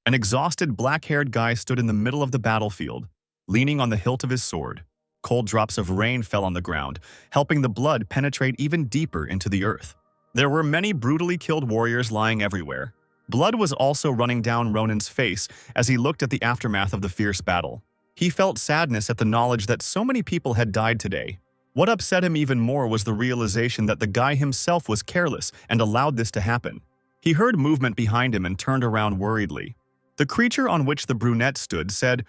An exhausted black-haired guy stood in the middle of the battlefield, leaning on the hilt of his sword. Cold drops of rain fell on the ground, helping the blood penetrate even deeper into the earth. There were many brutally killed warriors lying everywhere. Blood was also running down Ronan's face as he looked at the aftermath of the fierce battle. He felt sadness at the knowledge that so many people had died today. What upset him even more was the realization that the guy himself was careless and allowed this to happen. He heard movement behind him and turned around worriedly. The creature on which the brunette stood said,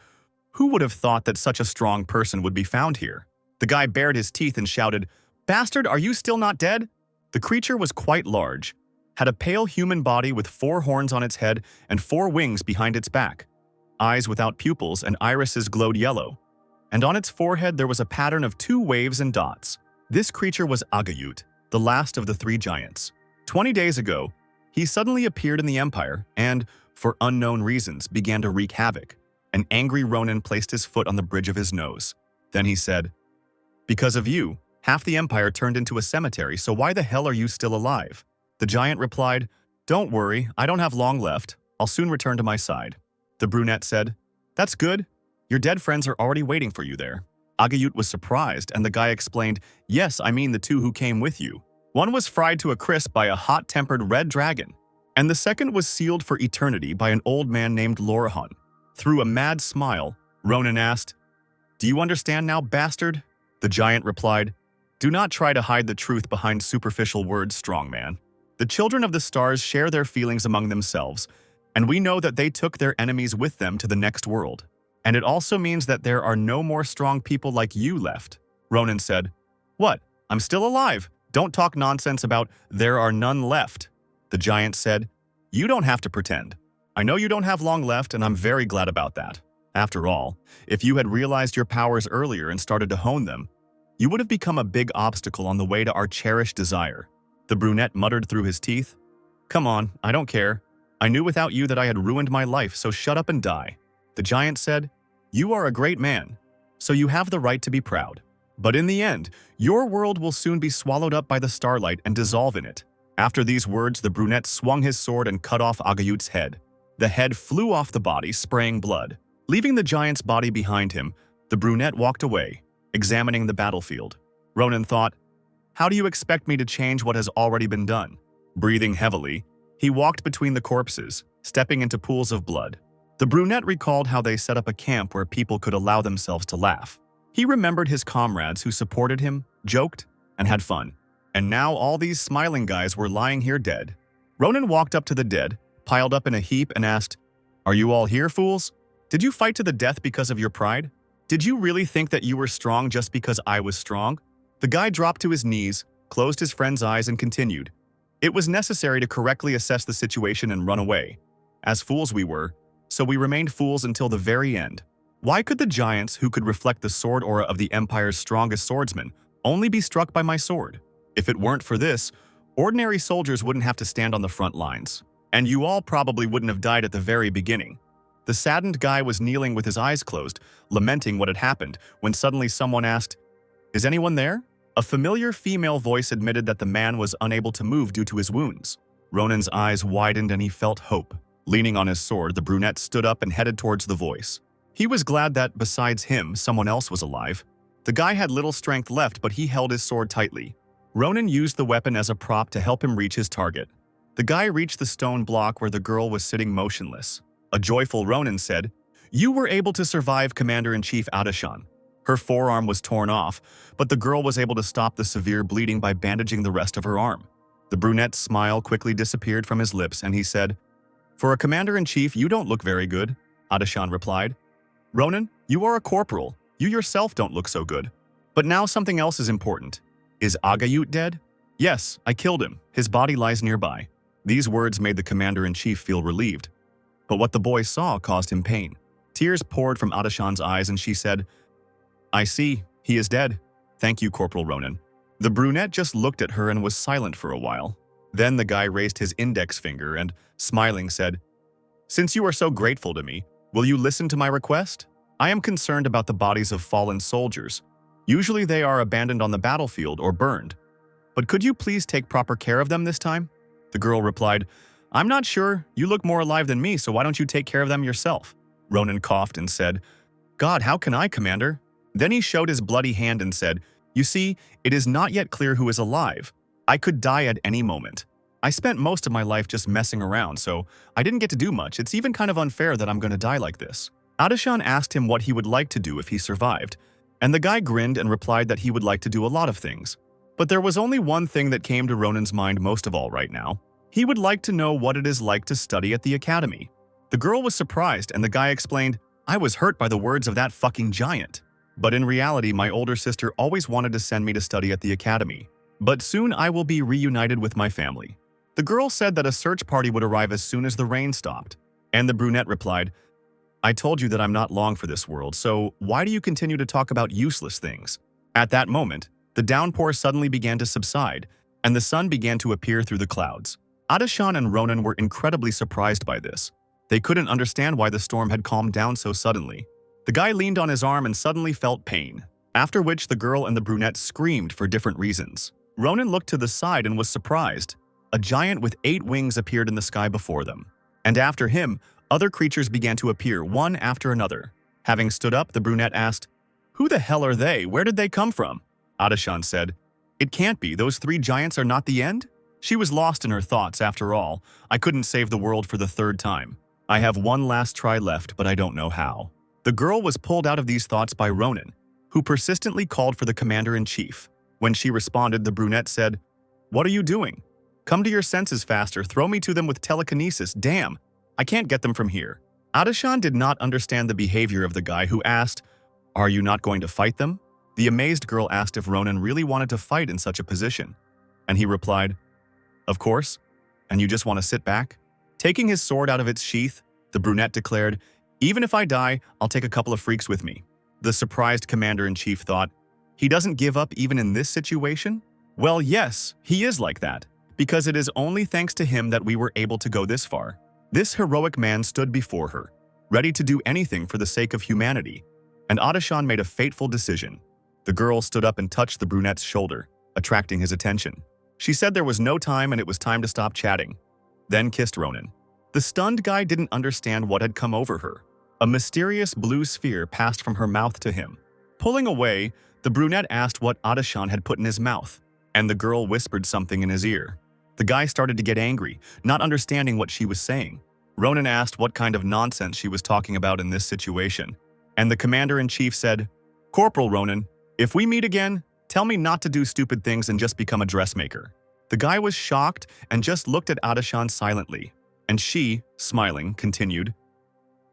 "Who would have thought that such a strong person would be found here?" The guy bared his teeth and shouted, "Bastard, are you still not dead?" The creature was quite large, had a pale human body with 4 horns on its head and 4 wings behind its back. Eyes without pupils and irises glowed yellow, and on its forehead there was a pattern of 2 waves and dots. This creature was Agayut, the last of the 3 giants. 20 days ago, he suddenly appeared in the Empire and, for unknown reasons, began to wreak havoc. An angry Ronin placed his foot on the bridge of his nose. Then he said, "Because of you, half the Empire turned into a cemetery, so why the hell are you still alive?" The giant replied, "Don't worry, I don't have long left. I'll soon return to my side." The brunette said, "That's good. Your dead friends are already waiting for you there." Agayut was surprised, and the guy explained, "Yes, I mean the 2 who came with you. One was fried to a crisp by a hot-tempered red dragon, and the second was sealed for eternity by an old man named Lorahun." Through a mad smile, Ronan asked, "Do you understand now, bastard?" The giant replied, "Do not try to hide the truth behind superficial words, strong man. The children of the stars share their feelings among themselves, and we know that they took their enemies with them to the next world. And it also means that there are no more strong people like you left." Ronan said, "What? I'm still alive. Don't talk nonsense about 'there are none left.'" The giant said, "You don't have to pretend. I know you don't have long left, and I'm very glad about that. After all, if you had realized your powers earlier and started to hone them, you would have become a big obstacle on the way to our cherished desire." The brunette muttered through his teeth, "Come on, I don't care. I knew without you that I had ruined my life, so shut up and die." The giant said, "You are a great man, so you have the right to be proud. But in the end, your world will soon be swallowed up by the starlight and dissolve in it." After these words, the brunette swung his sword and cut off Agayut's head. The head flew off the body, spraying blood. Leaving the giant's body behind him, the brunette walked away, examining the battlefield. Ronan thought, "How do you expect me to change what has already been done?" Breathing heavily, he walked between the corpses, stepping into pools of blood. The brunette recalled how they set up a camp where people could allow themselves to laugh. He remembered his comrades who supported him, joked, and had fun. And now all these smiling guys were lying here dead. Ronan walked up to the dead, piled up in a heap, and asked, "Are you all here, fools? Did you fight to the death because of your pride? Did you really think that you were strong just because I was strong?" The guy dropped to his knees, closed his friend's eyes, and continued, "It was necessary to correctly assess the situation and run away. As fools we were, so we remained fools until the very end. Why could the giants, who could reflect the sword aura of the Empire's strongest swordsman, only be struck by my sword? If it weren't for this, ordinary soldiers wouldn't have to stand on the front lines. And you all probably wouldn't have died at the very beginning." The saddened guy was kneeling with his eyes closed, lamenting what had happened, when suddenly someone asked, "Is anyone there?" A familiar female voice admitted that the man was unable to move due to his wounds. Ronan's eyes widened and he felt hope. Leaning on his sword, the brunette stood up and headed towards the voice. He was glad that, besides him, someone else was alive. The guy had little strength left, but he held his sword tightly. Ronan used the weapon as a prop to help him reach his target. The guy reached the stone block where the girl was sitting motionless. A joyful Ronan said, "You were able to survive Commander-in-Chief Adashan." Her forearm was torn off, but the girl was able to stop the severe bleeding by bandaging the rest of her arm. The brunette's smile quickly disappeared from his lips, and he said, "For a Commander-in-Chief, you don't look very good," Adashan replied. "Ronan, you are a corporal. You yourself don't look so good. But now something else is important. Is Agayut dead?" "Yes, I killed him. His body lies nearby." These words made the Commander-in-Chief feel relieved. But what the boy saw caused him pain. Tears poured from Adashan's eyes, and she said, "I see. He is dead. Thank you, Corporal Ronan." The brunette just looked at her and was silent for a while. Then the guy raised his index finger and, smiling, said, "Since you are so grateful to me, will you listen to my request? I am concerned about the bodies of fallen soldiers. Usually they are abandoned on the battlefield or burned. But could you please take proper care of them this time?" The girl replied, I'm not sure. You look more alive than me, so why don't you take care of them yourself? Ronan coughed and said, God, how can I, Commander? Then he showed his bloody hand and said, You see, it is not yet clear who is alive. I could die at any moment. I spent most of my life just messing around, so I didn't get to do much. It's even kind of unfair that I'm going to die like this. Adishan asked him what he would like to do if he survived, and the guy grinned and replied that he would like to do a lot of things. But there was only one thing that came to Ronan's mind most of all right now. He would like to know what it is like to study at the academy. The girl was surprised, and the guy explained, I was hurt by the words of that fucking giant. But in reality, my older sister always wanted to send me to study at the academy. But soon I will be reunited with my family. The girl said that a search party would arrive as soon as the rain stopped. And the brunette replied, I told you that I'm not long for this world, so why do you continue to talk about useless things? At that moment, the downpour suddenly began to subside, and the sun began to appear through the clouds. Adishan and Ronan were incredibly surprised by this. They couldn't understand why the storm had calmed down so suddenly. The guy leaned on his arm and suddenly felt pain, after which the girl and the brunette screamed for different reasons. Ronan looked to the side and was surprised. A giant with 8 wings appeared in the sky before them. And after him, other creatures began to appear one after another. Having stood up, the brunette asked, Who the hell are they? Where did they come from? Adishan said, It can't be. Those 3 giants are not the end? She was lost in her thoughts after all. I couldn't save the world for the 3rd time. I have one last try left, but I don't know how. The girl was pulled out of these thoughts by Ronan, who persistently called for the commander-in-chief. When she responded, the brunette said, What are you doing? Come to your senses faster. Throw me to them with telekinesis. Damn, I can't get them from here. Adishan did not understand the behavior of the guy who asked, Are you not going to fight them? The amazed girl asked if Ronan really wanted to fight in such a position. And he replied, Of course. And you just want to sit back? Taking his sword out of its sheath, the brunette declared, Even if I die, I'll take a couple of freaks with me. The surprised commander-in-chief thought, He doesn't give up even in this situation? Well, yes, he is like that, because it is only thanks to him that we were able to go this far. This heroic man stood before her, ready to do anything for the sake of humanity, and Adishan made a fateful decision. The girl stood up and touched the brunette's shoulder, attracting his attention. She said there was no time and it was time to stop chatting, then kissed Ronan. The stunned guy didn't understand what had come over her. A mysterious blue sphere passed from her mouth to him. Pulling away, the brunette asked what Adishan had put in his mouth, and the girl whispered something in his ear. The guy started to get angry, not understanding what she was saying. Ronan asked what kind of nonsense she was talking about in this situation, and the commander-in-chief said, Corporal Ronan, if we meet again, tell me not to do stupid things and just become a dressmaker. The guy was shocked and just looked at Adishan silently, and she, smiling, continued,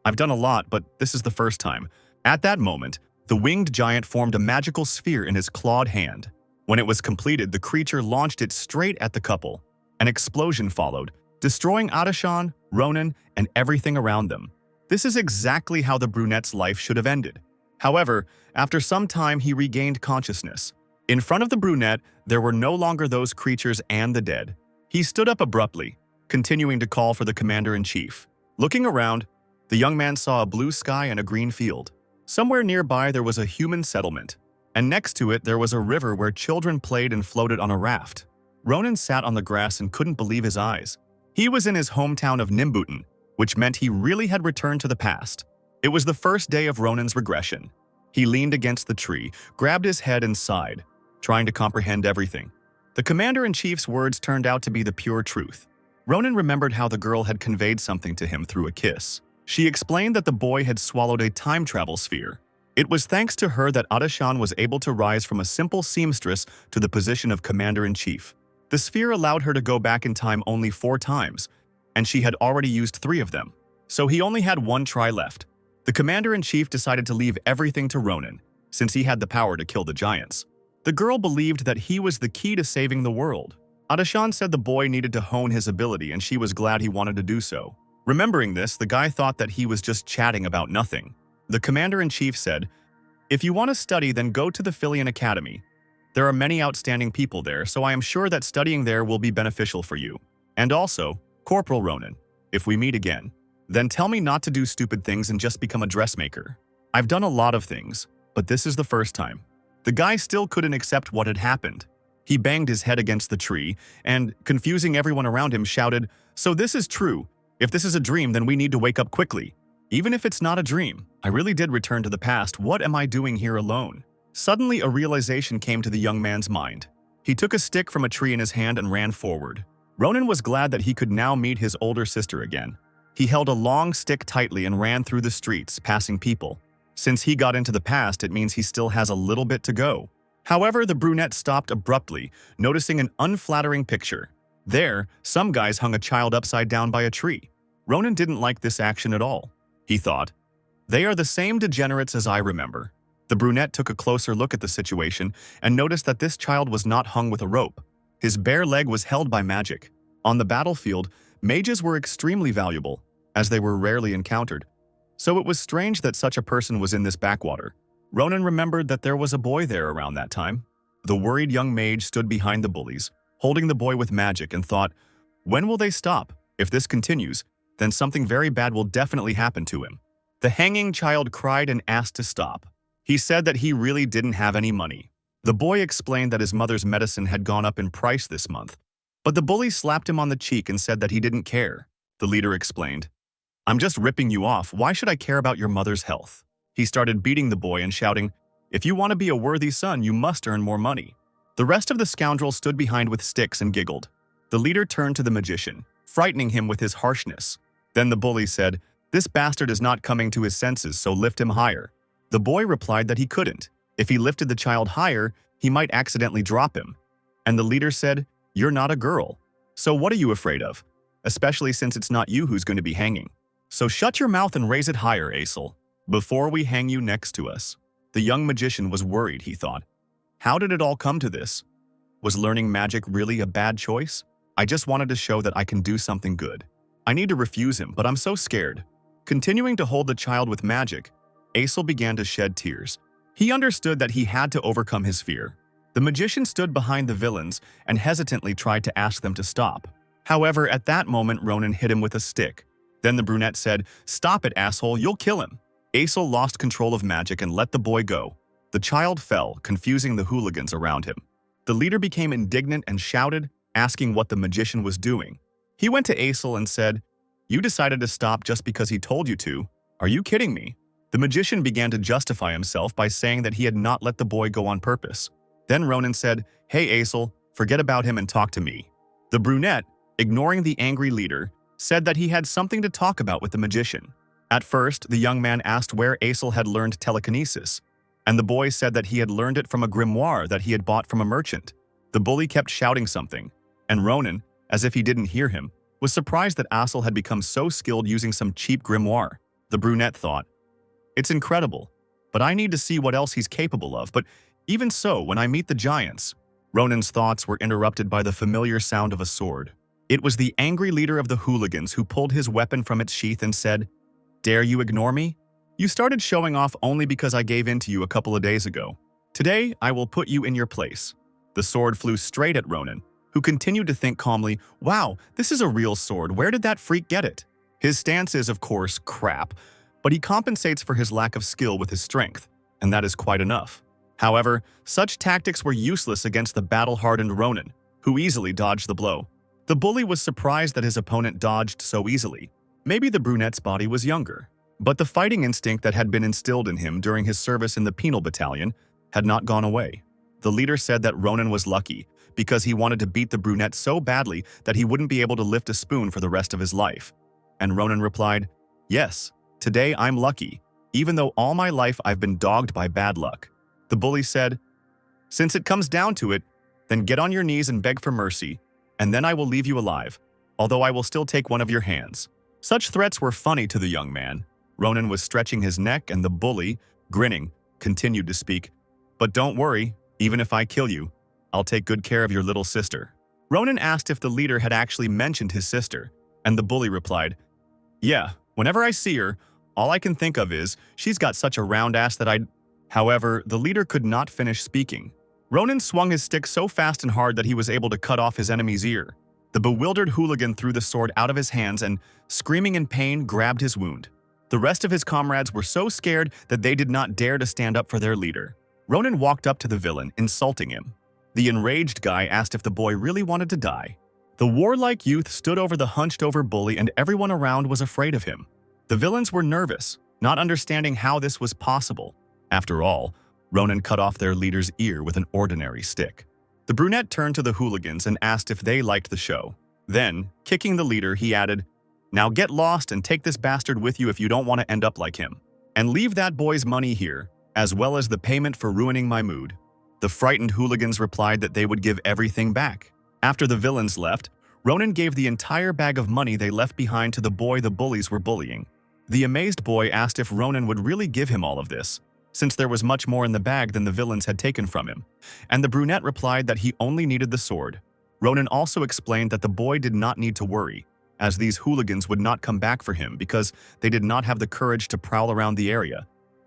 I've done a lot, but this is the first time. At that moment, the winged giant formed a magical sphere in his clawed hand. When it was completed, the creature launched it straight at the couple. An explosion followed, destroying Adishan, Ronan, and everything around them. This is exactly how the brunette's life should have ended. However, after some time, he regained consciousness. In front of the brunette, there were no longer those creatures and the dead. He stood up abruptly, continuing to call for the commander-in-chief. Looking around, the young man saw a blue sky and a green field. Somewhere nearby, there was a human settlement, and next to it, there was a river where children played and floated on a raft. Ronan sat on the grass and couldn't believe his eyes. He was in his hometown of Nimbutan, which meant he really had returned to the past. It was the first day of Ronan's regression. He leaned against the tree, grabbed his head and sighed, trying to comprehend everything. The commander-in-chief's words turned out to be the pure truth. Ronan remembered how the girl had conveyed something to him through a kiss. She explained that the boy had swallowed a time travel sphere. It was thanks to her that Adishan was able to rise from a simple seamstress to the position of commander-in-chief. The sphere allowed her to go back in time only 4 times, and she had already used 3 of them. So he only had 1 try left. The commander-in-chief decided to leave everything to Ronan, since he had the power to kill the giants. The girl believed that he was the key to saving the world. Adishan said the boy needed to hone his ability, and she was glad he wanted to do so. Remembering this, the guy thought that he was just chatting about nothing. The commander-in-chief said, If you want to study, then go to the Philian Academy. There are many outstanding people there, so I am sure that studying there will be beneficial for you. And also, Corporal Ronan, if we meet again, then tell me not to do stupid things and just become a dressmaker. I've done a lot of things, but this is the first time. The guy still couldn't accept what had happened. He banged his head against the tree and, confusing everyone around him, shouted, "So this is true. If this is a dream, then we need to wake up quickly. Even if it's not a dream, I really did return to the past. What am I doing here alone?" Suddenly, a realization came to the young man's mind. He took a stick from a tree in his hand and ran forward. Ronan was glad that he could now meet his older sister again. He held a long stick tightly and ran through the streets, passing people. Since he got into the past, it means he still has a little bit to go. However, the brunette stopped abruptly, noticing an unflattering picture. There, some guys hung a child upside down by a tree. Ronan didn't like this action at all. He thought, "They are the same degenerates as I remember." The brunette took a closer look at the situation and noticed that this child was not hung with a rope. His bare leg was held by magic. On the battlefield, mages were extremely valuable, as they were rarely encountered. So it was strange that such a person was in this backwater. Ronan remembered that there was a boy there around that time. The worried young mage stood behind the bullies, holding the boy with magic, and thought, "When will they stop? If this continues, then something very bad will definitely happen to him." The hanging child cried and asked to stop. He said that he really didn't have any money. The boy explained that his mother's medicine had gone up in price this month, but the bully slapped him on the cheek and said that he didn't care. The leader explained, "I'm just ripping you off. Why should I care about your mother's health?" He started beating the boy and shouting, "If you want to be a worthy son, you must earn more money." The rest of the scoundrels stood behind with sticks and giggled. The leader turned to the magician, frightening him with his harshness. Then the bully said, "This bastard is not coming to his senses, so lift him higher." The boy replied that he couldn't. If he lifted the child higher, he might accidentally drop him. And the leader said, "You're not a girl. So what are you afraid of? Especially since it's not you who's going to be hanging. So shut your mouth and raise it higher, Asel, before we hang you next to us." The young magician was worried, he thought. How did it all come to this? Was learning magic really a bad choice? I just wanted to show that I can do something good. I need to refuse him, but I'm so scared. Continuing to hold the child with magic, Asel began to shed tears. He understood that he had to overcome his fear. The magician stood behind the villains and hesitantly tried to ask them to stop. However, at that moment, Ronan hit him with a stick. Then the brunette said, "Stop it, asshole, you'll kill him." Asel lost control of magic and let the boy go. The child fell, confusing the hooligans around him. The leader became indignant and shouted, asking what the magician was doing. He went to Asel and said, "You decided to stop just because he told you to. Are you kidding me?" The magician began to justify himself by saying that he had not let the boy go on purpose. Then Ronan said, "Hey Asel, forget about him and talk to me." The brunette, ignoring the angry leader, said that he had something to talk about with the magician. At first, the young man asked where Asel had learned telekinesis, and the boy said that he had learned it from a grimoire that he had bought from a merchant. The bully kept shouting something, and Ronan, as if he didn't hear him, was surprised that Asel had become so skilled using some cheap grimoire. The brunette thought, "It's incredible, but I need to see what else he's capable of, but even so, when I meet the giants." Ronan's thoughts were interrupted by the familiar sound of a sword. It was the angry leader of the hooligans who pulled his weapon from its sheath and said, "Dare you ignore me? You started showing off only because I gave in to you a couple of days ago. Today, I will put you in your place." The sword flew straight at Ronan, who continued to think calmly, "Wow, this is a real sword. Where did that freak get it?" His stance is, of course, crap, but he compensates for his lack of skill with his strength, and that is quite enough. However, such tactics were useless against the battle-hardened Ronan, who easily dodged the blow. The bully was surprised that his opponent dodged so easily. Maybe the brunette's body was younger, but the fighting instinct that had been instilled in him during his service in the penal battalion had not gone away. The leader said that Ronan was lucky because he wanted to beat the brunette so badly that he wouldn't be able to lift a spoon for the rest of his life. And Ronan replied, "Yes, today I'm lucky, even though all my life I've been dogged by bad luck." The bully said, "Since it comes down to it, then get on your knees and beg for mercy, and then I will leave you alive, although I will still take one of your hands." Such threats were funny to the young man. Ronan was stretching his neck, and the bully, grinning, continued to speak, "But don't worry, even if I kill you, I'll take good care of your little sister." Ronan asked if the leader had actually mentioned his sister, and the bully replied, "Yeah, whenever I see her, all I can think of is, she's got such a round ass that I'd—" However, the leader could not finish speaking. Ronan swung his stick so fast and hard that he was able to cut off his enemy's ear. The bewildered hooligan threw the sword out of his hands and, screaming in pain, grabbed his wound. The rest of his comrades were so scared that they did not dare to stand up for their leader. Ronan walked up to the villain, insulting him. The enraged guy asked if the boy really wanted to die. The warlike youth stood over the hunched-over bully and everyone around was afraid of him. The villains were nervous, not understanding how this was possible. After all, Ronan cut off their leader's ear with an ordinary stick. The brunette turned to the hooligans and asked if they liked the show. Then, kicking the leader, he added, "Now get lost and take this bastard with you if you don't want to end up like him. And leave that boy's money here, as well as the payment for ruining my mood." The frightened hooligans replied that they would give everything back. After the villains left, Ronan gave the entire bag of money they left behind to the boy the bullies were bullying. The amazed boy asked if Ronan would really give him all of this, since there was much more in the bag than the villains had taken from him, and the brunette replied that he only needed the sword. Ronan also explained that the boy did not need to worry, as these hooligans would not come back for him because they did not have the courage to prowl around the area,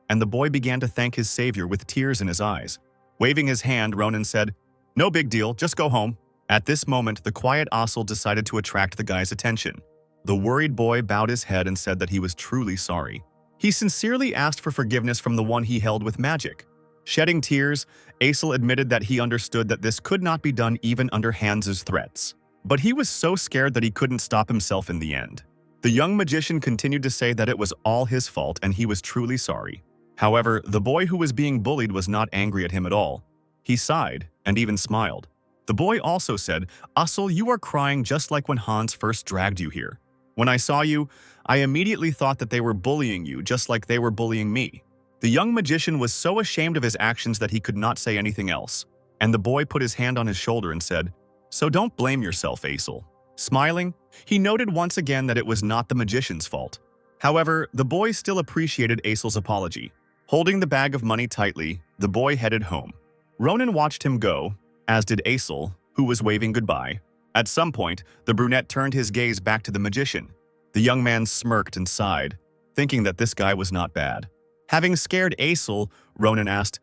and the boy began to thank his savior with tears in his eyes. Waving his hand, Ronan said, "No big deal, just go home." At this moment, the quiet Asura decided to attract the guy's attention. The worried boy bowed his head and said that he was truly sorry. He sincerely asked for forgiveness from the one he held with magic. Shedding tears, Asura admitted that he understood that this could not be done even under Hans's threats. But he was so scared that he couldn't stop himself in the end. The young magician continued to say that it was all his fault and he was truly sorry. However, the boy who was being bullied was not angry at him at all. He sighed and even smiled. The boy also said, "Asura, you are crying just like when Hans first dragged you here. When I saw you, I immediately thought that they were bullying you just like they were bullying me." The young magician was so ashamed of his actions that he could not say anything else, and the boy put his hand on his shoulder and said, "So don't blame yourself, Asura." Smiling, he noted once again that it was not the magician's fault. However, the boy still appreciated Asura's apology. Holding the bag of money tightly, the boy headed home. Ronan watched him go, as did Asura, who was waving goodbye. At some point, the brunette turned his gaze back to the magician. The young man smirked and sighed, thinking that this guy was not bad. Having scared Asura, Ronan asked,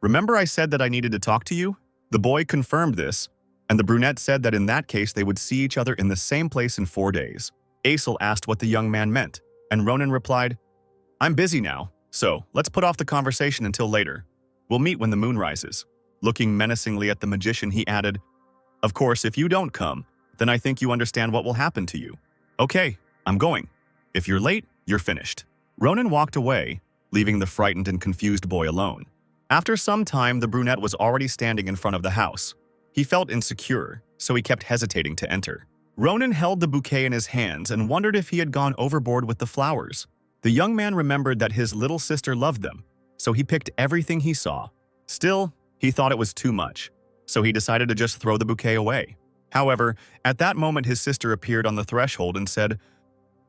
"Remember I said that I needed to talk to you?" The boy confirmed this, and the brunette said that in that case they would see each other in the same place in 4 days. Asura asked what the young man meant, and Ronan replied, "I'm busy now, so let's put off the conversation until later. We'll meet when the moon rises." Looking menacingly at the magician, he added, "Of course, if you don't come, then I think you understand what will happen to you." "Okay, I'm going. If you're late, you're finished." Ronan walked away, leaving the frightened and confused boy alone. After some time, the brunette was already standing in front of the house. He felt insecure, so he kept hesitating to enter. Ronan held the bouquet in his hands and wondered if he had gone overboard with the flowers. The young man remembered that his little sister loved them, so he picked everything he saw. Still, he thought it was too much, so he decided to just throw the bouquet away. However, at that moment his sister appeared on the threshold and said,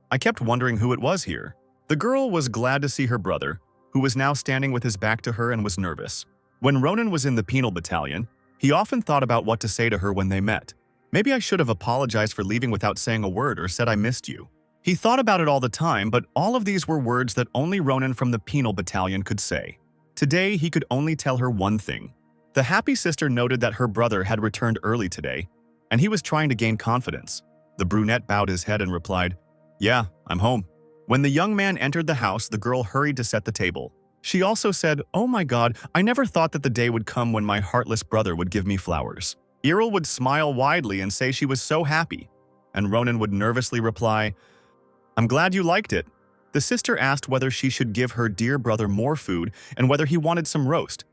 "I kept wondering who it was here." The girl was glad to see her brother, who was now standing with his back to her and was nervous. When Ronan was in the penal battalion, he often thought about what to say to her when they met. Maybe I should have apologized for leaving without saying a word or said I missed you. He thought about it all the time, but all of these were words that only Ronan from the penal battalion could say. Today, he could only tell her one thing. The happy sister noted that her brother had returned early today, and he was trying to gain confidence. The brunette bowed his head and replied, "Yeah, I'm home." When the young man entered the house, the girl hurried to set the table. She also said, "Oh my God, I never thought that the day would come when my heartless brother would give me flowers." Errol would smile widely and say she was so happy, and Ronan would nervously reply, "I'm glad you liked it." The sister asked whether she should give her dear brother more food and whether he wanted some roast.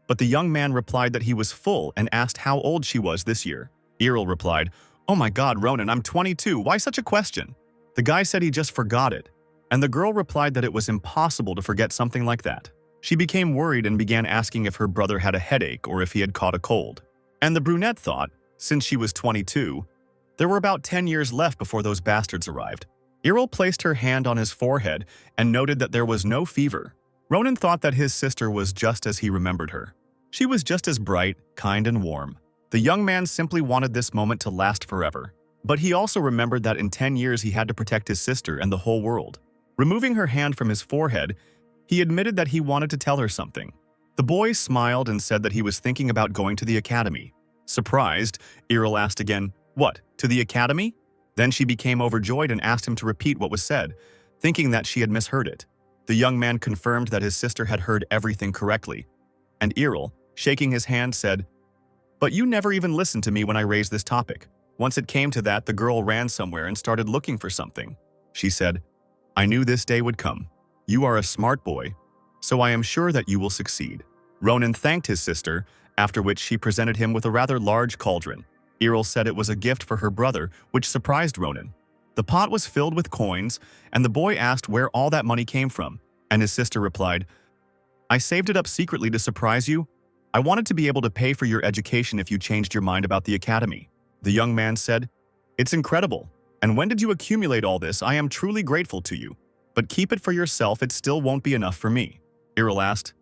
But the young man replied that he was full and asked how old she was this year. Errol replied, "Oh my God, Ronan, I'm 22. Why such a question?" The guy said he just forgot it, and the girl replied that it was impossible to forget something like that. She became worried and began asking if her brother had a headache or if he had caught a cold. And the brunette thought, since she was 22, there were about 10 years left before those bastards arrived. Errol placed her hand on his forehead and noted that there was no fever. Ronan thought that his sister was just as he remembered her. She was just as bright, kind, and warm. The young man simply wanted this moment to last forever. But he also remembered that in 10 years he had to protect his sister and the whole world. Removing her hand from his forehead, he admitted that he wanted to tell her something. The boy smiled and said that he was thinking about going to the academy. Surprised, Errol asked again, "What, to the academy?" Then she became overjoyed and asked him to repeat what was said, thinking that she had misheard it. The young man confirmed that his sister had heard everything correctly, and Errol, shaking his hand, said, But you never even listened to me when I raised this topic. Once it came to that, the girl ran somewhere and started looking for something. She said, I knew this day would come. You are a smart boy, so I am sure that you will succeed. Ronan thanked his sister, after which she presented him with a rather large cauldron. Errol said it was a gift for her brother, which surprised Ronan. The pot was filled with coins, and the boy asked where all that money came from, and his sister replied, I saved it up secretly to surprise you. I wanted to be able to pay for your education if you changed your mind about the academy. The young man said, It's incredible, and when did you accumulate all this? I am truly grateful to you. But keep it for yourself, it still won't be enough for me. Errol asked,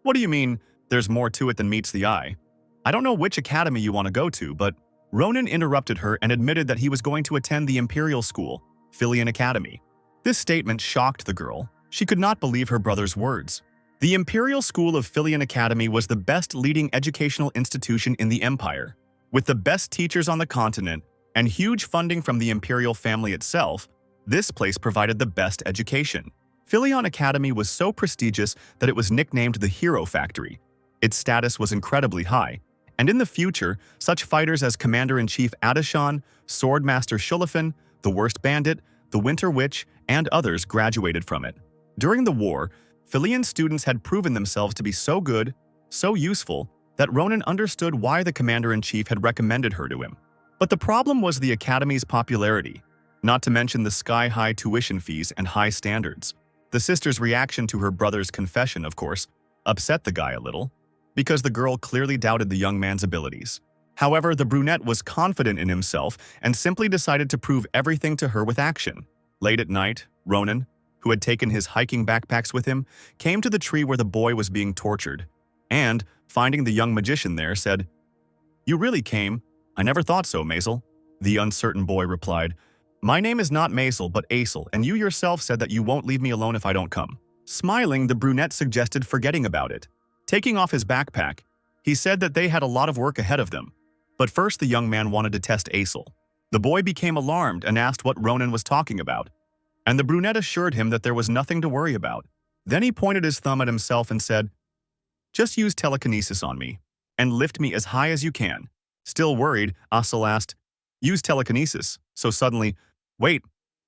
What do you mean, there's more to it than meets the eye? I don't know which academy you want to go to, but Ronan interrupted her and admitted that he was going to attend the Imperial School, Philian Academy. This statement shocked the girl. She could not believe her brother's words. The Imperial School of Philian Academy was the best leading educational institution in the Empire. With the best teachers on the continent and huge funding from the Imperial family itself, this place provided the best education. Philion Academy was so prestigious that it was nicknamed the Hero Factory. Its status was incredibly high, and in the future, such fighters as Commander-in-Chief Adishan, Swordmaster Scholphan, the Worst Bandit, the Winter Witch, and others graduated from it. During the war, Philian students had proven themselves to be so good, so useful, that Ronan understood why the Commander-in-Chief had recommended her to him. But the problem was the Academy's popularity, not to mention the sky-high tuition fees and high standards. The sister's reaction to her brother's confession, of course, upset the guy a little, because the girl clearly doubted the young man's abilities. However, the brunette was confident in himself and simply decided to prove everything to her with action. Late at night, Ronan, who had taken his hiking backpacks with him, came to the tree where the boy was being tortured, and, finding the young magician there, said, You really came? I never thought so, Maisel. The uncertain boy replied, My name is not Maisel, but Aisel, and you yourself said that you won't leave me alone if I don't come. Smiling, the brunette suggested forgetting about it. Taking off his backpack, he said that they had a lot of work ahead of them. But first the young man wanted to test Aisel. The boy became alarmed and asked what Ronan was talking about, and the brunette assured him that there was nothing to worry about. Then he pointed his thumb at himself and said, Just use telekinesis on me, and lift me as high as you can. Still worried, Aisel asked, Use telekinesis. So suddenly, Wait,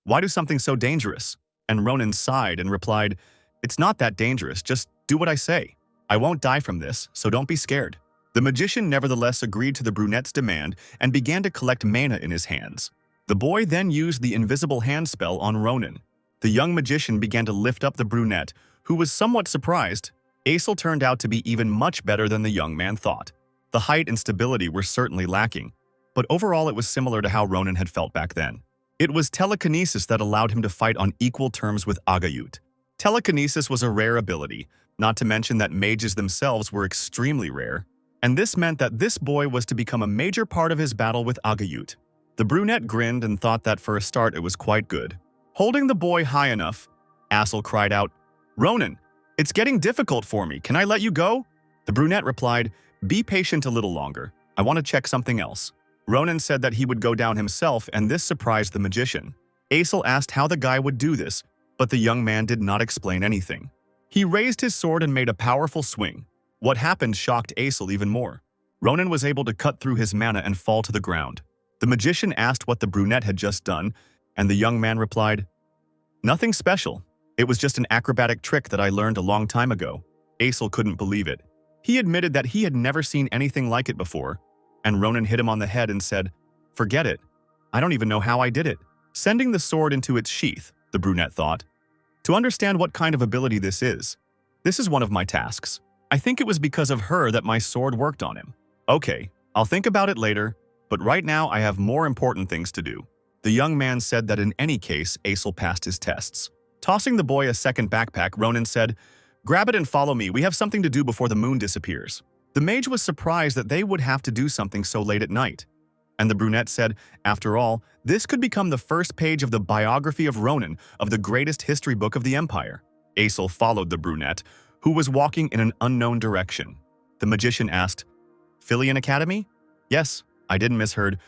why do something so dangerous? And Ronan sighed and replied, It's not that dangerous, just do what I say. I won't die from this, so don't be scared. The magician nevertheless agreed to the brunette's demand and began to collect mana in his hands. The boy then used the invisible hand spell on Ronan. The young magician began to lift up the brunette, who was somewhat surprised. Aisel turned out to be even much better than the young man thought. The height and stability were certainly lacking, but overall it was similar to how Ronan had felt back then. It was telekinesis that allowed him to fight on equal terms with Agayut. Telekinesis was a rare ability, not to mention that mages themselves were extremely rare, and this meant that this boy was to become a major part of his battle with Agayut. The brunette grinned and thought that for a start it was quite good. Holding the boy high enough, Aisel cried out, Ronan, it's getting difficult for me, can I let you go? The brunette replied, Be patient a little longer, I want to check something else. Ronan said that he would go down himself, and this surprised the magician. Aisel asked how the guy would do this, but the young man did not explain anything. He raised his sword and made a powerful swing. What happened shocked Aisel even more. Ronan was able to cut through his mana and fall to the ground. The magician asked what the brunette had just done, and the young man replied, Nothing special. It was just an acrobatic trick that I learned a long time ago. Aisel couldn't believe it. He admitted that he had never seen anything like it before, and Ronan hit him on the head and said, Forget it. I don't even know how I did it. Sending the sword into its sheath, the brunette thought. To understand what kind of ability this is one of my tasks. I think it was because of her that my sword worked on him. Okay, I'll think about it later, but right now I have more important things to do. The young man said that in any case, Aisel passed his tests. Tossing the boy a second backpack, Ronan said, Grab it and follow me, we have something to do before the moon disappears. The mage was surprised that they would have to do something so late at night. And the brunette said, After all, this could become the first page of the biography of Ronan of the greatest history book of the Empire. Aisel followed the brunette, who was walking in an unknown direction. The magician asked, Philian Academy? Yes, I didn't misheard.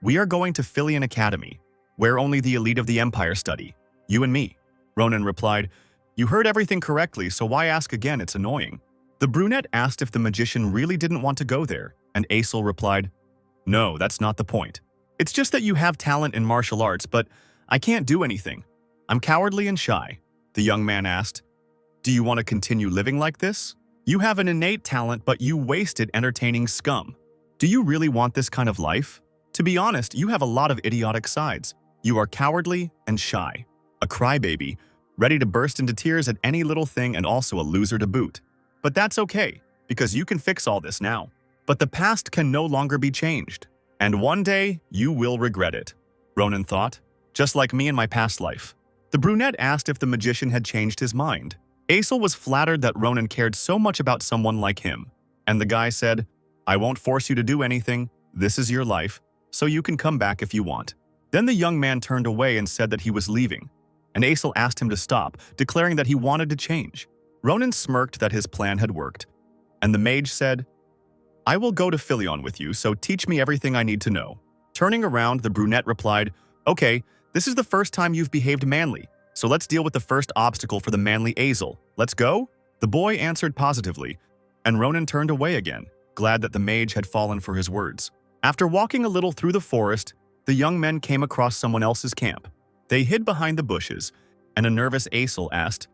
We are going to Philian Academy, where only the elite of the Empire study. You and me. Ronan replied, You heard everything correctly, so why ask again? It's annoying. The brunette asked if the magician really didn't want to go there, And Aesel replied, "No, that's not the point. It's just that you have talent in martial arts, but I can't do anything. I'm cowardly and shy." The young man asked, "Do you want to continue living like this? You have an innate talent, but you waste it entertaining scum. Do you really want this kind of life? To be honest, you have a lot of idiotic sides. You are cowardly and shy, a crybaby, ready to burst into tears at any little thing and also a loser to boot. But that's okay, because you can fix all this now. But the past can no longer be changed. And one day, you will regret it," Ronan thought, "just like me in my past life." The brunette asked if the magician had changed his mind. Aesel was flattered that Ronan cared so much about someone like him. And the guy said, "I won't force you to do anything. This is your life, so you can come back if you want." Then the young man turned away and said that he was leaving. And Aesel asked him to stop, declaring that he wanted to change. Ronan smirked that his plan had worked. And the mage said, "I will go to Philion with you, so teach me everything I need to know." Turning around, the brunette replied, "Okay, this is the first time you've behaved manly, so let's deal with the first obstacle for the manly Aesel. Let's go?" The boy answered positively, and Ronan turned away again, glad that the mage had fallen for his words. After walking a little through the forest, the young men came across someone else's camp. They hid behind the bushes, and a nervous Aesel asked,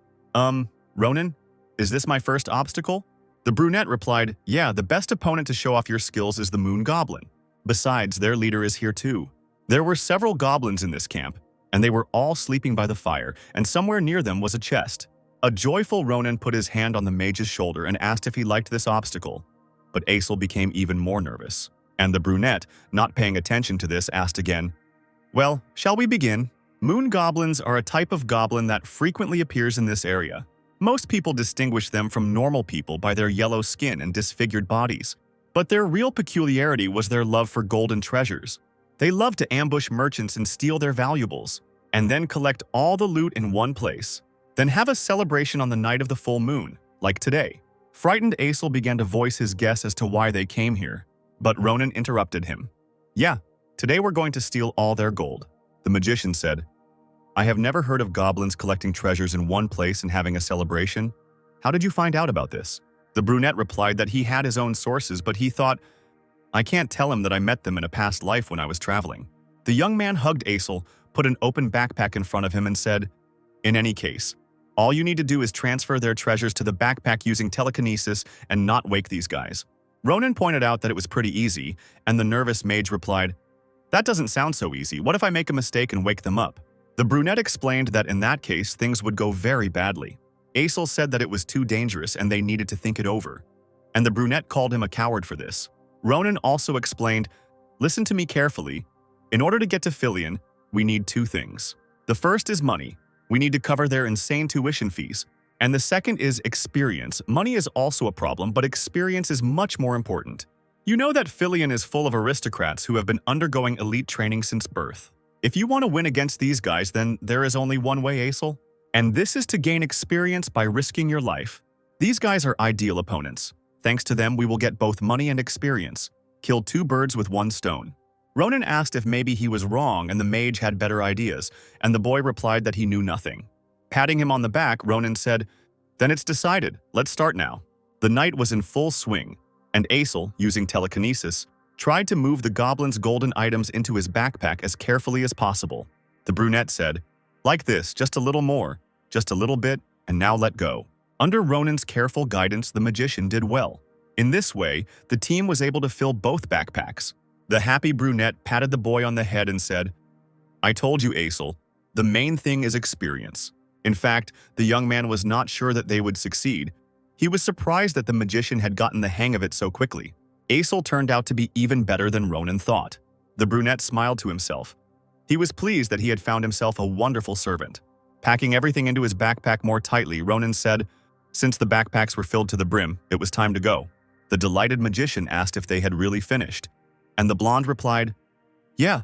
Ronan, is this my first obstacle?" The brunette replied, "Yeah, the best opponent to show off your skills is the Moon Goblin. Besides, their leader is here too." There were several goblins in this camp, and they were all sleeping by the fire, and somewhere near them was a chest. A joyful Ronan put his hand on the mage's shoulder and asked if he liked this obstacle. But Aesel became even more nervous, and the brunette, not paying attention to this, asked again, "Well, shall we begin?" Moon goblins are a type of goblin that frequently appears in this area. Most people distinguish them from normal people by their yellow skin and disfigured bodies. But their real peculiarity was their love for golden treasures. They love to ambush merchants and steal their valuables, and then collect all the loot in one place. Then have a celebration on the night of the full moon, like today. Frightened Aesel began to voice his guess as to why they came here. But Ronan interrupted him. "Yeah, today we're going to steal all their gold." The magician said, "I have never heard of goblins collecting treasures in one place and having a celebration. How did you find out about this?" The brunette replied that he had his own sources, but he thought, "I can't tell him that I met them in a past life when I was traveling." The young man hugged Aesel, put an open backpack in front of him and said, "In any case, all you need to do is transfer their treasures to the backpack using telekinesis and not wake these guys." Ronan pointed out that it was pretty easy, and the nervous mage replied, "That doesn't sound so easy. What if I make a mistake and wake them up?" The brunette explained that in that case, things would go very badly. Aesel said that it was too dangerous and they needed to think it over. And the brunette called him a coward for this. Ronan also explained, "Listen to me carefully. In order to get to Philion, we need two things. The first is money. We need to cover their insane tuition fees. And the second is experience. Money is also a problem, but experience is much more important. You know that Philion is full of aristocrats who have been undergoing elite training since birth. If you want to win against these guys, then there is only one way, Aesel. And this is to gain experience by risking your life. These guys are ideal opponents. Thanks to them, we will get both money and experience. Kill two birds with one stone." Ronan asked if maybe he was wrong and the mage had better ideas, and the boy replied that he knew nothing. Patting him on the back, Ronan said, "Then it's decided. Let's start now." The night was in full swing, and Aesel, using telekinesis, tried to move the goblin's golden items into his backpack as carefully as possible. The brunette said, "Like this, just a little more, just a little bit, and now let go." Under Ronan's careful guidance, the magician did well. In this way, the team was able to fill both backpacks. The happy brunette patted the boy on the head and said, "I told you, Aesel, the main thing is experience." In fact, the young man was not sure that they would succeed. He was surprised that the magician had gotten the hang of it so quickly. Aesel turned out to be even better than Ronan thought. The brunette smiled to himself. He was pleased that he had found himself a wonderful servant. Packing everything into his backpack more tightly, Ronan said, since the backpacks were filled to the brim, it was time to go. The delighted magician asked if they had really finished, and the blonde replied, "Yeah,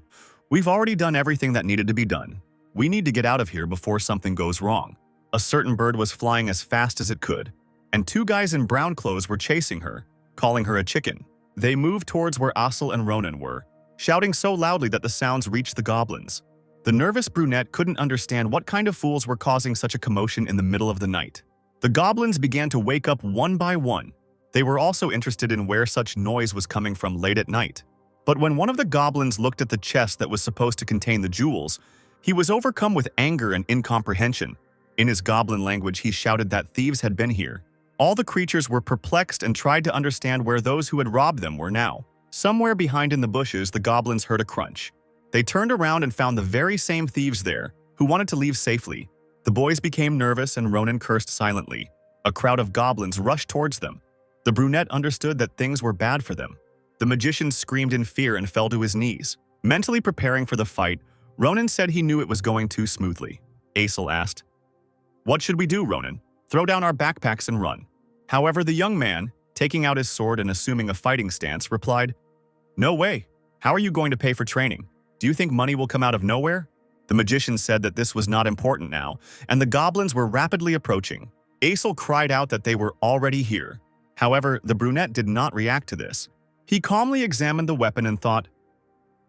we've already done everything that needed to be done. We need to get out of here before something goes wrong." A certain bird was flying as fast as it could, and two guys in brown clothes were chasing her, calling her a chicken. They moved towards where Aesel and Ronan were, shouting so loudly that the sounds reached the goblins. The nervous brunette couldn't understand what kind of fools were causing such a commotion in the middle of the night. The goblins began to wake up one by one. They were also interested in where such noise was coming from late at night. But when one of the goblins looked at the chest that was supposed to contain the jewels, he was overcome with anger and incomprehension. In his goblin language, he shouted that thieves had been here. All the creatures were perplexed and tried to understand where those who had robbed them were now. Somewhere behind in the bushes, the goblins heard a crunch. They turned around and found the very same thieves there, who wanted to leave safely. The boys became nervous and Ronan cursed silently. A crowd of goblins rushed towards them. The brunette understood that things were bad for them. The magician screamed in fear and fell to his knees. Mentally preparing for the fight, Ronan said he knew it was going too smoothly. Aesel asked, "What should we do, Ronan? Throw down our backpacks and run." However, the young man, taking out his sword and assuming a fighting stance, replied, "No way. How are you going to pay for training? Do you think money will come out of nowhere?" The magician said that this was not important now, and the goblins were rapidly approaching. Aesel cried out that they were already here. However, the brunette did not react to this. He calmly examined the weapon and thought,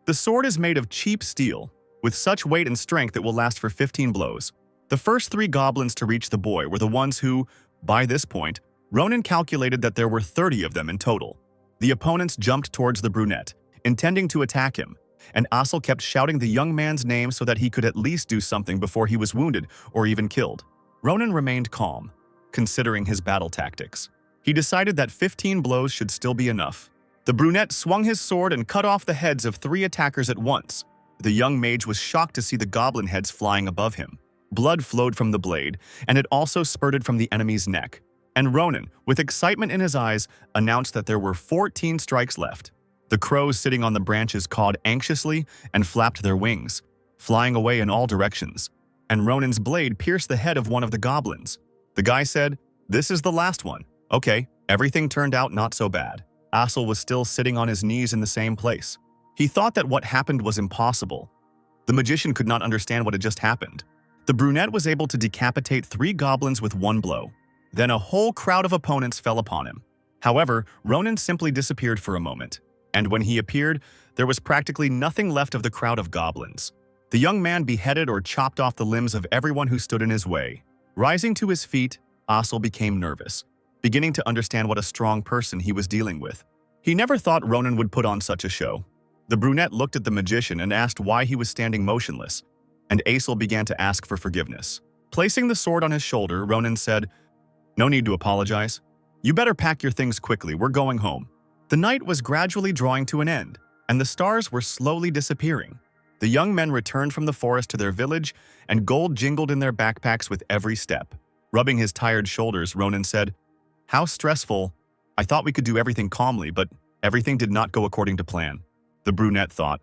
"The sword is made of cheap steel. With such weight and strength, it will last for 15 blows." The first 3 goblins to reach the boy were the ones who, by this point, Ronan calculated that there were 30 of them in total. The opponents jumped towards the brunette, intending to attack him, and Aesel kept shouting the young man's name so that he could at least do something before he was wounded or even killed. Ronan remained calm, considering his battle tactics. He decided that 15 blows should still be enough. The brunette swung his sword and cut off the heads of 3 attackers at once. The young mage was shocked to see the goblin heads flying above him. Blood flowed from the blade, and it also spurted from the enemy's neck. And Ronan, with excitement in his eyes, announced that there were 14 strikes left. The crows sitting on the branches cawed anxiously and flapped their wings, flying away in all directions. And Ronan's blade pierced the head of one of the goblins. The guy said, "This is the last one." Okay, everything turned out not so bad. Aesel was still sitting on his knees in the same place. He thought that what happened was impossible. The magician could not understand what had just happened. The brunette was able to decapitate 3 goblins with 1 blow. Then a whole crowd of opponents fell upon him. However, Ronan simply disappeared for a moment, and when he appeared, there was practically nothing left of the crowd of goblins. The young man beheaded or chopped off the limbs of everyone who stood in his way. Rising to his feet, Aesel became nervous, beginning to understand what a strong person he was dealing with. He never thought Ronan would put on such a show. The brunette looked at the magician and asked why he was standing motionless, and Aesel began to ask for forgiveness. Placing the sword on his shoulder, Ronan said, "No need to apologize. You better pack your things quickly, we're going home." The night was gradually drawing to an end, and the stars were slowly disappearing. The young men returned from the forest to their village, and gold jingled in their backpacks with every step. Rubbing his tired shoulders, Ronan said, "How stressful. I thought we could do everything calmly, but everything did not go according to plan." The brunette thought,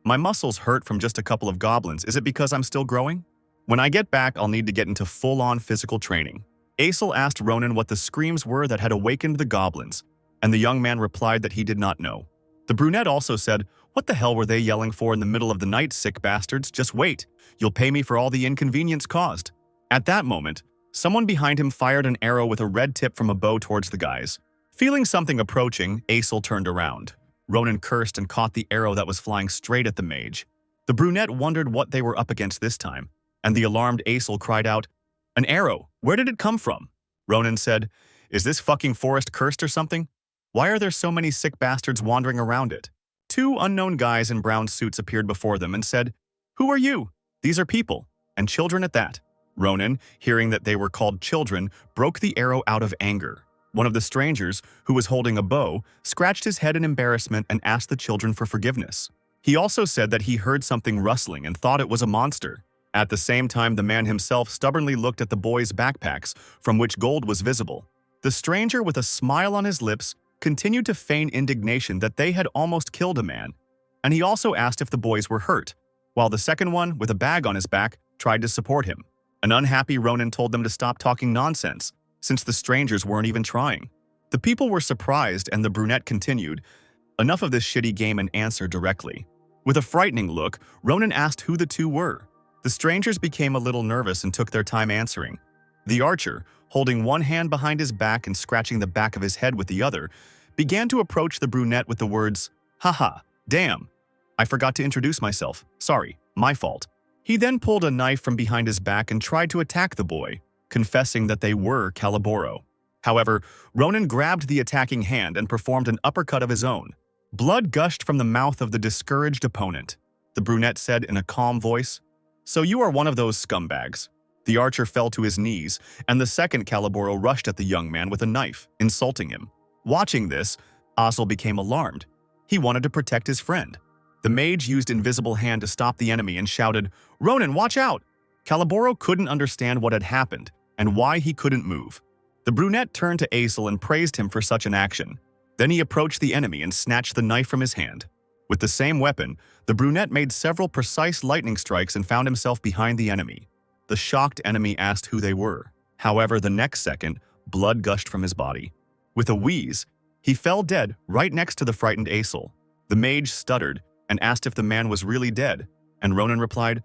"My muscles hurt from just a couple of goblins. Is it because I'm still growing? When I get back, I'll need to get into full-on physical training." Aesel asked Ronan what the screams were that had awakened the goblins, and the young man replied that he did not know. The brunette also said, "What the hell were they yelling for in the middle of the night, sick bastards? Just wait. You'll pay me for all the inconvenience caused." At that moment, someone behind him fired an arrow with a red tip from a bow towards the guys. Feeling something approaching, Aesel turned around. Ronan cursed and caught the arrow that was flying straight at the mage. The brunette wondered what they were up against this time, and the alarmed Aesel cried out, "An arrow! Where did it come from?" Ronan said, "Is this fucking forest cursed or something? Why are there so many sick bastards wandering around it?" 2 unknown guys in brown suits appeared before them and said, "Who are you? These are people, and children at that." Ronan, hearing that they were called children, broke the arrow out of anger. One of the strangers, who was holding a bow, scratched his head in embarrassment and asked the children for forgiveness. He also said that he heard something rustling and thought it was a monster. At the same time, the man himself stubbornly looked at the boys' backpacks, from which gold was visible. The stranger, with a smile on his lips, continued to feign indignation that they had almost killed a man, and he also asked if the boys were hurt, while the second one, with a bag on his back, tried to support him. An unhappy Ronan told them to stop talking nonsense, since the strangers weren't even trying. The people were surprised, and the brunette continued, "Enough of this shitty game and answer directly." With a frightening look, Ronan asked who the 2 were. The strangers became a little nervous and took their time answering. The archer, holding one hand behind his back and scratching the back of his head with the other, began to approach the brunette with the words, "Haha, damn. I forgot to introduce myself. Sorry, my fault." He then pulled a knife from behind his back and tried to attack the boy, confessing that they were Caliboro. However, Ronan grabbed the attacking hand and performed an uppercut of his own. Blood gushed from the mouth of the discouraged opponent. The brunette said in a calm voice, "So you are one of those scumbags." The archer fell to his knees, and the second Calaboro rushed at the young man with a knife, insulting him. Watching this, Asel became alarmed. He wanted to protect his friend. The mage used Invisible Hand to stop the enemy and shouted, "Ronan, watch out!" Calaboro couldn't understand what had happened and why he couldn't move. The brunette turned to Asel and praised him for such an action. Then he approached the enemy and snatched the knife from his hand. With the same weapon, the brunette made several precise lightning strikes and found himself behind the enemy. The shocked enemy asked who they were. However, the next second, blood gushed from his body. With a wheeze, he fell dead right next to the frightened Asel. The mage stuttered and asked if the man was really dead, and Ronan replied,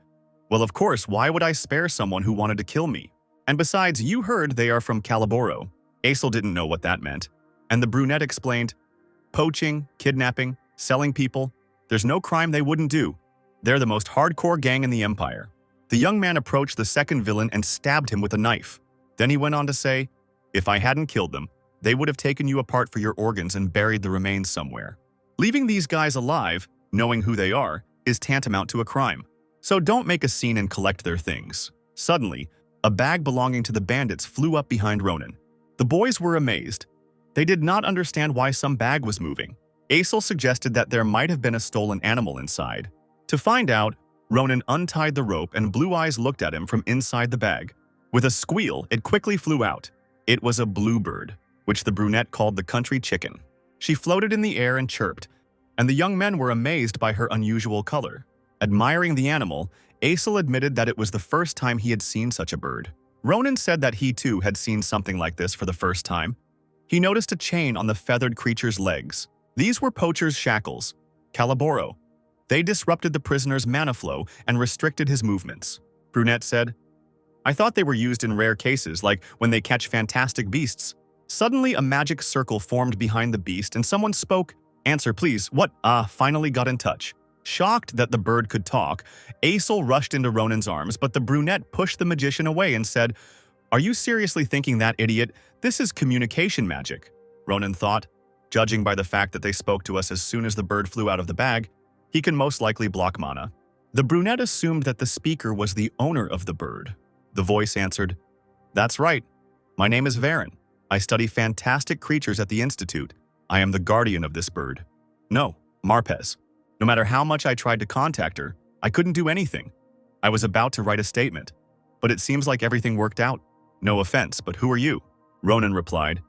"Well, of course, why would I spare someone who wanted to kill me? And besides, you heard they are from Calaboro." Asel didn't know what that meant, and the brunette explained, "Poaching, kidnapping, selling people, there's no crime they wouldn't do. They're the most hardcore gang in the Empire." The young man approached the second villain and stabbed him with a knife. Then he went on to say, "If I hadn't killed them, they would have taken you apart for your organs and buried the remains somewhere. Leaving these guys alive, knowing who they are, is tantamount to a crime. So don't make a scene and collect their things." Suddenly, a bag belonging to the bandits flew up behind Ronan. The boys were amazed. They did not understand why some bag was moving. Asel suggested that there might have been a stolen animal inside. To find out, Ronan untied the rope and Blue Eyes looked at him from inside the bag. With a squeal, it quickly flew out. It was a bluebird, which the brunette called the country chicken. She floated in the air and chirped, and the young men were amazed by her unusual color. Admiring the animal, Asel admitted that it was the first time he had seen such a bird. Ronan said that he too had seen something like this for the first time. He noticed a chain on the feathered creature's legs. These were poachers' shackles, Calaboro. They disrupted the prisoner's mana flow and restricted his movements. Brunette said, "I thought they were used in rare cases, like when they catch fantastic beasts." Suddenly, a magic circle formed behind the beast and someone spoke, "Answer, please. What?" Finally got in touch. Shocked that the bird could talk, Asel rushed into Ronan's arms, but the brunette pushed the magician away and said, "Are you seriously thinking that, idiot? This is communication magic." Ronan thought, "Judging by the fact that they spoke to us as soon as the bird flew out of the bag, he can most likely block mana." The brunette assumed that the speaker was the owner of the bird. The voice answered, "That's right. My name is Varen. I study fantastic creatures at the Institute. I am the guardian of this bird." "No, Marpez. No matter how much I tried to contact her, I couldn't do anything. I was about to write a statement, but it seems like everything worked out. No offense, but who are you?" Ronan replied,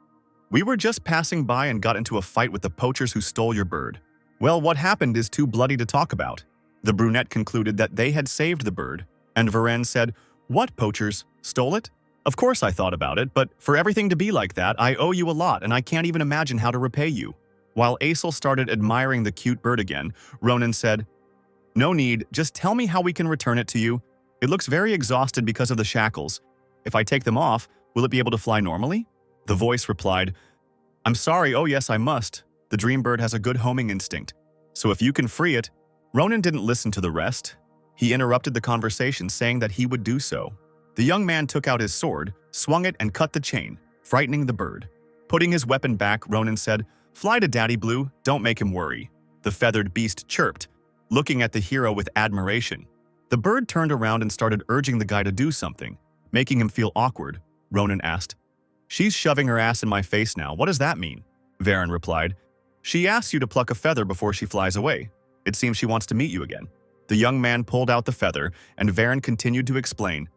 "We were just passing by and got into a fight with the poachers who stole your bird." "Well, what happened is too bloody to talk about." The brunette concluded that they had saved the bird, and Varen said, "What poachers? Stole it? Of course I thought about it, but for everything to be like that, I owe you a lot and I can't even imagine how to repay you." While Asel started admiring the cute bird again, Ronan said, "No need, just tell me how we can return it to you. It looks very exhausted because of the shackles. If I take them off, will it be able to fly normally?" The voice replied, "I'm sorry, oh yes I must. The dream bird has a good homing instinct. So if you can free it." Ronan didn't listen to the rest. He interrupted the conversation saying that he would do so. The young man took out his sword, swung it and cut the chain, frightening the bird. Putting his weapon back, Ronan said, "Fly to Daddy Blue, don't make him worry." The feathered beast chirped, looking at the hero with admiration. The bird turned around and started urging the guy to do something, making him feel awkward. Ronan asked, "She's shoving her ass in my face now, what does that mean?" Varen replied, "She asks you to pluck a feather before she flies away. It seems she wants to meet you again." The young man pulled out the feather, and Varen continued to explain,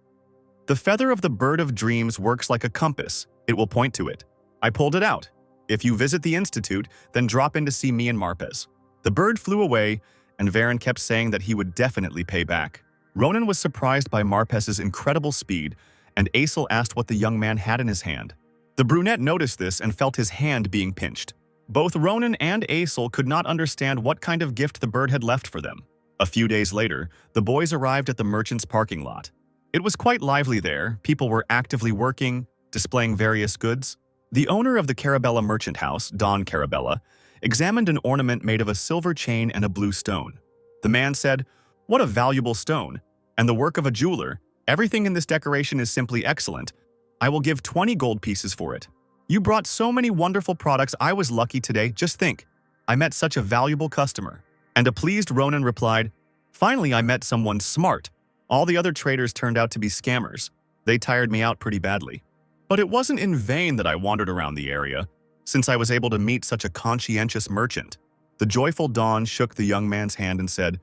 "The feather of the bird of dreams works like a compass. It will point to it. I pulled it out. If you visit the Institute, then drop in to see me and Marpez." The bird flew away, and Varen kept saying that he would definitely pay back. Ronan was surprised by Marpez's incredible speed, and Asel asked what the young man had in his hand. The brunette noticed this and felt his hand being pinched. Both Ronan and Asel could not understand what kind of gift the bird had left for them. A few days later, the boys arrived at the merchant's parking lot. It was quite lively there. People were actively working, displaying various goods. The owner of the Carabella merchant house, Don Carabella, examined an ornament made of a silver chain and a blue stone. The man said, "What a valuable stone, and the work of a jeweler. Everything in this decoration is simply excellent. I will give 20 gold pieces for it." You brought so many wonderful products. I was lucky today. Just think. I met such a valuable customer. And a pleased Ronan replied, finally, I met someone smart. All the other traders turned out to be scammers. They tired me out pretty badly. But it wasn't in vain that I wandered around the area, since I was able to meet such a conscientious merchant. The joyful Dawn shook the young man's hand and said,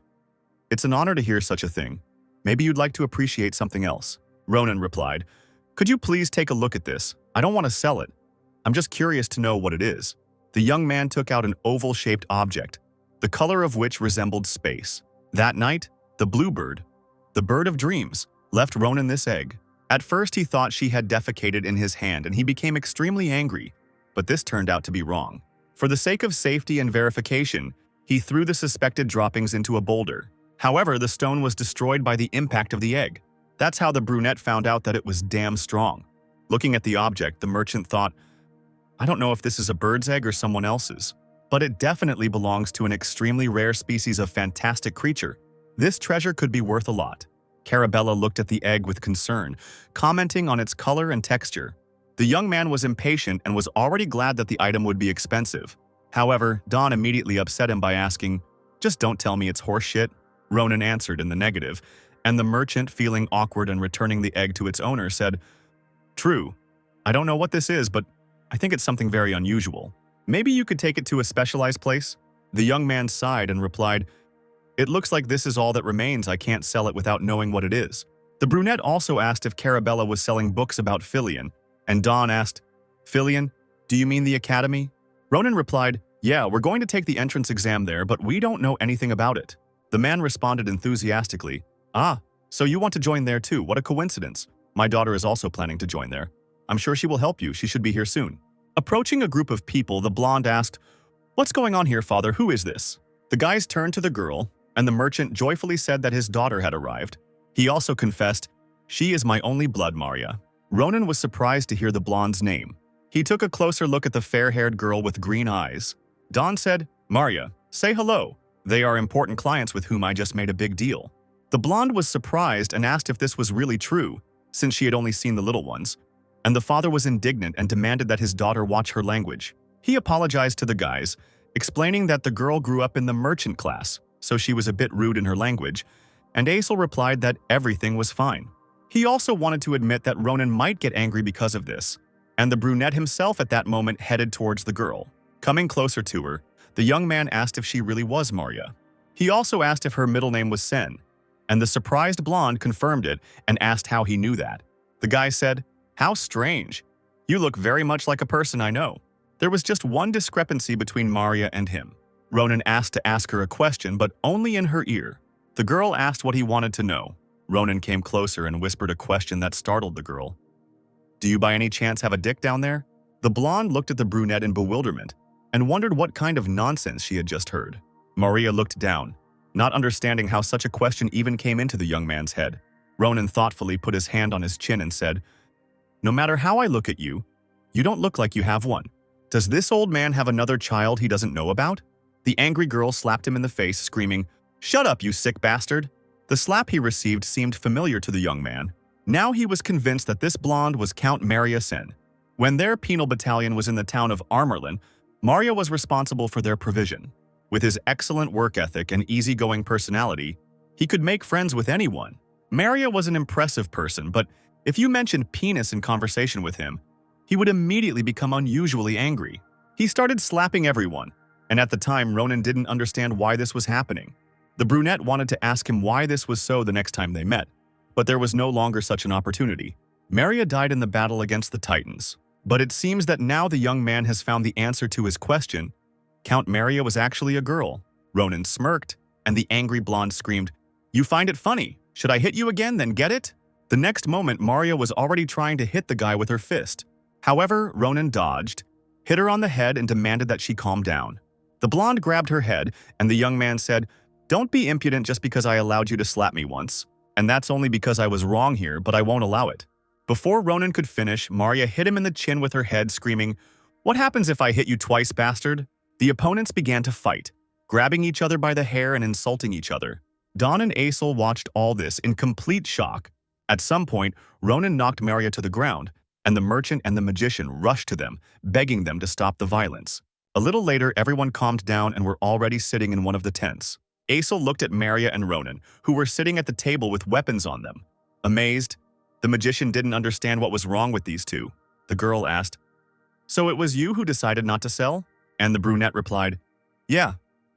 it's an honor to hear such a thing. Maybe you'd like to appreciate something else. Ronan replied, could you please take a look at this? I don't want to sell it. I'm just curious to know what it is. The young man took out an oval-shaped object, the color of which resembled space. That night, the bluebird, the bird of dreams, left Ronan this egg. At first, he thought she had defecated in his hand and he became extremely angry, but this turned out to be wrong. For the sake of safety and verification, he threw the suspected droppings into a boulder. However, the stone was destroyed by the impact of the egg. That's how the brunette found out that it was damn strong. Looking at the object, the merchant thought, I don't know if this is a bird's egg or someone else's, but it definitely belongs to an extremely rare species of fantastic creature. This treasure could be worth a lot. Carabella looked at the egg with concern, commenting on its color and texture. The young man was impatient and was already glad that the item would be expensive. However, Dawn immediately upset him by asking, just don't tell me it's horse shit. Ronan answered in the negative, and the merchant, feeling awkward and returning the egg to its owner, said, true. I don't know what this is, but I think it's something very unusual. Maybe you could take it to a specialized place? The young man sighed and replied, it looks like this is all that remains. I can't sell it without knowing what it is. The brunette also asked if Carabella was selling books about Filion, and Dawn asked, Filion, do you mean the academy? Ronan replied, yeah, we're going to take the entrance exam there, but we don't know anything about it. The man responded enthusiastically, ah, so you want to join there too, what a coincidence. My daughter is also planning to join there. I'm sure she will help you, she should be here soon. Approaching a group of people, the blonde asked, what's going on here, father, who is this? The guys turned to the girl, and the merchant joyfully said that his daughter had arrived. He also confessed, she is my only blood, Maria. Ronan was surprised to hear the blonde's name. He took a closer look at the fair-haired girl with green eyes. Dawn said, Maria, say hello. They are important clients with whom I just made a big deal. The blonde was surprised and asked if this was really true, since she had only seen the little ones. And the father was indignant and demanded that his daughter watch her language. He apologized to the guys, explaining that the girl grew up in the merchant class, so she was a bit rude in her language, and Aesel replied that everything was fine. He also wanted to admit that Ronan might get angry because of this, and the brunette himself at that moment headed towards the girl. Coming closer to her, the young man asked if she really was Maria. He also asked if her middle name was Sen, and the surprised blonde confirmed it and asked how he knew that. The guy said, how strange. You look very much like a person I know. There was just one discrepancy between Maria and him. Ronan asked to ask her a question, but only in her ear. The girl asked what he wanted to know. Ronan came closer and whispered a question that startled the girl. Do you by any chance have a dick down there? The blonde looked at the brunette in bewilderment and wondered what kind of nonsense she had just heard. Maria looked down, not understanding how such a question even came into the young man's head. Ronan thoughtfully put his hand on his chin and said, no matter how I look at you, you don't look like you have one. Does this old man have another child he doesn't know about? The angry girl slapped him in the face, screaming, shut up, you sick bastard! The slap he received seemed familiar to the young man. Now he was convinced that this blonde was Count Maria Sen. When their penal battalion was in the town of Armerlin, Maria was responsible for their provision. With his excellent work ethic and easygoing personality, he could make friends with anyone. Maria was an impressive person, but if you mentioned penis in conversation with him, he would immediately become unusually angry. He started slapping everyone, and at the time Ronan didn't understand why this was happening. The brunette wanted to ask him why this was so the next time they met, but there was no longer such an opportunity. Maria died in the battle against the Titans, but it seems that now the young man has found the answer to his question. Count Maria was actually a girl. Ronan smirked, and the angry blonde screamed, you find it funny? Should I hit you again, then get it? The next moment, Maria was already trying to hit the guy with her fist. However, Ronan dodged, hit her on the head and demanded that she calm down. The blonde grabbed her head, and the young man said, don't be impudent just because I allowed you to slap me once. And that's only because I was wrong here, but I won't allow it. Before Ronan could finish, Maria hit him in the chin with her head, screaming, what happens if I hit you twice, bastard? The opponents began to fight, grabbing each other by the hair and insulting each other. Dawn and Aesel watched all this in complete shock. At some point, Ronan knocked Maria to the ground, and the merchant and the magician rushed to them, begging them to stop the violence. A little later, everyone calmed down and were already sitting in one of the tents. Aesol looked at Maria and Ronan, who were sitting at the table with weapons on them. Amazed, the magician didn't understand what was wrong with these two. The girl asked, "So it was you who decided not to sell?" And the brunette replied, "Yeah,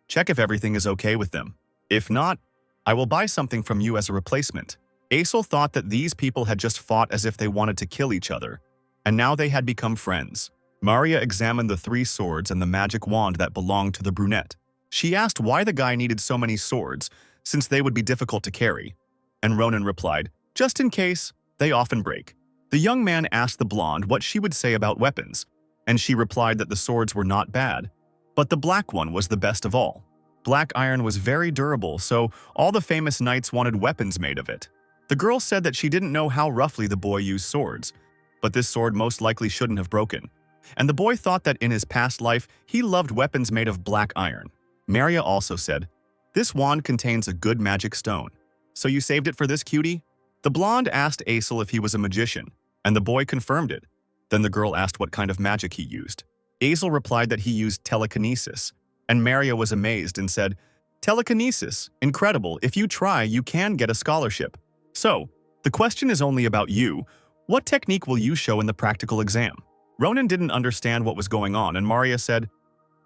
check if everything is okay with them. If not, I will buy something from you as a replacement." Aesol thought that these people had just fought as if they wanted to kill each other, and now they had become friends. Maria examined the 3 swords and the magic wand that belonged to the brunette. She asked why the guy needed so many swords, since they would be difficult to carry. And Ronan replied, "Just in case, they often break." The young man asked the blonde what she would say about weapons, and she replied that the swords were not bad, but the black one was the best of all. Black iron was very durable, so all the famous knights wanted weapons made of it. The girl said that she didn't know how roughly the boy used swords, but this sword most likely shouldn't have broken. And the boy thought that in his past life, he loved weapons made of black iron. Maria also said, "This wand contains a good magic stone. So you saved it for this cutie?" The blonde asked Aesol if he was a magician, and the boy confirmed it. Then the girl asked what kind of magic he used. Aesol replied that he used telekinesis, and Maria was amazed and said, "Telekinesis, incredible. If you try, you can get a scholarship. So, the question is only about you. What technique will you show in the practical exam?" Ronan didn't understand what was going on, and Maria said,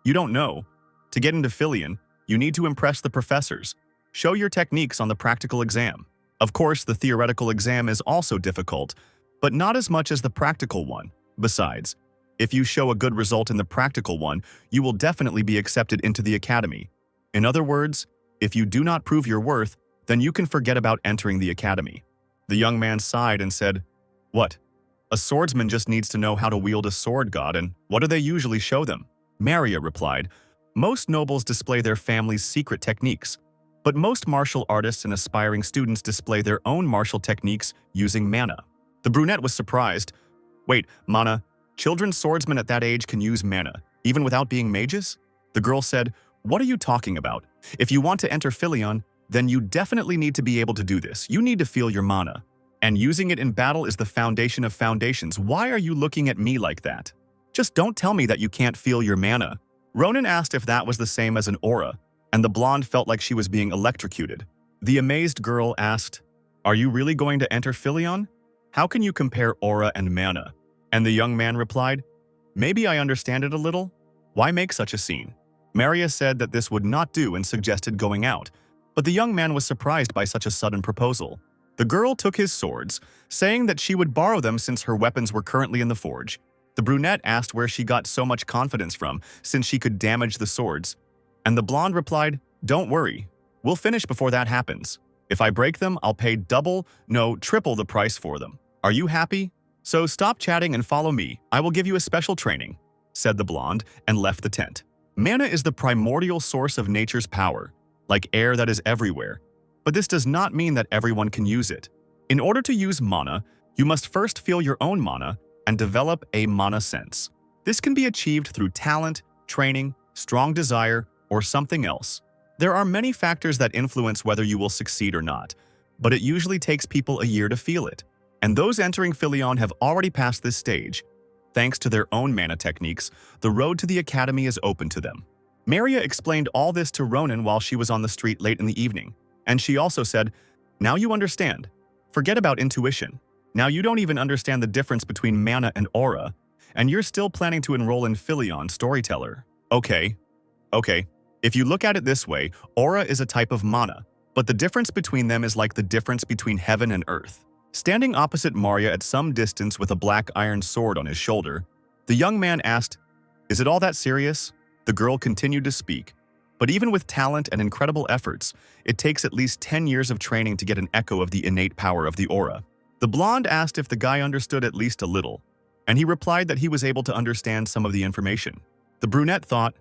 "You don't know. To get into Philion, you need to impress the professors. Show your techniques on the practical exam. Of course, the theoretical exam is also difficult, but not as much as the practical one. Besides, if you show a good result in the practical one, you will definitely be accepted into the academy. In other words, if you do not prove your worth, then you can forget about entering the academy." The young man sighed and said, "What? A swordsman just needs to know how to wield a sword, god, and what do they usually show them?" Maria replied, "Most nobles display their family's secret techniques, but most martial artists and aspiring students display their own martial techniques using mana." The brunette was surprised. "Wait, mana? Children swordsmen at that age can use mana, even without being mages?" The girl said, "What are you talking about? If you want to enter Philion, then you definitely need to be able to do this. You need to feel your mana. And using it in battle is the foundation of foundations. Why are you looking at me like that? Just don't tell me that you can't feel your mana." Ronan asked if that was the same as an aura, and the blonde felt like she was being electrocuted. The amazed girl asked, "Are you really going to enter Philion? How can you compare aura and mana?" And the young man replied, "Maybe I understand it a little. Why make such a scene?" Maria said that this would not do and suggested going out, but the young man was surprised by such a sudden proposal. The girl took his swords, saying that she would borrow them since her weapons were currently in the forge. The brunette asked where she got so much confidence from, since she could damage the swords. And the blonde replied, "Don't worry, we'll finish before that happens. If I break them, I'll pay double, no, triple the price for them. Are you happy? So stop chatting and follow me. I will give you a special training," said the blonde, and left the tent. Mana is the primordial source of nature's power, like air that is everywhere. But this does not mean that everyone can use it. In order to use mana, you must first feel your own mana and develop a mana sense. This can be achieved through talent, training, strong desire, or something else. There are many factors that influence whether you will succeed or not, but it usually takes people a year to feel it. And those entering Philion have already passed this stage. Thanks to their own mana techniques, the road to the academy is open to them. Maria explained all this to Ronan while she was on the street late in the evening. And she also said, "Now you understand. Forget about intuition. Now you don't even understand the difference between mana and aura, and you're still planning to enroll in Philion, storyteller. Okay. If you look at it this way, aura is a type of mana, but the difference between them is like the difference between heaven and earth." Standing opposite Maria at some distance with a black iron sword on his shoulder, the young man asked, "Is it all that serious?" The girl continued to speak. But even with talent and incredible efforts, it takes at least 10 years of training to get an echo of the innate power of the aura. The blonde asked if the guy understood at least a little, and he replied that he was able to understand some of the information. The brunette thought,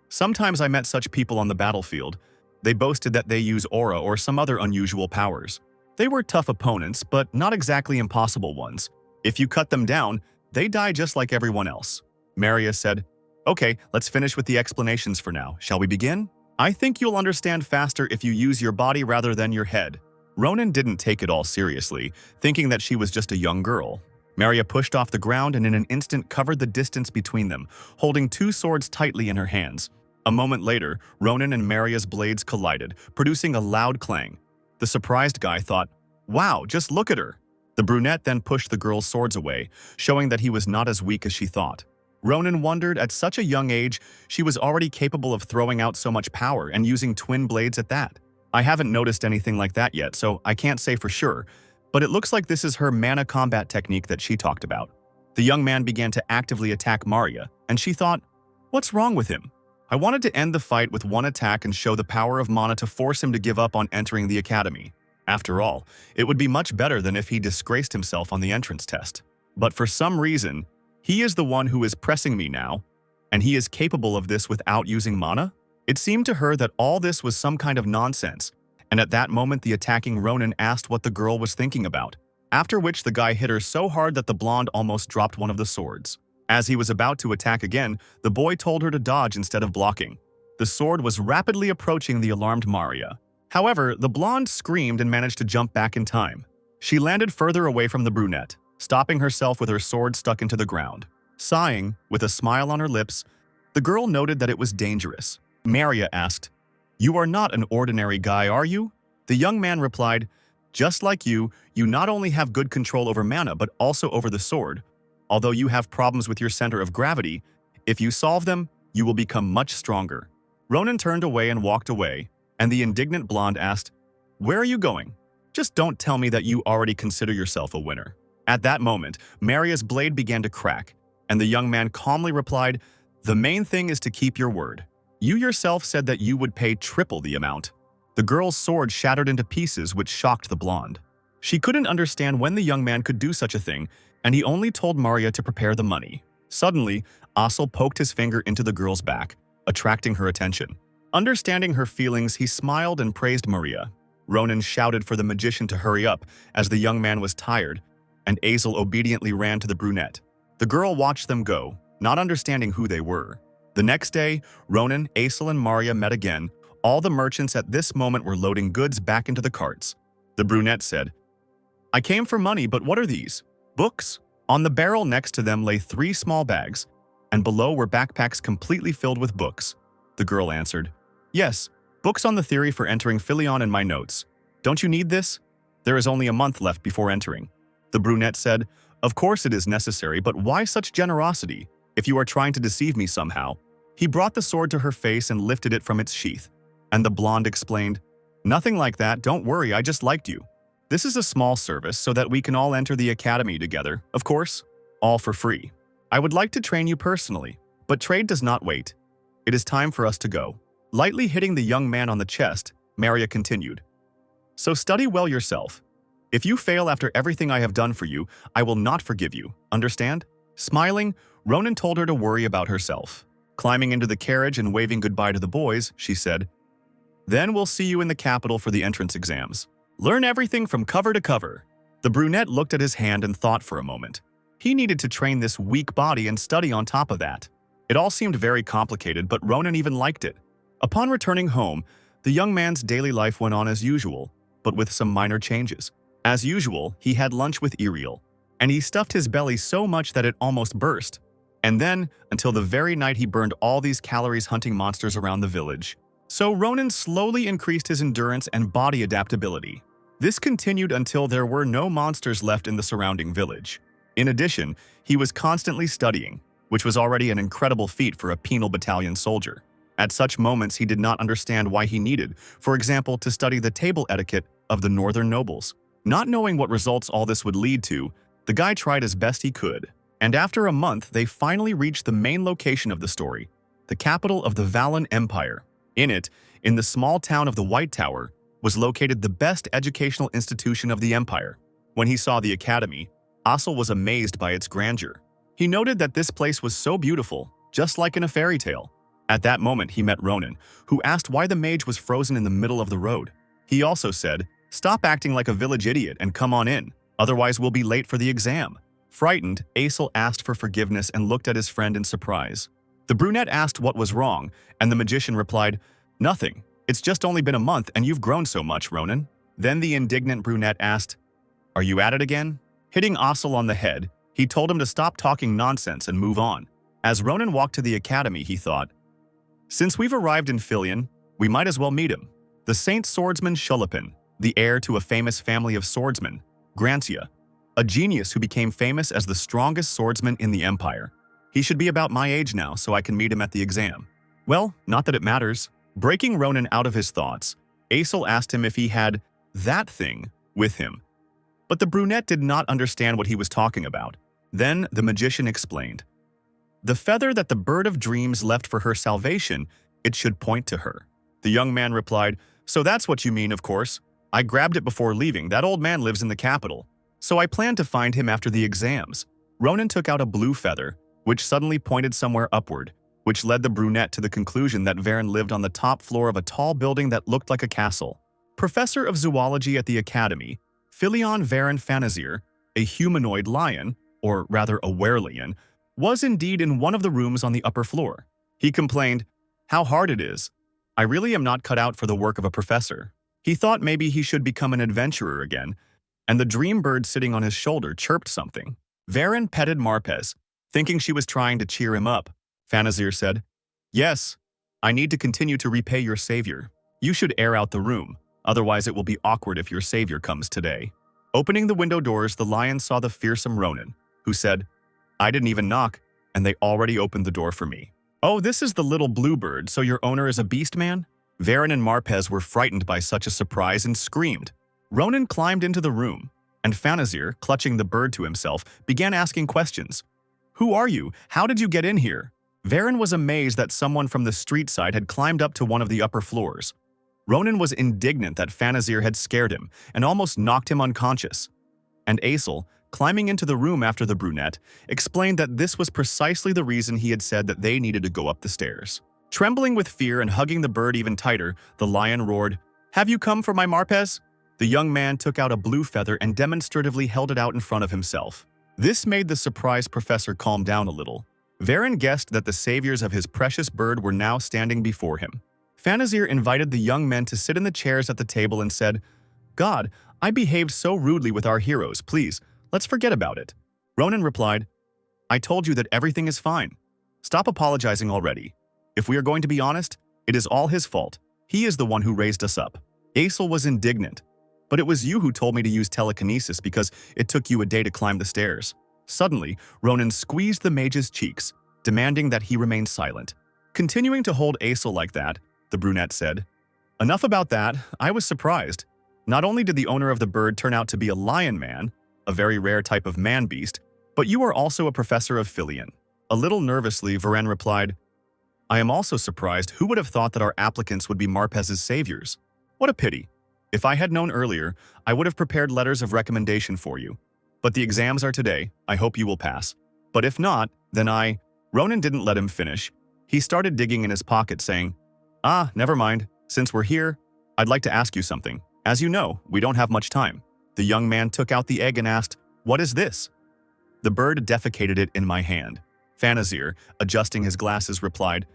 "Sometimes I met such people on the battlefield. They boasted that they use aura or some other unusual powers. They were tough opponents, but not exactly impossible ones. If you cut them down, they die just like everyone else." Maria said, "Okay, let's finish with the explanations for now. Shall we begin? I think you'll understand faster if you use your body rather than your head." Ronan didn't take it all seriously, thinking that she was just a young girl. Maria pushed off the ground and in an instant covered the distance between them, holding two swords tightly in her hands. A moment later, Ronan and Maria's blades collided, producing a loud clang. The surprised guy thought, "Wow, just look at her." The brunette then pushed the girl's swords away, showing that he was not as weak as she thought. Ronan wondered, at such a young age, she was already capable of throwing out so much power and using twin blades at that. "I haven't noticed anything like that yet, so I can't say for sure, but it looks like this is her mana combat technique that she talked about." The young man began to actively attack Maria, and she thought, "What's wrong with him? I wanted to end the fight with one attack and show the power of mana to force him to give up on entering the academy. After all, it would be much better than if he disgraced himself on the entrance test. But for some reason, he is the one who is pressing me now, and he is capable of this without using mana?" It seemed to her that all this was some kind of nonsense, and at that moment the attacking Ronan asked what the girl was thinking about, after which the guy hit her so hard that the blonde almost dropped one of the swords. As he was about to attack again, the boy told her to dodge instead of blocking. The sword was rapidly approaching the alarmed Maria. However, the blonde screamed and managed to jump back in time. She landed further away from the brunette, stopping herself with her sword stuck into the ground. Sighing, with a smile on her lips, the girl noted that it was dangerous. Maria asked, "You are not an ordinary guy, are you?" The young man replied, "Just like you not only have good control over mana but also over the sword. Although you have problems with your center of gravity, if you solve them, you will become much stronger." Ronan turned away and walked away, and the indignant blonde asked, "Where are you going? Just don't tell me that you already consider yourself a winner." At that moment, Maria's blade began to crack, and the young man calmly replied, "The main thing is to keep your word. You yourself said that you would pay triple the amount." The girl's sword shattered into pieces, which shocked the blonde. She couldn't understand when the young man could do such a thing, and he only told Maria to prepare the money. Suddenly, Asura poked his finger into the girl's back, attracting her attention. Understanding her feelings, he smiled and praised Maria. Ronan shouted for the magician to hurry up, as the young man was tired, and Asura obediently ran to the brunette. The girl watched them go, not understanding who they were. The next day, Ronan, Asura, and Maria met again. All the merchants at this moment were loading goods back into the carts. The brunette said, "I came for money, but what are these? Books?" On the barrel next to them lay 3 small bags, and below were backpacks completely filled with books. The girl answered, "Yes, books on the theory for entering Philion and my notes. Don't you need this? There is only a month left before entering." The brunette said, "Of course it is necessary, but why such generosity, if you are trying to deceive me somehow?" He brought the sword to her face and lifted it from its sheath, and the blonde explained, "Nothing like that, don't worry, I just liked you. This is a small service so that we can all enter the academy together, of course, all for free. I would like to train you personally, but trade does not wait. It is time for us to go." Lightly hitting the young man on the chest, Maria continued, "So study well yourself. If you fail after everything I have done for you, I will not forgive you, understand?" Smiling, Ronan told her to worry about herself. Climbing into the carriage and waving goodbye to the boys, she said, "Then we'll see you in the capital for the entrance exams. Learn everything from cover to cover." The brunette looked at his hand and thought for a moment. He needed to train this weak body and study on top of that. It all seemed very complicated, but Ronan even liked it. Upon returning home, the young man's daily life went on as usual, but with some minor changes. As usual, he had lunch with Iriel, and he stuffed his belly so much that it almost burst. And then, until the very night, he burned all these calories hunting monsters around the village. So Ronan slowly increased his endurance and body adaptability. This continued until there were no monsters left in the surrounding village. In addition, he was constantly studying, which was already an incredible feat for a penal battalion soldier. At such moments, he did not understand why he needed, for example, to study the table etiquette of the northern nobles. Not knowing what results all this would lead to, the guy tried as best he could. And after a month, they finally reached the main location of the story, the capital of the Valen Empire. In it, in the small town of the White Tower, was located the best educational institution of the empire. When he saw the academy, Asura was amazed by its grandeur. He noted that this place was so beautiful, just like in a fairy tale. At that moment, he met Ronan, who asked why the mage was frozen in the middle of the road. He also said, "Stop acting like a village idiot and come on in, otherwise we'll be late for the exam." Frightened, Asura asked for forgiveness and looked at his friend in surprise. The brunette asked what was wrong, and the magician replied, "Nothing. It's just only been a month and you've grown so much, Ronan." Then the indignant brunette asked, "Are you at it again?" Hitting Asura on the head, He told him to stop talking nonsense and move on. As Ronan walked to the academy, he thought, since we've arrived in Philion, we might as well meet him. The Saint Swordsman Scholphan, the heir to a famous family of swordsmen, Grantia, a genius who became famous as the strongest swordsman in the Empire. He should be about my age now, so I can meet him at the exam. Well, not that it matters. Breaking Ronan out of his thoughts, Aesel asked him if he had that thing with him. But the brunette did not understand what he was talking about. Then the magician explained. The feather that the bird of dreams left for her salvation, it should point to her. The young man replied, so that's what you mean, of course. I grabbed it before leaving. That old man lives in the capital. So I planned to find him after the exams. Ronan took out a blue feather, which suddenly pointed somewhere upward, which led the brunette to the conclusion that Varen lived on the top floor of a tall building that looked like a castle. Professor of zoology at the academy, Philion Varen Fanazir, a humanoid lion, or rather a werelion, was indeed in one of the rooms on the upper floor. He complained, how hard it is. I really am not cut out for the work of a professor. He thought maybe he should become an adventurer again, and the dream bird sitting on his shoulder chirped something. Varen petted Marpez, thinking she was trying to cheer him up. Fanazir said, yes, I need to continue to repay your savior. You should air out the room, otherwise it will be awkward if your savior comes today. Opening the window doors, the lion saw the fearsome Ronan, who said, I didn't even knock, and they already opened the door for me. Oh, this is the little bluebird, so your owner is a beast man? Varen and Marpez were frightened by such a surprise and screamed. Ronan climbed into the room, and Fanazir, clutching the bird to himself, began asking questions. Who are you? How did you get in here? Varen was amazed that someone from the street side had climbed up to one of the upper floors. Ronan was indignant that Fanazir had scared him and almost knocked him unconscious. And Aesel, climbing into the room after the brunette, explained that this was precisely the reason he had said that they needed to go up the stairs. Trembling with fear and hugging the bird even tighter, the lion roared, Have you come for my Marpez? The young man took out a blue feather and demonstratively held it out in front of himself. This made the surprised professor calm down a little. Varen guessed that the saviors of his precious bird were now standing before him. Fanazir invited the young men to sit in the chairs at the table and said, God, I behaved so rudely with our heroes, please, let's forget about it. Ronan replied, I told you that everything is fine. Stop apologizing already. If we are going to be honest, it is all his fault. He is the one who raised us up. Aesel was indignant. But it was you who told me to use telekinesis because it took you a day to climb the stairs. Suddenly, Ronan squeezed the mage's cheeks, demanding that he remain silent. Continuing to hold Aesel like that, the brunette said, Enough about that, I was surprised. Not only did the owner of the bird turn out to be a lion man, a very rare type of man-beast, but you are also a professor of Philion. A little nervously, Varen replied, I am also surprised. Who would have thought that our applicants would be Marpez's saviors? What a pity. If I had known earlier, I would have prepared letters of recommendation for you. But the exams are today. I hope you will pass. But if not, then Ronan didn't let him finish. He started digging in his pocket, saying, never mind. Since we're here, I'd like to ask you something. As you know, we don't have much time. The young man took out the egg and asked, What is this? The bird defecated it in my hand. Fanazir, adjusting his glasses, replied,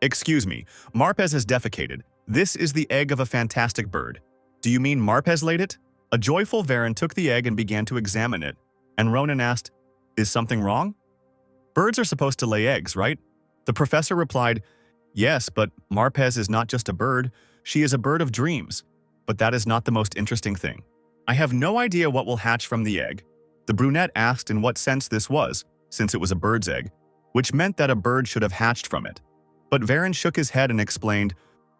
Excuse me, Marpez has defecated. This is the egg of a fantastic bird. Do you mean Marpez laid it? A joyful Varen took the egg and began to examine it, and Ronan asked, Is something wrong? Birds are supposed to lay eggs, right? The professor replied, Yes, but Marpez is not just a bird, she is a bird of dreams. But that is not the most interesting thing. I have no idea what will hatch from the egg. The brunette asked in what sense this was, since it was a bird's egg, which meant that a bird should have hatched from it. But Varen shook his head and explained,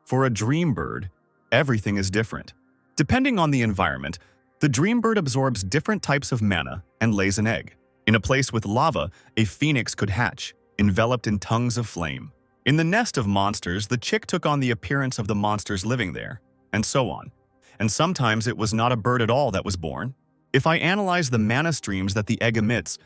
For a dream bird, everything is different. Depending on the environment, the dream bird absorbs different types of mana and lays an egg. In a place with lava, a phoenix could hatch, enveloped in tongues of flame. In the nest of monsters, the chick took on the appearance of the monsters living there, and so on. And sometimes it was not a bird at all that was born. If I analyze the mana streams that the egg emits,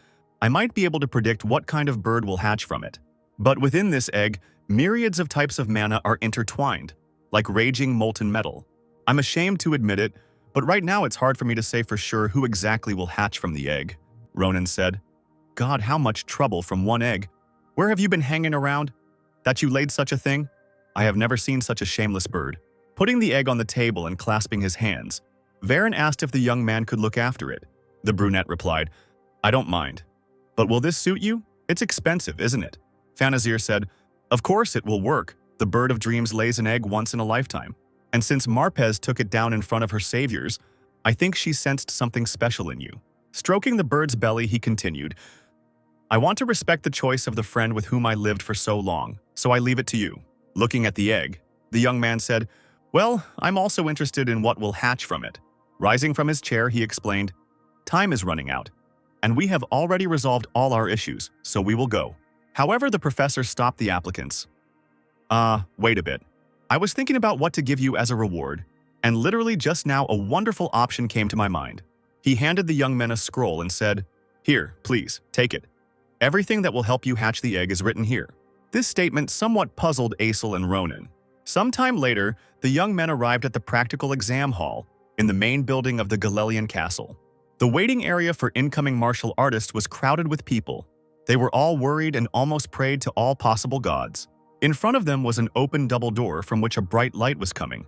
I might be able to predict what kind of bird will hatch from it. But within this egg, myriads of types of mana are intertwined, like raging molten metal. I'm ashamed to admit it, but right now it's hard for me to say for sure who exactly will hatch from the egg. Ronan said, God, how much trouble from one egg. Where have you been hanging around? That you laid such a thing? I have never seen such a shameless bird. Putting the egg on the table and clasping his hands, Varen asked if the young man could look after it. The brunette replied, I don't mind. But will this suit you? It's expensive, isn't it? Fanazir said, Of course it will work. The bird of dreams lays an egg once in a lifetime. And since Marpez took it down in front of her saviors, I think she sensed something special in you. Stroking the bird's belly, he continued, I want to respect the choice of the friend with whom I lived for so long, so I leave it to you. Looking at the egg, the young man said, Well, I'm also interested in what will hatch from it. Rising from his chair, he explained, Time is running out, and we have already resolved all our issues, so we will go. However, the professor stopped the applicants. Wait a bit. I was thinking about what to give you as a reward, and literally just now a wonderful option came to my mind. He handed the young men a scroll and said, Here, please, take it. Everything that will help you hatch the egg is written here. This statement somewhat puzzled Aesel and Ronan. Sometime later, the young men arrived at the practical exam hall in the main building of the Galelian castle. The waiting area for incoming martial artists was crowded with people. They were all worried and almost prayed to all possible gods. In front of them was an open double door from which a bright light was coming,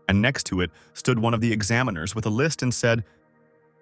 and next to it stood one of the examiners with a list and said,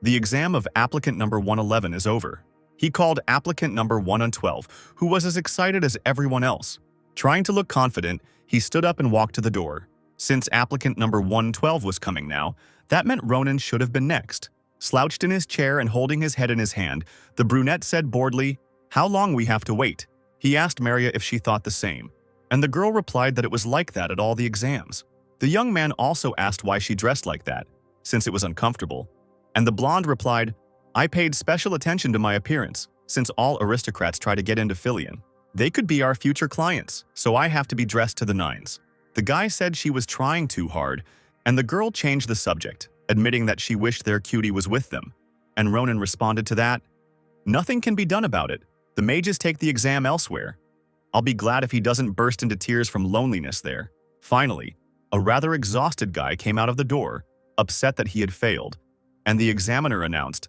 The exam of applicant number 111 is over. He called applicant number 112, who was as excited as everyone else. Trying to look confident, he stood up and walked to the door. Since applicant number 112 was coming now, that meant Ronan should have been next. Slouched in his chair and holding his head in his hand, the brunette said boredly, How long we have to wait? He asked Maria if she thought the same, and the girl replied that it was like that at all the exams. The young man also asked why she dressed like that, since it was uncomfortable, and the blonde replied, I paid special attention to my appearance, since all aristocrats try to get into Filion. They could be our future clients, so I have to be dressed to the nines. The guy said she was trying too hard, and the girl changed the subject, admitting that she wished their cutie was with them. And Ronan responded to that, Nothing can be done about it. The mages take the exam elsewhere. I'll be glad if he doesn't burst into tears from loneliness there. Finally, a rather exhausted guy came out of the door, upset that he had failed, and the examiner announced,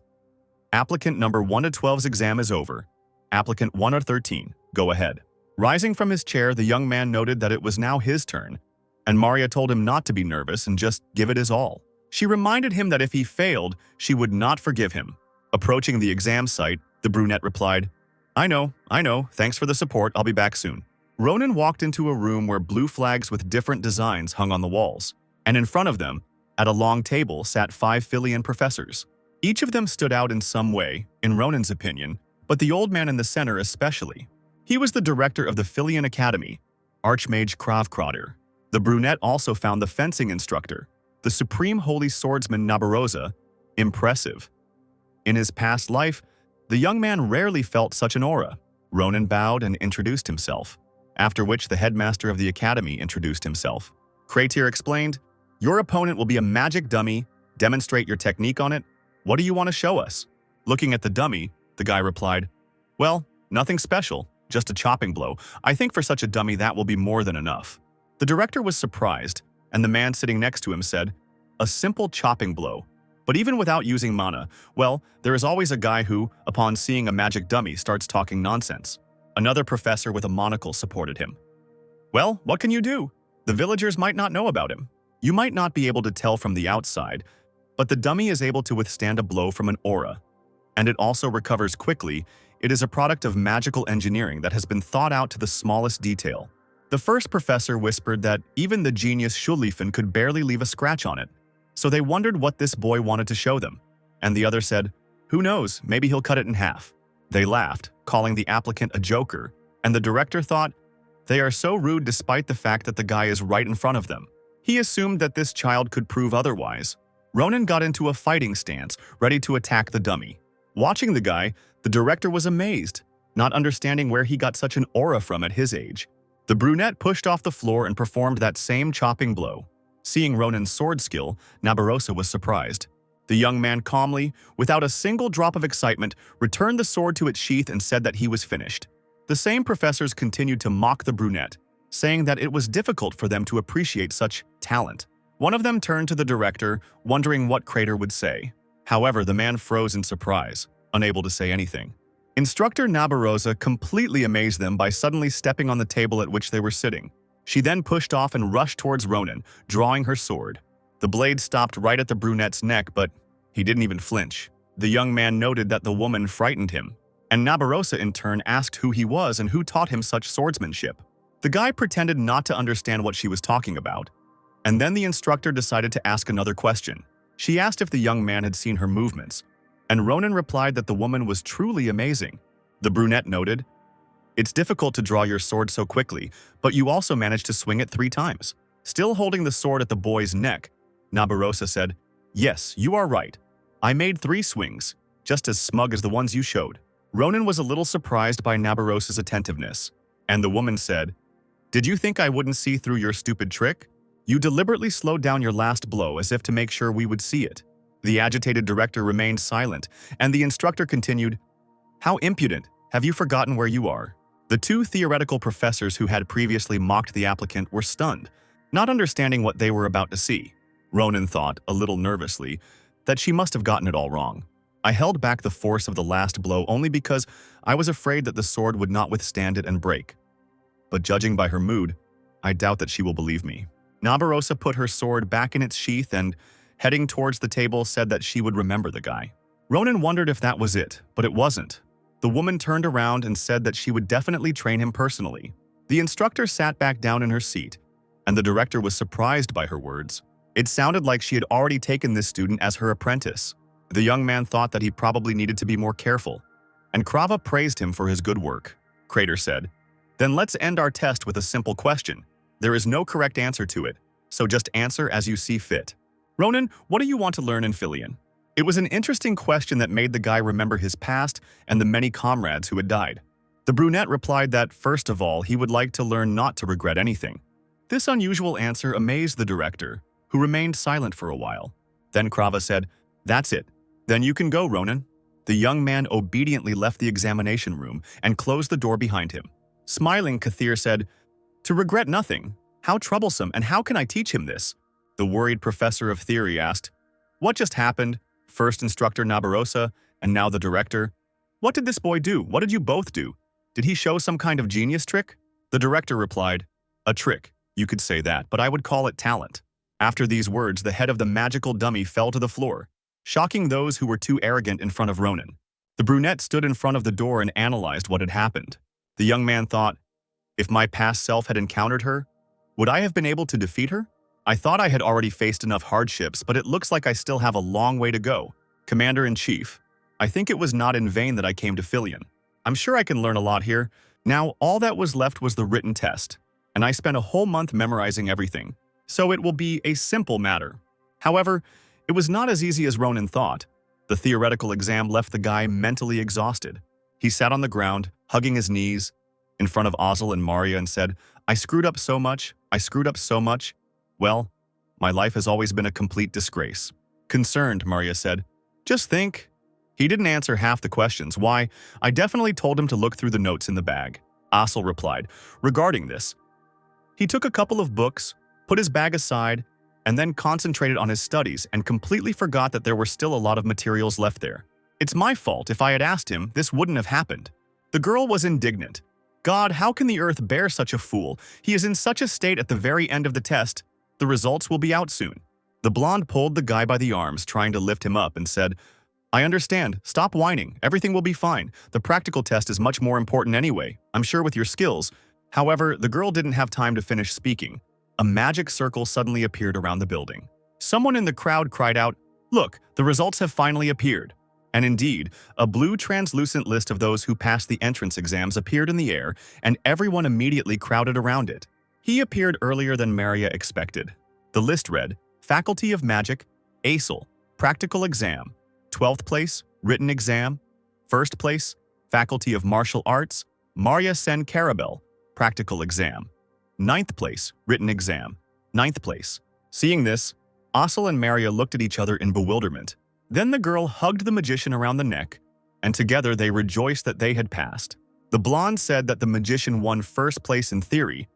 Applicant number 112's exam is over. Applicant 113, go ahead. Rising from his chair, the young man noted that it was now his turn, and Maria told him not to be nervous and just give it his all. She reminded him that if he failed, she would not forgive him. Approaching the exam site, the brunette replied, I know, thanks for the support, I'll be back soon. Ronan walked into a room where blue flags with different designs hung on the walls, and in front of them, at a long table, sat 5 Filion professors. Each of them stood out in some way, in Ronan's opinion, but the old man in the center especially. He was the director of the Filion Academy, Archmage Kravkrader. The brunette also found the fencing instructor, the supreme holy swordsman Nabarosa, impressive. In his past life, the young man rarely felt such an aura. Ronan bowed and introduced himself, after which the headmaster of the academy introduced himself. Kratir explained, Your opponent will be a magic dummy. Demonstrate your technique on it. What do you want to show us? Looking at the dummy, the guy replied, Well, nothing special, just a chopping blow. I think for such a dummy that will be more than enough. The director was surprised, and the man sitting next to him said, A simple chopping blow. But even without using mana, well, there is always a guy who, upon seeing a magic dummy, starts talking nonsense. Another professor with a monocle supported him. Well, what can you do? The villagers might not know about him. You might not be able to tell from the outside, but the dummy is able to withstand a blow from an aura. And it also recovers quickly. It is a product of magical engineering that has been thought out to the smallest detail. The first professor whispered that even the genius Scholphan could barely leave a scratch on it. So they wondered what this boy wanted to show them. And the other said, Who knows, maybe he'll cut it in half. They laughed, calling the applicant a joker, and the director thought, They are so rude despite the fact that the guy is right in front of them. He assumed that this child could prove otherwise. Ronan got into a fighting stance, ready to attack the dummy. Watching the guy, the director was amazed, not understanding where he got such an aura from at his age. The brunette pushed off the floor and performed that same chopping blow. Seeing Ronan's sword skill, Nabarosa was surprised. The young man calmly, without a single drop of excitement, returned the sword to its sheath and said that he was finished. The same professors continued to mock the brunette, saying that it was difficult for them to appreciate such talent. One of them turned to the director, wondering what Krater would say. However, the man froze in surprise, unable to say anything. Instructor Nabarosa completely amazed them by suddenly stepping on the table at which they were sitting. She then pushed off and rushed towards Ronan, drawing her sword. The blade stopped right at the brunette's neck, but he didn't even flinch. The young man noted that the woman frightened him. And Nabarosa in turn asked who he was and who taught him such swordsmanship. The guy pretended not to understand what she was talking about, and then the instructor decided to ask another question. She asked if the young man had seen her movements, and Ronan replied that the woman was truly amazing. The brunette noted, "It's difficult to draw your sword so quickly, but you also managed to swing it 3 times." Still holding the sword at the boy's neck, Nabarosa said, "Yes, you are right. I made 3 swings, just as smug as the ones you showed." Ronan was a little surprised by Nabarosa's attentiveness, and the woman said, "Did you think I wouldn't see through your stupid trick? You deliberately slowed down your last blow as if to make sure we would see it." The agitated director remained silent, and the instructor continued, "How impudent! Have you forgotten where you are?" The 2 theoretical professors who had previously mocked the applicant were stunned, not understanding what they were about to see. Ronan thought, a little nervously, that she must have gotten it all wrong. "I held back the force of the last blow only because I was afraid that the sword would not withstand it and break. But judging by her mood, I doubt that she will believe me." Nabarosa put her sword back in its sheath and, heading towards the table, said that she would remember the guy. Ronan wondered if that was it, but it wasn't. The woman turned around and said that she would definitely train him personally. The instructor sat back down in her seat, and the director was surprised by her words. It sounded like she had already taken this student as her apprentice. The young man thought that he probably needed to be more careful, and Krava praised him for his good work. Crater said, "Then let's end our test with a simple question. There is no correct answer to it, so just answer as you see fit. Ronan, what do you want to learn in Filian?" It was an interesting question that made the guy remember his past and the many comrades who had died. The brunette replied that, first of all, he would like to learn not to regret anything. This unusual answer amazed the director, who remained silent for a while. Then Krava said, "That's it. Then you can go, Ronan." The young man obediently left the examination room and closed the door behind him. Smiling, Kathir said, "To regret nothing. How troublesome, and how can I teach him this?" The worried professor of theory asked, "What just happened? First instructor Nabarosa, and now the director. What did this boy do? What did you both do? Did he show some kind of genius trick?" The director replied, "A trick. You could say that, but I would call it talent." After these words, the head of the magical dummy fell to the floor, shocking those who were too arrogant in front of Ronan. The brunette stood in front of the door and analyzed what had happened. The young man thought, if my past self had encountered her, would I have been able to defeat her? I thought I had already faced enough hardships, but it looks like I still have a long way to go. Commander-in-Chief, I think it was not in vain that I came to Filian. I'm sure I can learn a lot here. Now, all that was left was the written test, and I spent a whole month memorizing everything, so it will be a simple matter. However, it was not as easy as Ronan thought. The theoretical exam left the guy mentally exhausted. He sat on the ground, hugging his knees, in front of Ozzel and Maria and said, I screwed up so much. Well, my life has always been a complete disgrace. Concerned, Maria said, just think. He didn't answer half the questions. Why, I definitely told him to look through the notes in the bag. Ozzel replied, regarding this. He took a couple of books, put his bag aside, and then concentrated on his studies and completely forgot that there were still a lot of materials left there. It's my fault. If I had asked him, this wouldn't have happened. The girl was indignant. God, how can the earth bear such a fool? He is in such a state at the very end of the test. The results will be out soon. The blonde pulled the guy by the arms, trying to lift him up, and said, I understand. Stop whining. Everything will be fine. The practical test is much more important anyway. I'm sure with your skills. However, the girl didn't have time to finish speaking. A magic circle suddenly appeared around the building. Someone in the crowd cried out, Look, the results have finally appeared. And indeed, a blue translucent list of those who passed the entrance exams appeared in the air, and everyone immediately crowded around it. He appeared earlier than Maria expected. The list read, Faculty of Magic, ACEL, Practical Exam, 12th place, Written Exam, 1st place, Faculty of Martial Arts, Maria Sen Carabel, Practical Exam, 9th place, Written Exam, 9th place. Seeing this, Ozzel and Maria looked at each other in bewilderment. Then the girl hugged the magician around the neck, and together they rejoiced that they had passed. The blonde said that the magician won 1st place in theory,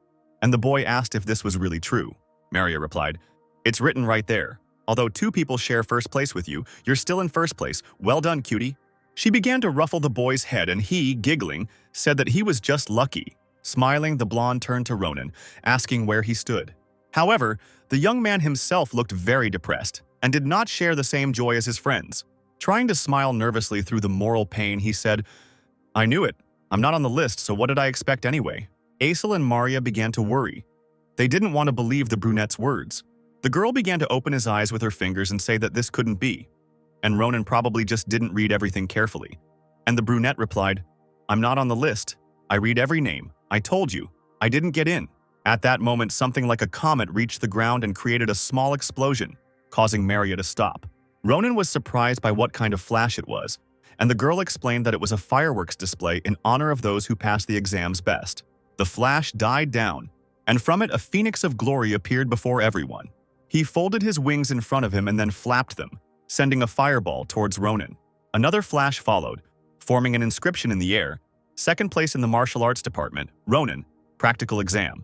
and the boy asked if this was really true. Maria replied, It's written right there. Although 2 people share 1st place with you, you're still in 1st place. Well done, cutie. She began to ruffle the boy's head, and he, giggling, said that he was just lucky. Smiling, the blonde turned to Ronan, asking where he stood. However, the young man himself looked very depressed and did not share the same joy as his friends. Trying to smile nervously through the moral pain, he said, I knew it. I'm not on the list, so what did I expect anyway? Aesel and Maria began to worry. They didn't want to believe the brunette's words. The girl began to open his eyes with her fingers and say that this couldn't be. And Ronan probably just didn't read everything carefully. And the brunette replied, I'm not on the list. I read every name. I told you. I didn't get in. At that moment, something like a comet reached the ground and created a small explosion, causing Maria to stop. Ronan was surprised by what kind of flash it was, and the girl explained that it was a fireworks display in honor of those who passed the exams best. The flash died down, and from it a phoenix of glory appeared before everyone. He folded his wings in front of him and then flapped them, sending a fireball towards Ronan. Another flash followed, forming an inscription in the air. Second place in the martial arts department, Ronan, practical exam.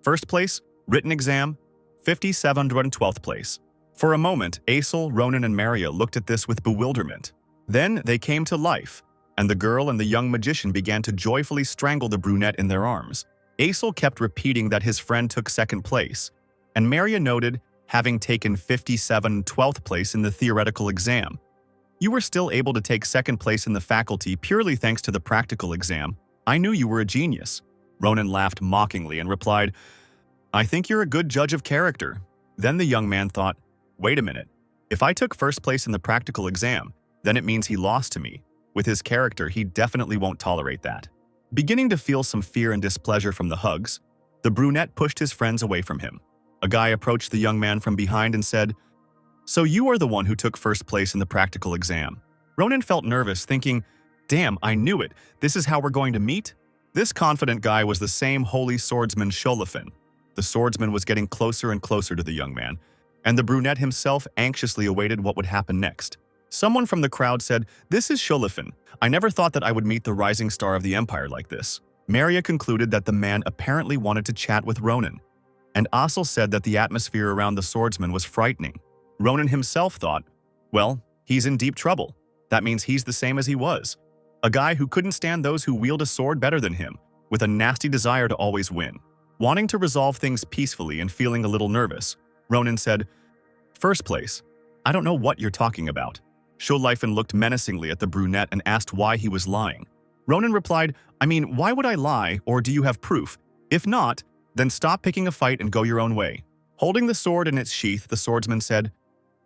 First place, written exam, 5712th place. For a moment, Aesel, Ronan, and Maria looked at this with bewilderment. Then they came to life, and the girl and the young magician began to joyfully strangle the brunette in their arms. Aesel kept repeating that his friend took second place, and Maria noted having taken 5712th place in the theoretical exam. You were still able to take second place in the faculty purely thanks to the practical exam. I knew you were a genius. Ronan laughed mockingly and replied, I think you're a good judge of character. Then the young man thought, wait a minute. If I took first place in the practical exam, then it means he lost to me. With his character, he definitely won't tolerate that. Beginning to feel some fear and displeasure from the hugs, the brunette pushed his friends away from him. A guy approached the young man from behind and said, So you are the one who took first place in the practical exam. Ronan felt nervous, thinking, damn, I knew it. This is how we're going to meet? This confident guy was the same holy swordsman Scholphan. The swordsman was getting closer and closer to the young man, and the brunette himself anxiously awaited what would happen next. Someone from the crowd said, This is Scholphan. I never thought that I would meet the rising star of the empire like this. Maria concluded that the man apparently wanted to chat with Ronan, and Aesel said that the atmosphere around the swordsman was frightening. Ronan himself thought, well, he's in deep trouble. That means he's the same as he was. A guy who couldn't stand those who wield a sword better than him, with a nasty desire to always win. Wanting to resolve things peacefully and feeling a little nervous, Ronan said, First place, I don't know what you're talking about. Scholphan looked menacingly at the brunette and asked why he was lying. Ronan replied, I mean, why would I lie, or do you have proof? If not, then stop picking a fight and go your own way. Holding the sword in its sheath, the swordsman said,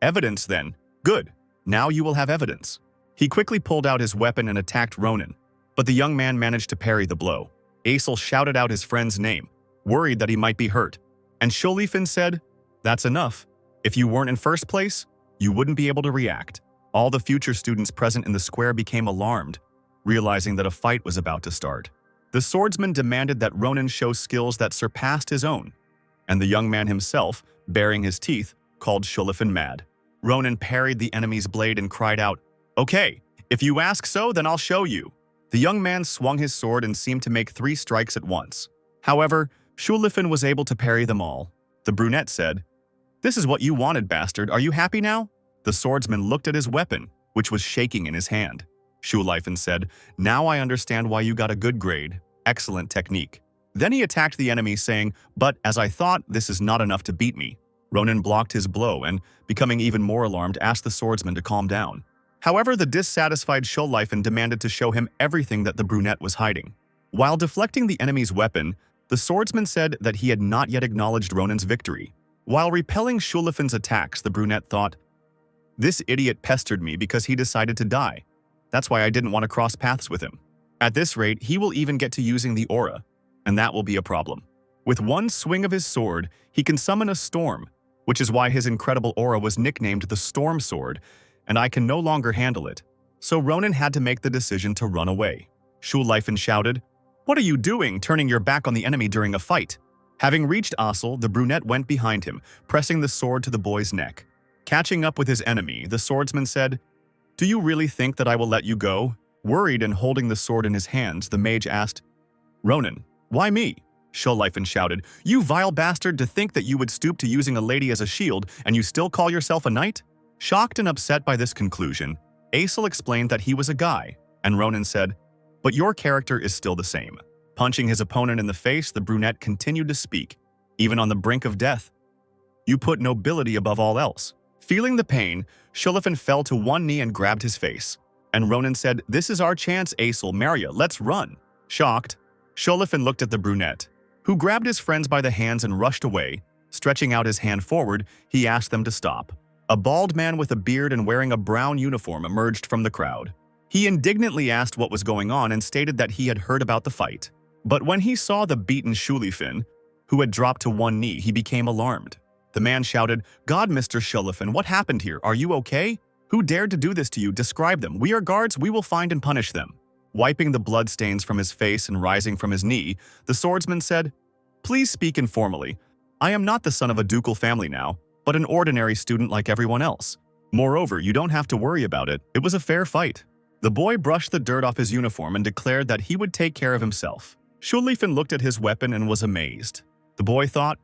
Evidence then. Good. Now you will have evidence. He quickly pulled out his weapon and attacked Ronan, but the young man managed to parry the blow. Aesel shouted out his friend's name, worried that he might be hurt, and Scholphan said, That's enough. If you weren't in first place, you wouldn't be able to react. All the future students present in the square became alarmed, realizing that a fight was about to start. The swordsman demanded that Ronan show skills that surpassed his own, and the young man himself, baring his teeth, called Scholphan mad. Ronan parried the enemy's blade and cried out, Okay, if you ask so, then I'll show you. The young man swung his sword and seemed to make 3 strikes at once. However, Scholphan was able to parry them all. The brunette said, This is what you wanted, bastard. Are you happy now? The swordsman looked at his weapon, which was shaking in his hand. Scholphan said, Now I understand why you got a good grade. Excellent technique. Then he attacked the enemy, saying, But as I thought, this is not enough to beat me. Ronan blocked his blow and, becoming even more alarmed, asked the swordsman to calm down. However, the dissatisfied Scholphan demanded to show him everything that the brunette was hiding. While deflecting the enemy's weapon, the swordsman said that he had not yet acknowledged Ronan's victory. While repelling Scholphan's attacks, the brunette thought, This idiot pestered me because he decided to die. That's why I didn't want to cross paths with him. At this rate, he will even get to using the aura, and that will be a problem. With one swing of his sword, he can summon a storm, which is why his incredible aura was nicknamed the Storm Sword, and I can no longer handle it. So Ronan had to make the decision to run away. Scholphan shouted, What are you doing, turning your back on the enemy during a fight? Having reached Aesel, the brunette went behind him, pressing the sword to the boy's neck. Catching up with his enemy, the swordsman said, Do you really think that I will let you go? Worried and holding the sword in his hands, the mage asked, Ronan, why me? Scholphan shouted, You vile bastard, to think that you would stoop to using a lady as a shield and you still call yourself a knight? Shocked and upset by this conclusion, Aesel explained that he was a guy, and Ronan said, But your character is still the same. Punching his opponent in the face, the brunette continued to speak, even on the brink of death. You put nobility above all else. Feeling the pain, Scholphan fell to one knee and grabbed his face. and Ronan said, "This is our chance, Aesel, Maria, let's run." Shocked, Scholphan looked at the brunette, who grabbed his friends by the hands and rushed away. Stretching out his hand forward, he asked them to stop. A bald man with a beard and wearing a brown uniform emerged from the crowd. He indignantly asked what was going on and stated that he had heard about the fight. But when he saw the beaten Scholphan, who had dropped to one knee, he became alarmed. The man shouted, "God, Mr. Scholphan, what happened here? Are you okay? Who dared to do this to you? Describe them. We are guards, we will find and punish them." Wiping the bloodstains from his face and rising from his knee, the swordsman said, "Please speak informally. I am not the son of a ducal family now, but an ordinary student like everyone else. Moreover, you don't have to worry about it. It was a fair fight." The boy brushed the dirt off his uniform and declared that he would take care of himself. Scholphan looked at his weapon and was amazed. The boy thought,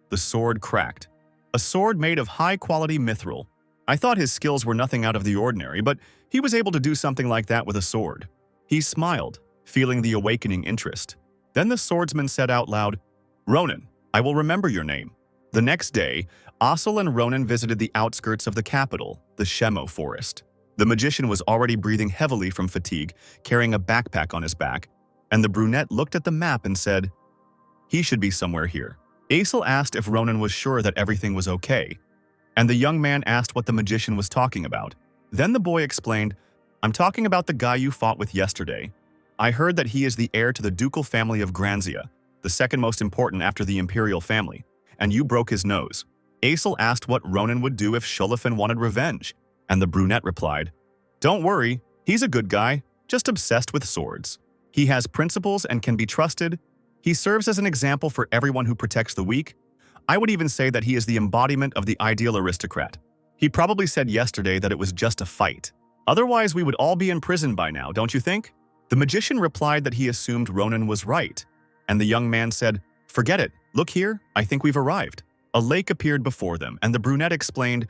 the sword cracked. A sword made of high-quality mithril. I thought his skills were nothing out of the ordinary, but he was able to do something like that with a sword. He smiled, feeling the awakening interest. Then the swordsman said out loud, "Ronan, I will remember your name." The next day, Aesel and Ronan visited the outskirts of the capital, the Shemo forest. The magician was already breathing heavily from fatigue, carrying a backpack on his back, and the brunette looked at the map and said, "He should be somewhere here." Aesel asked if Ronan was sure that everything was okay, and the young man asked what the magician was talking about. Then the boy explained, "I'm talking about the guy you fought with yesterday. I heard that he is the heir to the ducal family of Granzia, the second most important after the imperial family, and you broke his nose." Aesel asked what Ronan would do if Scholphan wanted revenge, and the brunette replied, "Don't worry, he's a good guy, just obsessed with swords. He has principles and can be trusted. He serves as an example for everyone who protects the weak. I would even say that he is the embodiment of the ideal aristocrat. He probably said yesterday that it was just a fight. Otherwise, we would all be in prison by now, don't you think?" The magician replied that he assumed Ronan was right, and the young man said, "Forget it. Look here, I think we've arrived." A lake appeared before them, and the brunette explained,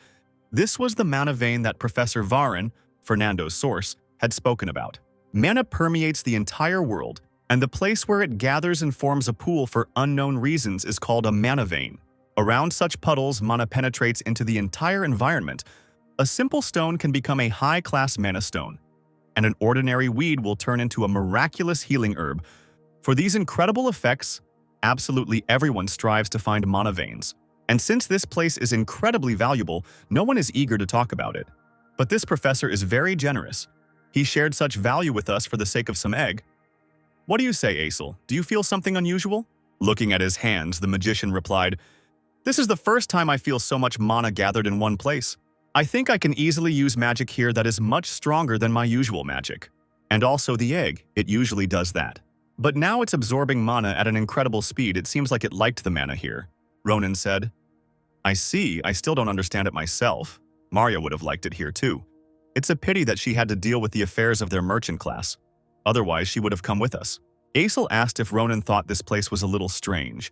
this was the mana vein that Professor Varin, Fernando's source, had spoken about. Mana permeates the entire world, and the place where it gathers and forms a pool for unknown reasons is called a mana vein. Around such puddles, mana penetrates into the entire environment. A simple stone can become a high-class mana stone, and an ordinary weed will turn into a miraculous healing herb. For these incredible effects, absolutely everyone strives to find mana veins. And since this place is incredibly valuable, no one is eager to talk about it. But this professor is very generous. He shared such value with us for the sake of some egg. What do you say, Aesel? Do you feel something unusual? Looking at his hands, the magician replied, "This is the first time I feel so much mana gathered in one place. I think I can easily use magic here that is much stronger than my usual magic. And also the egg, it usually does that. But now it's absorbing mana at an incredible speed. It seems like it liked the mana here." Ronan said, "I see, I still don't understand it myself. Maria would have liked it here too. It's a pity that she had to deal with the affairs of their merchant class. Otherwise, she would have come with us." Aesel asked if Ronan thought this place was a little strange.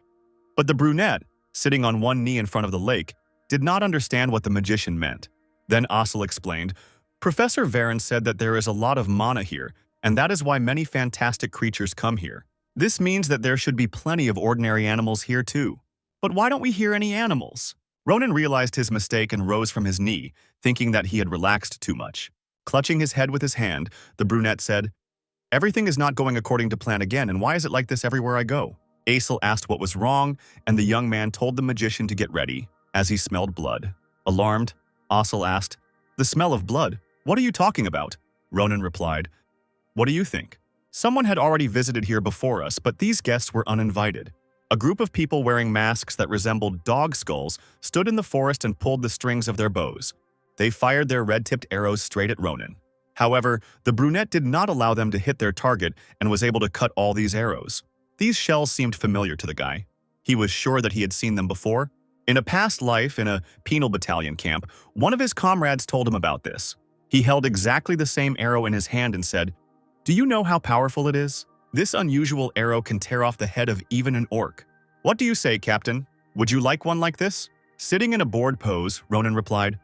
But the brunette, sitting on one knee in front of the lake, did not understand what the magician meant. Then Aesel explained, "Professor Varin said that there is a lot of mana here, and that is why many fantastic creatures come here. This means that there should be plenty of ordinary animals here too. But why don't we hear any animals?" Ronan realized his mistake and rose from his knee, thinking that he had relaxed too much. Clutching his head with his hand, the brunette said, "Everything is not going according to plan again, and why is it like this everywhere I go?" Aesel asked what was wrong, and the young man told the magician to get ready, as he smelled blood. Alarmed, Aesel asked, "The smell of blood? What are you talking about?" Ronan replied, "What do you think? Someone had already visited here before us, but these guests were uninvited. A group of people wearing masks that resembled dog skulls stood in the forest and pulled the strings of their bows. They fired their red-tipped arrows straight at Ronan. However, the brunette did not allow them to hit their target and was able to cut all these arrows. These shells seemed familiar to the guy. He was sure that he had seen them before. In a past life in a penal battalion camp, one of his comrades told him about this. He held exactly the same arrow in his hand and said, "Do you know how powerful it is? This unusual arrow can tear off the head of even an orc. What do you say, Captain? Would you like one like this?" Sitting in a bored pose, Ronan replied,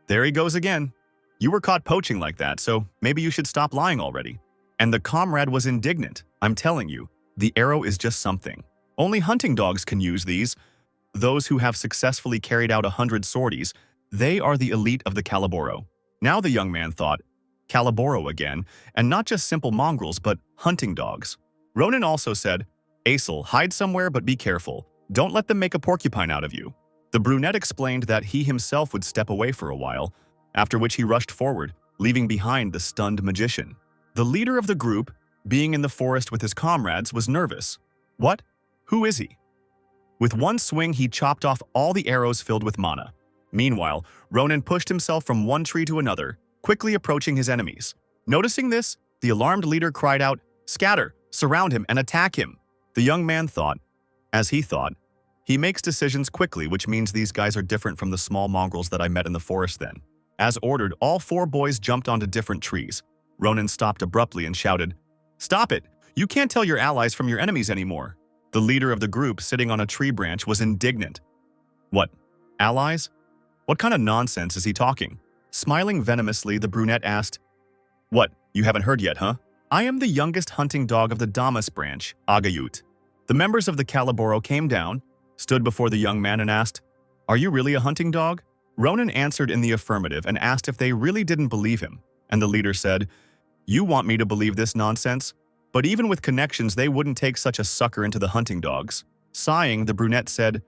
"There he goes again. You were caught poaching like that, so maybe you should stop lying already." And the comrade was indignant. "I'm telling you, the arrow is just something. Only hunting dogs can use these. Those who have successfully carried out 100 sorties, they are the elite of the Calaboro." Now the young man thought, Caliboro again, and not just simple mongrels, but hunting dogs. Ronan also said, Aesel, hide somewhere but be careful. Don't let them make a porcupine out of you. The brunette explained that he himself would step away for a while, after which he rushed forward, leaving behind the stunned magician. The leader of the group, being in the forest with his comrades, was nervous. What? Who is he? With one swing, he chopped off all the arrows filled with mana. Meanwhile, Ronan pushed himself from one tree to another, quickly approaching his enemies. Noticing this, the alarmed leader cried out, Scatter, surround him, and attack him. The young man thought, as he thought, he makes decisions quickly, which means these guys are different from the small mongrels that I met in the forest then. As ordered, all 4 boys jumped onto different trees. Ronan stopped abruptly and shouted, Stop it! You can't tell your allies from your enemies anymore. The leader of the group, sitting on a tree branch, was indignant. What? Allies? What kind of nonsense is he talking? Smiling venomously, the brunette asked, What, you haven't heard yet, huh? I am the youngest hunting dog of the Damas branch, Agayut. The members of the Caliboro came down, stood before the young man and asked, Are you really a hunting dog? Ronan answered in the affirmative and asked if they really didn't believe him, and the leader said, You want me to believe this nonsense? But even with connections, they wouldn't take such a sucker into the hunting dogs. Sighing, the brunette said,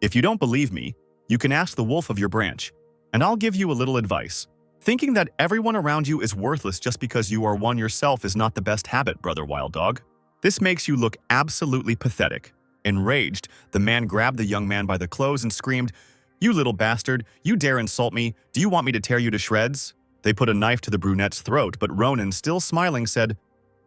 If you don't believe me, you can ask the wolf of your branch, and I'll give you a little advice. Thinking that everyone around you is worthless just because you are one yourself is not the best habit, brother wild dog. This makes you look absolutely pathetic. Enraged, the man grabbed the young man by the clothes and screamed, You little bastard, you dare insult me? Do you want me to tear you to shreds? They put a knife to the brunette's throat, but Ronan, still smiling, said,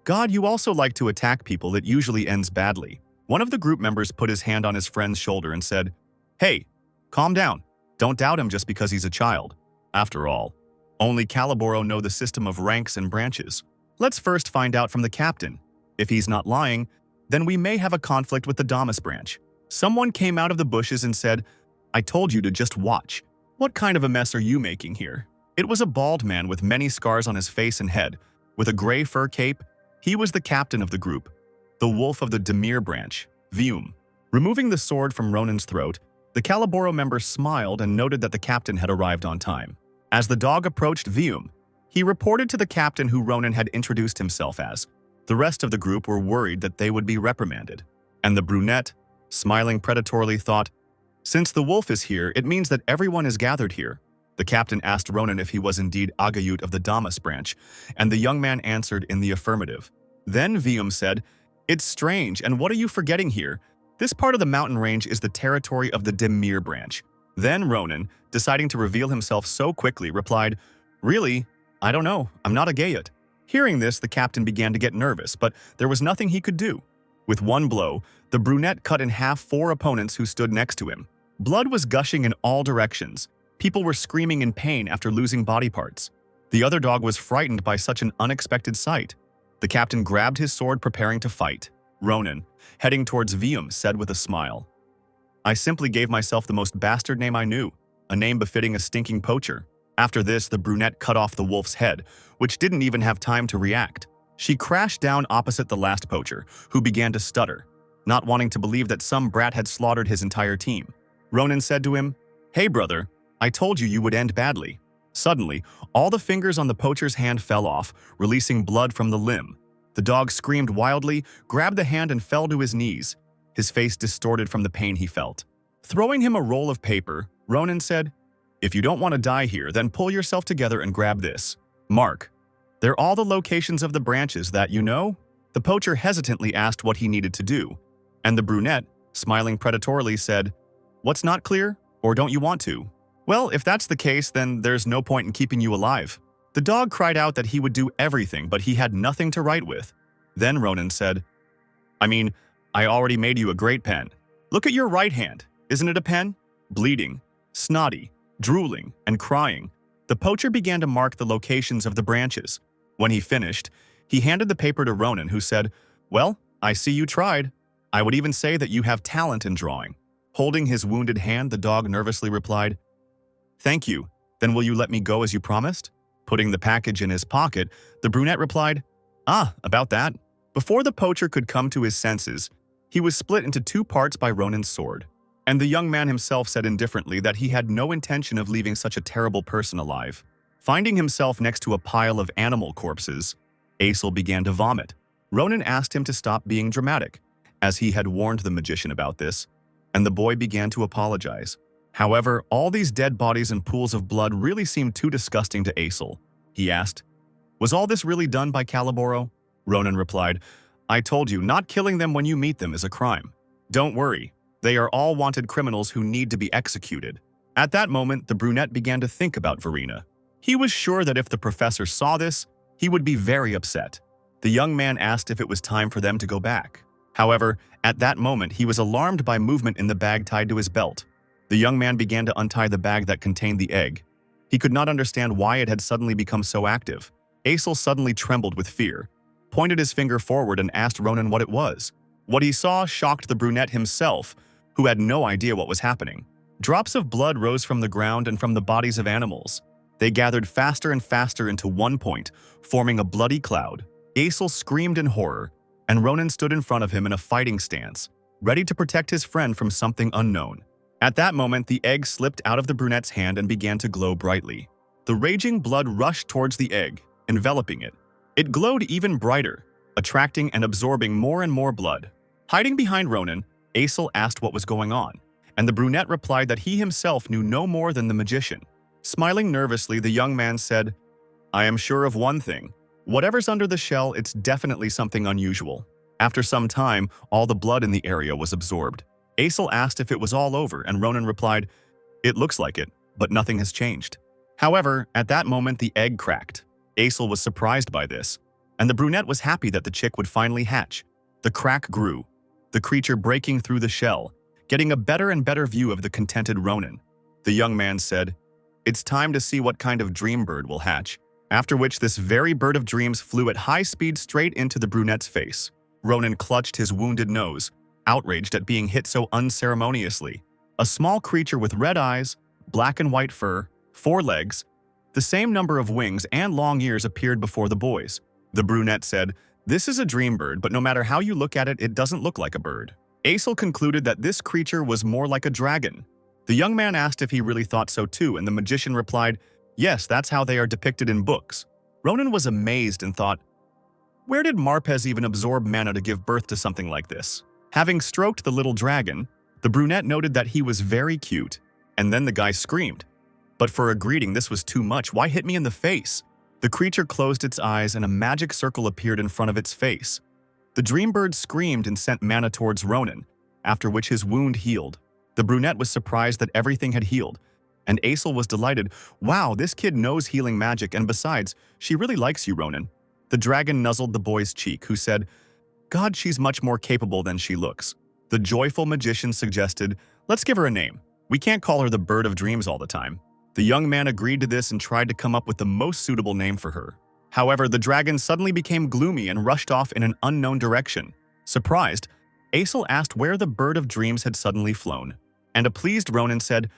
God, you also like to attack people. It usually ends badly. One of the group members put his hand on his friend's shoulder and said, Hey, calm down. Don't doubt him just because he's a child. After all, only Caliboro know the system of ranks and branches. Let's first find out from the captain. If he's not lying, then we may have a conflict with the Damas branch. Someone came out of the bushes and said, I told you to just watch. What kind of a mess are you making here? It was a bald man with many scars on his face and head, with a gray fur cape. He was the captain of the group, the wolf of the Demir branch, Vium. Removing the sword from Ronan's throat, the Caliboro member smiled and noted that the captain had arrived on time. As the dog approached Vium, he reported to the captain who Ronan had introduced himself as. The rest of the group were worried that they would be reprimanded. And the brunette, smiling predatorily, thought, Since the wolf is here, it means that everyone is gathered here. The captain asked Ronan if he was indeed Agayut of the Damas branch, and the young man answered in the affirmative. Then Vium said, It's strange, and what are you forgetting here? This part of the mountain range is the territory of the Demir branch. Then Ronan, deciding to reveal himself so quickly, replied, Really? I don't know. I'm not a Gayut. Hearing this, the captain began to get nervous, but there was nothing he could do. With one blow, the brunette cut in half 4 opponents who stood next to him. Blood was gushing in all directions. People were screaming in pain after losing body parts. The other dog was frightened by such an unexpected sight. The captain grabbed his sword, preparing to fight. Ronan, heading towards Vium, said with a smile, I simply gave myself the most bastard name I knew, a name befitting a stinking poacher. After this, the brunette cut off the wolf's head, which didn't even have time to react. She crashed down opposite the last poacher, who began to stutter, not wanting to believe that some brat had slaughtered his entire team. Ronan said to him, Hey brother, I told you would end badly. Suddenly, all the fingers on the poacher's hand fell off, releasing blood from the limb. The dog screamed wildly, grabbed the hand and fell to his knees, his face distorted from the pain he felt. Throwing him a roll of paper, Ronan said, If you don't want to die here, then pull yourself together and grab this. Mark. They're all the locations of the branches that you know? The poacher hesitantly asked what he needed to do, and the brunette, smiling predatorily, said, What's not clear? Or don't you want to? Well, if that's the case, then there's no point in keeping you alive. The dog cried out that he would do everything, but he had nothing to write with. Then Ronan said, I already made you a great pen. Look at your right hand. Isn't it a pen? Bleeding, snotty, drooling, and crying. The poacher began to mark the locations of the branches. When he finished, he handed the paper to Ronan, who said, Well, I see you tried. I would even say that you have talent in drawing. Holding his wounded hand, the dog nervously replied, Thank you. Then will you let me go as you promised? Putting the package in his pocket, the brunette replied, About that. Before the poacher could come to his senses, he was split into 2 parts by Ronan's sword. And the young man himself said indifferently that he had no intention of leaving such a terrible person alive. Finding himself next to a pile of animal corpses, Aesel began to vomit. Ronan asked him to stop being dramatic, as he had warned the magician about this, and the boy began to apologize. However, all these dead bodies and pools of blood really seemed too disgusting to Aesel. He asked, "Was all this really done by Caliboro?" Ronan replied, "I told you, not killing them when you meet them is a crime. Don't worry, they are all wanted criminals who need to be executed." At that moment, the brunette began to think about Verena. He was sure that if the professor saw this, he would be very upset. The young man asked if it was time for them to go back. However, at that moment, he was alarmed by movement in the bag tied to his belt. The young man began to untie the bag that contained the egg. He could not understand why it had suddenly become so active. Aesel suddenly trembled with fear, pointed his finger forward and asked Ronan what it was. What he saw shocked the brunette himself, who had no idea what was happening. Drops of blood rose from the ground and from the bodies of animals. They gathered faster and faster into one point, forming a bloody cloud. Aesel screamed in horror, and Ronan stood in front of him in a fighting stance, ready to protect his friend from something unknown. At that moment, the egg slipped out of the brunette's hand and began to glow brightly. The raging blood rushed towards the egg, enveloping it. It glowed even brighter, attracting and absorbing more and more blood. Hiding behind Ronan, Aesel asked what was going on, and the brunette replied that he himself knew no more than the magician. Smiling nervously, the young man said, "I am sure of one thing. Whatever's under the shell, it's definitely something unusual." After some time, all the blood in the area was absorbed. Aesel asked if it was all over, and Ronan replied, "It looks like it, but nothing has changed." However, at that moment, the egg cracked. Aesel was surprised by this, and the brunette was happy that the chick would finally hatch. The crack grew, the creature breaking through the shell, getting a better and better view of the contented Ronan. The young man said, "It's time to see what kind of dream bird will hatch," after which this very bird of dreams flew at high speed straight into the brunette's face. Ronan clutched his wounded nose, outraged at being hit so unceremoniously. A small creature with red eyes, black and white fur, 4 legs, the same number of wings and long ears appeared before the boys. The brunette said, "This is a dream bird, but no matter how you look at it, it doesn't look like a bird." Aesel concluded that this creature was more like a dragon. The young man asked if he really thought so too, and the magician replied, "Yes, that's how they are depicted in books." Ronan was amazed and thought, where did Marpez even absorb mana to give birth to something like this? Having stroked the little dragon, the brunette noted that he was very cute, and then the guy screamed. But for a greeting, this was too much. Why hit me in the face? The creature closed its eyes and a magic circle appeared in front of its face. The dream bird screamed and sent mana towards Ronan, after which his wound healed. The brunette was surprised that everything had healed, and Aesel was delighted. "Wow, this kid knows healing magic, and besides, she really likes you, Ronan." The dragon nuzzled the boy's cheek, who said, "God, she's much more capable than she looks." The joyful magician suggested, "Let's give her a name. We can't call her the Bird of Dreams all the time." The young man agreed to this and tried to come up with the most suitable name for her. However, the dragon suddenly became gloomy and rushed off in an unknown direction. Surprised, Aesel asked where the Bird of Dreams had suddenly flown, and a pleased Ronan said,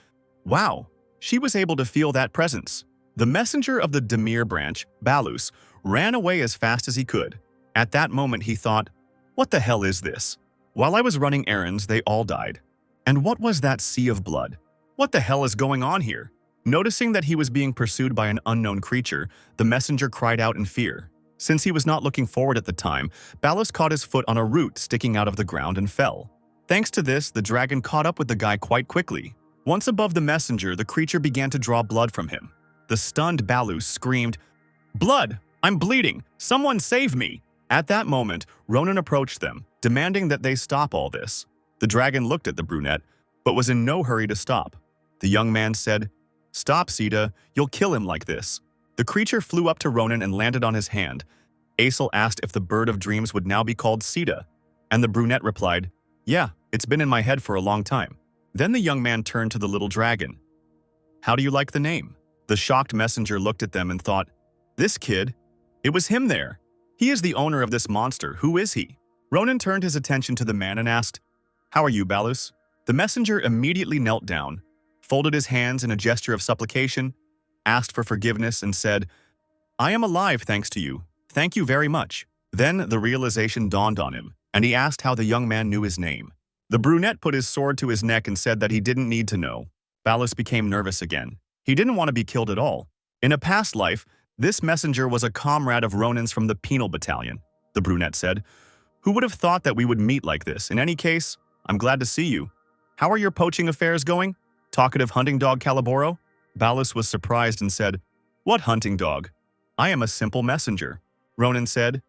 "Wow, she was able to feel that presence." The messenger of the Demir branch, Balus, ran away as fast as he could. At that moment he thought, "What the hell is this? While I was running errands, they all died. And what was that sea of blood? What the hell is going on here?" Noticing that he was being pursued by an unknown creature, the messenger cried out in fear. Since he was not looking forward at the time, Balus caught his foot on a root sticking out of the ground and fell. Thanks to this, the dragon caught up with the guy quite quickly. Once above the messenger, the creature began to draw blood from him. The stunned Balus screamed, "Blood! I'm bleeding! Someone save me!" At that moment, Ronan approached them, demanding that they stop all this. The dragon looked at the brunette, but was in no hurry to stop. The young man said, "Stop, Sita, you'll kill him like this." The creature flew up to Ronan and landed on his hand. Aesel asked if the Bird of Dreams would now be called Sita, and the brunette replied, "Yeah, it's been in my head for a long time." Then the young man turned to the little dragon. "How do you like the name?" The shocked messenger looked at them and thought, "This kid? It was him there. He is the owner of this monster. Who is he?" Ronan turned his attention to the man and asked, "How are you, Balus?" The messenger immediately knelt down, folded his hands in a gesture of supplication, asked for forgiveness, and said, "I am alive thanks to you. Thank you very much." Then the realization dawned on him, and he asked how the young man knew his name. The brunette put his sword to his neck and said that he didn't need to know. Balus became nervous again. He didn't want to be killed at all. In a past life, this messenger was a comrade of Ronin's from the penal battalion, the brunette said. Who would have thought that we would meet like this? In any case, I'm glad to see you. How are your poaching affairs going? Talkative hunting dog Caliboro? Balus was surprised and said, What hunting dog? I am a simple messenger. Ronin said,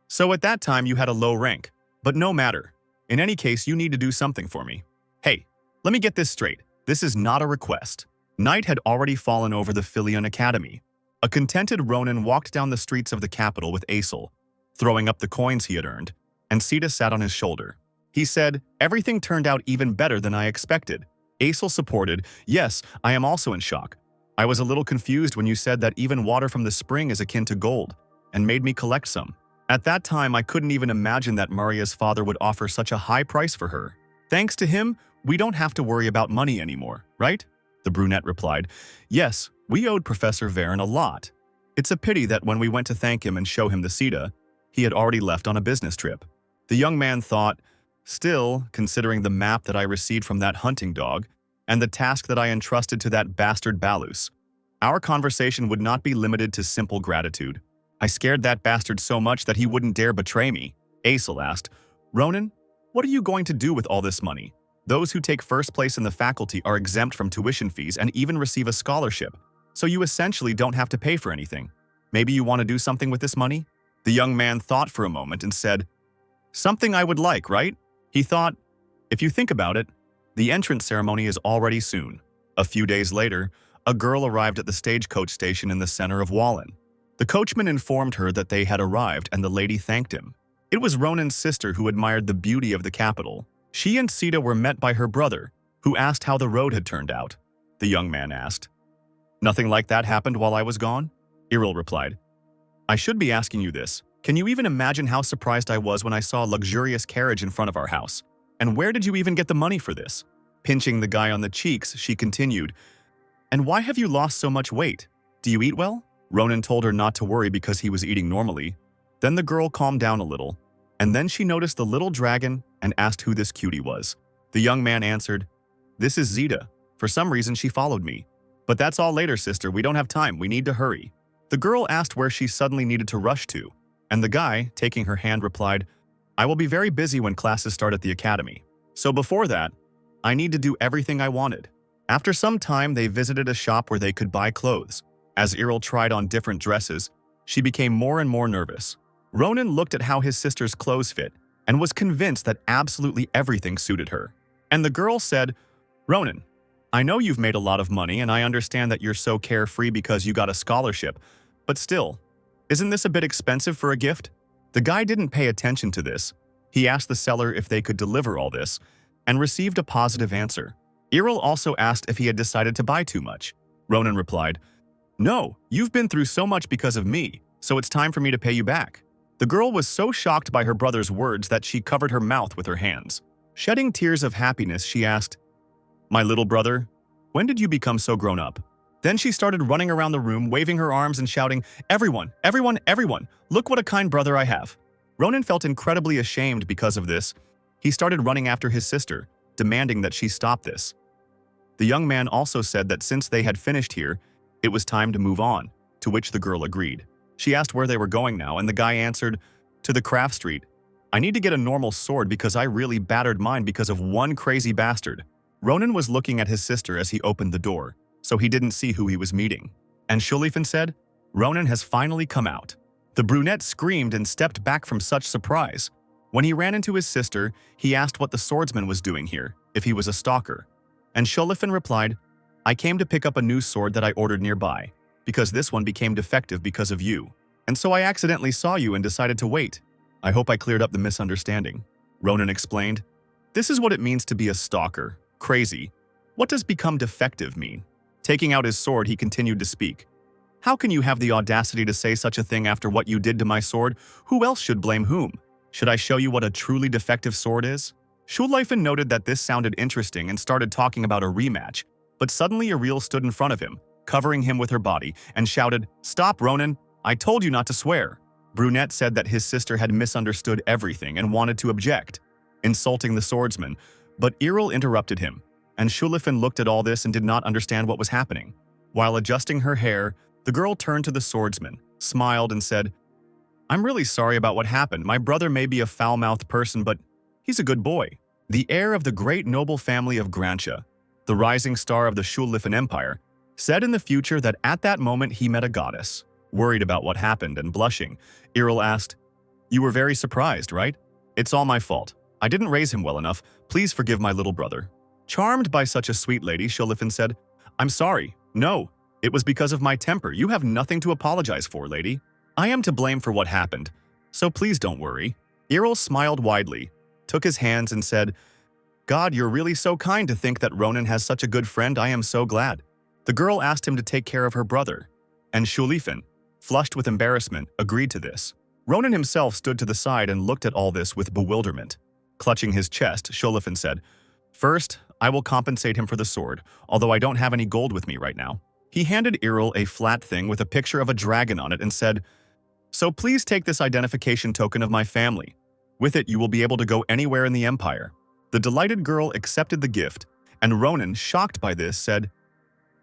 So at that time you had a low rank, but no matter. In any case, you need to do something for me. Hey, let me get this straight. This is not a request. Night had already fallen over the Philion Academy. A contented Ronin walked down the streets of the capital with Aesel, throwing up the coins he had earned, and Sita sat on his shoulder. He said, Everything turned out even better than I expected. Aesel supported, Yes, I am also in shock. I was a little confused when you said that even water from the spring is akin to gold, and made me collect some. At that time, I couldn't even imagine that Maria's father would offer such a high price for her. Thanks to him, we don't have to worry about money anymore, right? The brunette replied, Yes, we owed Professor Varen a lot. It's a pity that when we went to thank him and show him the Sita, he had already left on a business trip. The young man thought, Still, considering the map that I received from that hunting dog, and the task that I entrusted to that bastard Balus, our conversation would not be limited to simple gratitude. I scared that bastard so much that he wouldn't dare betray me. Aesel asked, Ronin, what are you going to do with all this money? Those who take first place in the faculty are exempt from tuition fees and even receive a scholarship, so you essentially don't have to pay for anything. Maybe you want to do something with this money? The young man thought for a moment and said, Something I would like, right? He thought, If you think about it, the entrance ceremony is already soon. A few days later, a girl arrived at the stagecoach station in the center of Wallen. The coachman informed her that they had arrived and the lady thanked him. It was Ronin's sister who admired the beauty of the capital. She and Sita were met by her brother, who asked how the road had turned out. The young man asked. Nothing like that happened while I was gone? Iril replied. I should be asking you this. Can you even imagine how surprised I was when I saw a luxurious carriage in front of our house? And where did you even get the money for this? Pinching the guy on the cheeks, she continued. And why have you lost so much weight? Do you eat well? Ronin told her not to worry because he was eating normally. Then the girl calmed down a little, and then she noticed the little dragon and asked who this cutie was. The young man answered, This is Zeta. For some reason, she followed me. But that's all later, sister. We don't have time. We need to hurry. The girl asked where she suddenly needed to rush to, and the guy, taking her hand, replied, I will be very busy when classes start at the academy. So before that, I need to do everything I wanted. After some time, they visited a shop where they could buy clothes. As Iril tried on different dresses, she became more and more nervous. Ronin looked at how his sister's clothes fit and was convinced that absolutely everything suited her. And the girl said, Ronin, I know you've made a lot of money and I understand that you're so carefree because you got a scholarship, but still, isn't this a bit expensive for a gift? The guy didn't pay attention to this. He asked the seller if they could deliver all this and received a positive answer. Iril also asked if he had decided to buy too much. Ronin replied, No, you've been through so much because of me, so it's time for me to pay you back. The girl was so shocked by her brother's words that she covered her mouth with her hands. Shedding tears of happiness, she asked, My little brother, when did you become so grown up? Then she started running around the room, waving her arms and shouting, Everyone, everyone, everyone, look what a kind brother I have. Ronin felt incredibly ashamed because of this. He started running after his sister, demanding that she stop this. The young man also said that since they had finished here, it was time to move on, to which the girl agreed. She asked where they were going now, and the guy answered, To the craft street. I need to get a normal sword because I really battered mine because of one crazy bastard. Ronin was looking at his sister as he opened the door, so he didn't see who he was meeting. And Scholphan said, Ronin has finally come out. The brunette screamed and stepped back from such surprise. When he ran into his sister, he asked what the swordsman was doing here, if he was a stalker. And Scholphan replied, I came to pick up a new sword that I ordered nearby, because this one became defective because of you. And so I accidentally saw you and decided to wait. I hope I cleared up the misunderstanding. Ronin explained, This is what it means to be a stalker. Crazy. What does become defective mean? Taking out his sword, he continued to speak. How can you have the audacity to say such a thing after what you did to my sword? Who else should blame whom? Should I show you what a truly defective sword is? Scholphan noted that this sounded interesting and started talking about a rematch, but suddenly Iril stood in front of him, covering him with her body, and shouted, Stop, Ronin! I told you not to swear. Brunette said that his sister had misunderstood everything and wanted to object, insulting the swordsman, but Iril interrupted him, and Scholphan looked at all this and did not understand what was happening. While adjusting her hair, The girl turned to the swordsman, smiled, and said, "I'm really sorry about what happened. My brother may be a foul-mouthed person, but he's a good boy." The heir of the great noble family of Grantia, the rising star of the Scholphan Empire, said in the future that at that moment he met a goddess. Worried about what happened and blushing, Errol asked, "You were very surprised, right? It's all my fault. I didn't raise him well enough. Please forgive my little brother." Charmed by such a sweet lady, Scholphan said, "I'm sorry. No, it was because of my temper. You have nothing to apologize for, lady. I am to blame for what happened, so please don't worry." Errol smiled widely, took his hands and said, "God, you're really so kind to think that Ronan has such a good friend. I am so glad." The girl asked him to take care of her brother, and Scholphan, flushed with embarrassment, agreed to this. Ronan himself stood to the side and looked at all this with bewilderment. Clutching his chest, Scholphan said, "First, I will compensate him for the sword, although I don't have any gold with me right now." He handed Errol a flat thing with a picture of a dragon on it and said, "So please take this identification token of my family. With it, you will be able to go anywhere in the Empire." The delighted girl accepted the gift, and Ronan, shocked by this, said,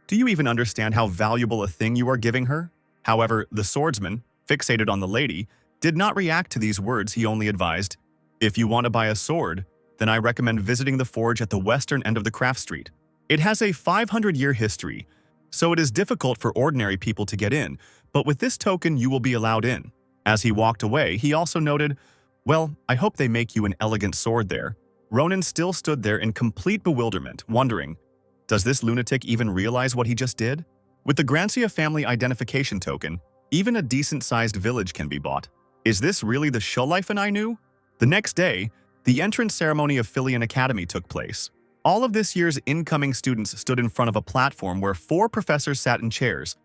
"Do you even understand how valuable a thing you are giving her?" However, the swordsman, fixated on the lady, did not react to these words. He only advised, "If you want to buy a sword, then I recommend visiting the forge at the western end of the craft street. It has a 500-year history, so it is difficult for ordinary people to get in, but with this token you will be allowed in." As he walked away, he also noted, "Well, I hope they make you an elegant sword there." Ronan still stood there in complete bewilderment, wondering, does this lunatic even realize what he just did? With the Grantia family identification token, even a decent-sized village can be bought. Is this really the Scholphan I knew? The next day, the entrance ceremony of Filion Academy took place. All of this year's incoming students stood in front of a platform where 4 professors sat in chairs,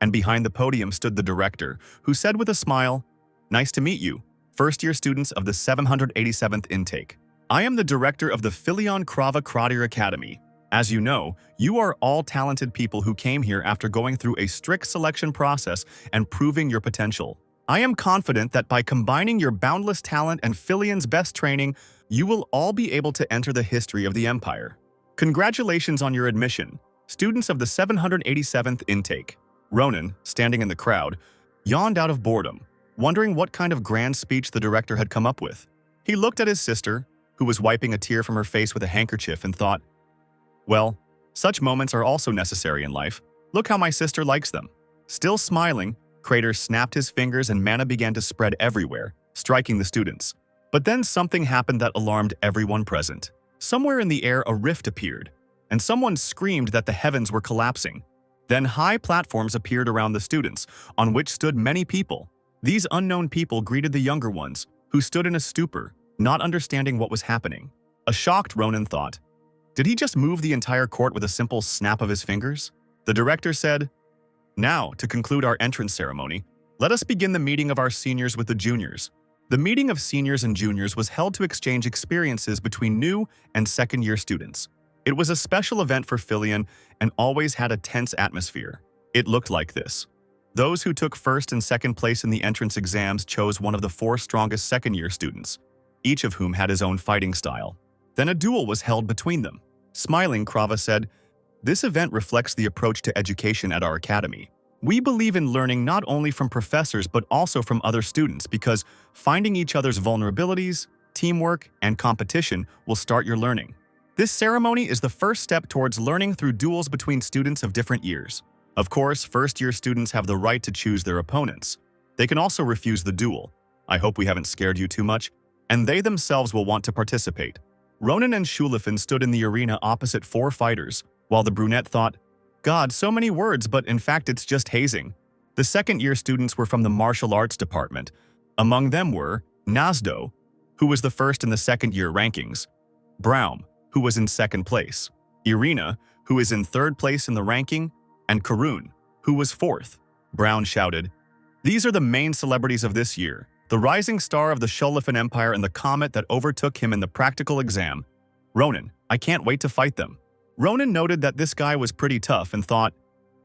and behind the podium stood the director, who said with a smile, "Nice to meet you, first-year students of the 787th intake. I am the director of the Filion Krava Kradir Academy. As you know, you are all talented people who came here after going through a strict selection process and proving your potential. I am confident that by combining your boundless talent and Filion's best training, you will all be able to enter the history of the Empire. Congratulations on your admission, students of the 787th intake." Ronan, standing in the crowd, yawned out of boredom, wondering what kind of grand speech the director had come up with. He looked at his sister, who was wiping a tear from her face with a handkerchief, and thought, "Well, such moments are also necessary in life. Look how my sister likes them." Still smiling, Crater snapped his fingers and mana began to spread everywhere, striking the students. But then something happened that alarmed everyone present. Somewhere in the air a rift appeared, and someone screamed that the heavens were collapsing. Then high platforms appeared around the students, on which stood many people. These unknown people greeted the younger ones, who stood in a stupor, not understanding what was happening. A shocked Ronan thought, did he just move the entire court with a simple snap of his fingers? The director said, "Now, to conclude our entrance ceremony, let us begin the meeting of our seniors with the juniors." The meeting of seniors and juniors was held to exchange experiences between new and second-year students. It was a special event for Filion and always had a tense atmosphere. It looked like this. Those who took first and second place in the entrance exams chose one of the 4 strongest second-year students, each of whom had his own fighting style. Then a duel was held between them. Smiling, Krava said, "This event reflects the approach to education at our academy. We believe in learning not only from professors but also from other students because finding each other's vulnerabilities, teamwork, and competition will start your learning. This ceremony is the first step towards learning through duels between students of different years. Of course, first-year students have the right to choose their opponents. They can also refuse the duel. I hope we haven't scared you too much, and they themselves will want to participate." Ronan and Scholphan stood in the arena opposite 4 fighters, while the brunette thought, "God, so many words, but in fact it's just hazing." The second-year students were from the martial arts department. Among them were Nazdo, who was the first in the second-year rankings, Braum, who was in second place, Irina, who is in third place in the ranking, and Karun, who was 4th. Brown shouted, "These are the main celebrities of this year, the rising star of the Scholphan Empire and the comet that overtook him in the practical exam. Ronan, I can't wait to fight them." Ronan noted that this guy was pretty tough and thought,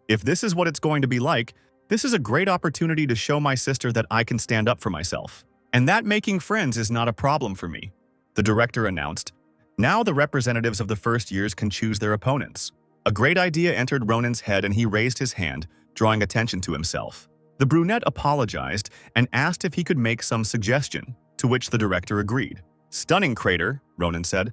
if this is what it's going to be like, this is a great opportunity to show my sister that I can stand up for myself. And that making friends is not a problem for me. The director announced, "Now the representatives of the first years can choose their opponents." A great idea entered Ronan's head and he raised his hand, drawing attention to himself. The brunette apologized and asked if he could make some suggestion, to which the director agreed. "Stunning crater," Ronan said.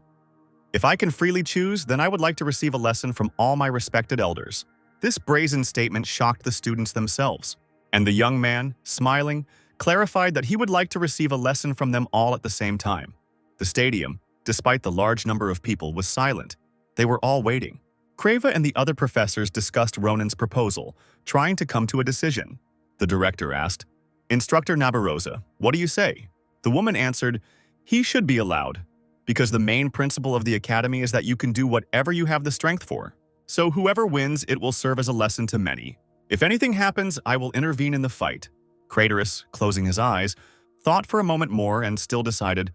"If I can freely choose, then I would like to receive a lesson from all my respected elders." This brazen statement shocked the students themselves, and the young man, smiling, clarified that he would like to receive a lesson from them all at the same time. The stadium, despite the large number of people, was silent. They were all waiting. Creva and the other professors discussed Ronan's proposal, trying to come to a decision. The director asked, "Instructor Nabarosa, what do you say?" The woman answered, "He should be allowed, because the main principle of the academy is that you can do whatever you have the strength for. So whoever wins, it will serve as a lesson to many. If anything happens, I will intervene in the fight." Craterus, closing his eyes, thought for a moment more and still decided,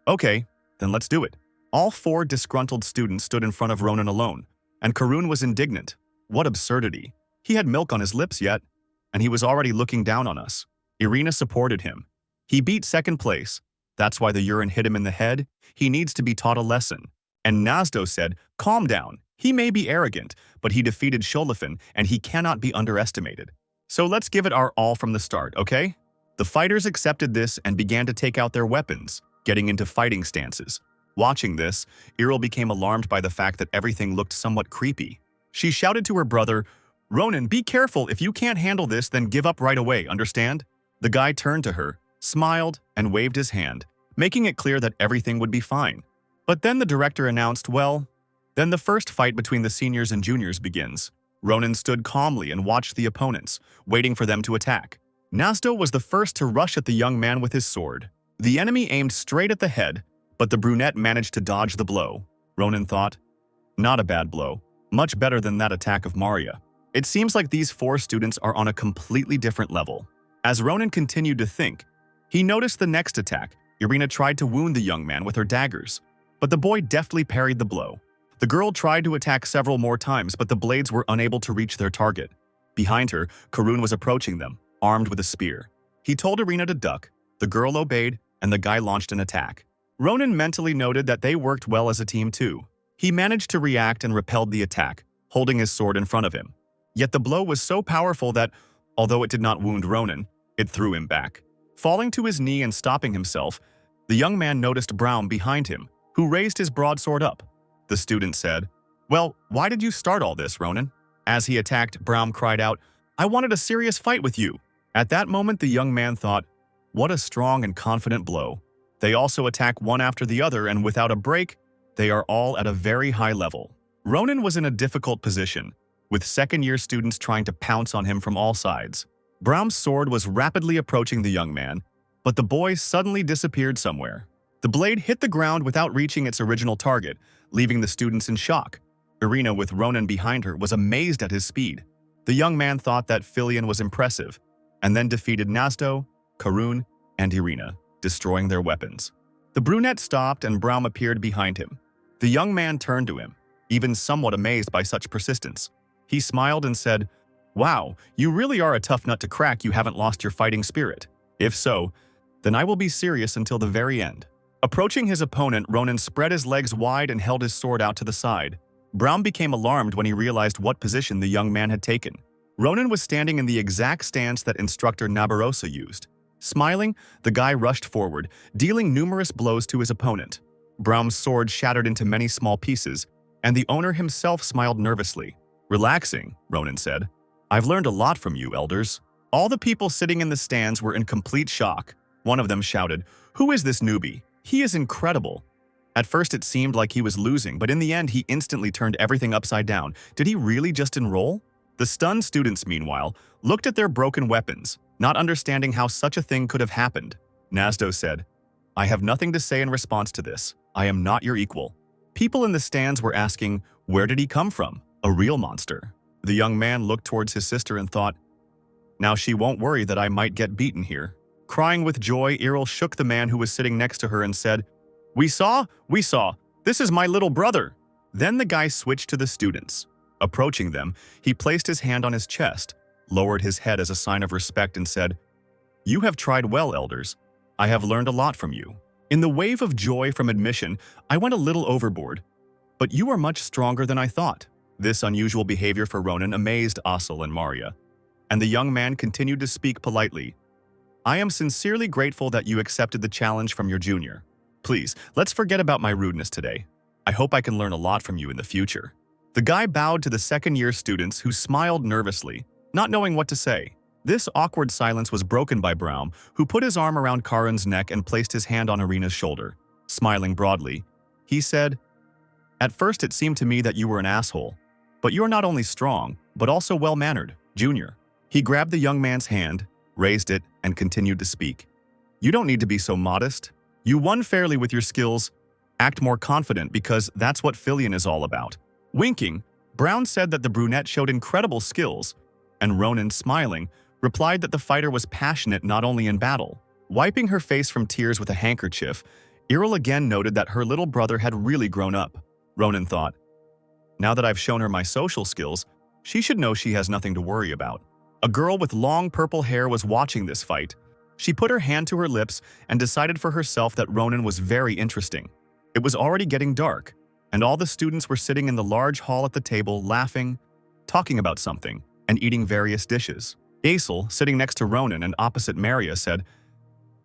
"Okay, then let's do it." All 4 disgruntled students stood in front of Ronan alone, and Karun was indignant. What absurdity. He had milk on his lips yet, and he was already looking down on us. Irina supported him. "He beat second place. That's why the urine hit him in the head. He needs to be taught a lesson." And Nazdo said, "Calm down. He may be arrogant, but he defeated Scholphan, and he cannot be underestimated. So let's give it our all from the start, okay?" The fighters accepted this and began to take out their weapons, getting into fighting stances. Watching this, Iril became alarmed by the fact that everything looked somewhat creepy. She shouted to her brother, "Ronan, be careful. If you can't handle this, then give up right away, understand?" The guy turned to her, smiled, and waved his hand, making it clear that everything would be fine. But then the director announced, "Well, then the first fight between the seniors and juniors begins." Ronan stood calmly and watched the opponents, waiting for them to attack. Nazdo was the first to rush at the young man with his sword. The enemy aimed straight at the head, but the brunette managed to dodge the blow. Ronan thought, "Not a bad blow. Much better than that attack of Maria." It seems like these 4 students are on a completely different level. As Ronan continued to think, he noticed the next attack. Irina tried to wound the young man with her daggers, but the boy deftly parried the blow. The girl tried to attack several more times, but the blades were unable to reach their target. Behind her, Karun was approaching them, armed with a spear. He told Irina to duck. The girl obeyed, and the guy launched an attack. Ronan mentally noted that they worked well as a team too. He managed to react and repelled the attack, holding his sword in front of him. Yet the blow was so powerful that, although it did not wound Ronan, it threw him back. Falling to his knee and stopping himself, the young man noticed Braum behind him, who raised his broadsword up. The student said, "Well, why did you start all this, Ronan?" As he attacked, Braum cried out, "I wanted a serious fight with you." At that moment, the young man thought, "What a strong and confident blow." They also attack one after the other, and without a break, they are all at a very high level. Ronan was in a difficult position, with second-year students trying to pounce on him from all sides. Braum's sword was rapidly approaching the young man, but the boy suddenly disappeared somewhere. The blade hit the ground without reaching its original target, leaving the students in shock. Irina, with Ronan behind her, was amazed at his speed. The young man thought that Filion was impressive, and then defeated Nazdo, Karun, and Irina, destroying their weapons. The brunette stopped and Braum appeared behind him. The young man turned to him, even somewhat amazed by such persistence. He smiled and said, "Wow, you really are a tough nut to crack. You haven't lost your fighting spirit. If so, then I will be serious until the very end." Approaching his opponent, Ronan spread his legs wide and held his sword out to the side. Braum became alarmed when he realized what position the young man had taken. Ronan was standing in the exact stance that instructor Nabarosa used. Smiling, the guy rushed forward, dealing numerous blows to his opponent. Braum's sword shattered into many small pieces, and the owner himself smiled nervously. "Relaxing," Ronan said. "I've learned a lot from you, elders." All the people sitting in the stands were in complete shock. One of them shouted, "Who is this newbie? He is incredible." At first it seemed like he was losing, but in the end he instantly turned everything upside down. Did he really just enroll? The stunned students, meanwhile, looked at their broken weapons, not understanding how such a thing could have happened. Nazdo said, "I have nothing to say in response to this. I am not your equal." People in the stands were asking, where did he come from? A real monster. The young man looked towards his sister and thought, now she won't worry that I might get beaten here. Crying with joy, Iril shook the man who was sitting next to her and said, We saw. This is my little brother." Then the guy switched to the students. Approaching them, he placed his hand on his chest, lowered his head as a sign of respect and said, "You have tried well, elders. I have learned a lot from you. In the wave of joy from admission, I went a little overboard, but you are much stronger than I thought." This unusual behavior for Ronan amazed Asel and Maria. and the young man continued to speak politely. I am sincerely grateful that you accepted the challenge from your junior. Please, let's forget about my rudeness today. I hope I can learn a lot from you in the future. The guy bowed to the second-year students who smiled nervously, not knowing what to say. This awkward silence was broken by Braum, who put his arm around Karan's neck and placed his hand on Irina's shoulder. Smiling broadly, he said, At first it seemed to me that you were an asshole, but you are not only strong, but also well-mannered, junior. He grabbed the young man's hand, raised it, and continued to speak. You don't need to be so modest. You won fairly with your skills. Act more confident because that's what Filion is all about. Winking, Brown said that the brunette showed incredible skills, and Ronan, smiling, replied that the fighter was passionate not only in battle. Wiping her face from tears with a handkerchief, Iril again noted that her little brother had really grown up. Ronan thought, now that I've shown her my social skills, she should know she has nothing to worry about. A girl with long purple hair was watching this fight. She put her hand to her lips and decided for herself that Ronan was very interesting. It was already getting dark, and all the students were sitting in the large hall at the table laughing, talking about something, and eating various dishes. Aesel, sitting next to Ronan and opposite Maria, said,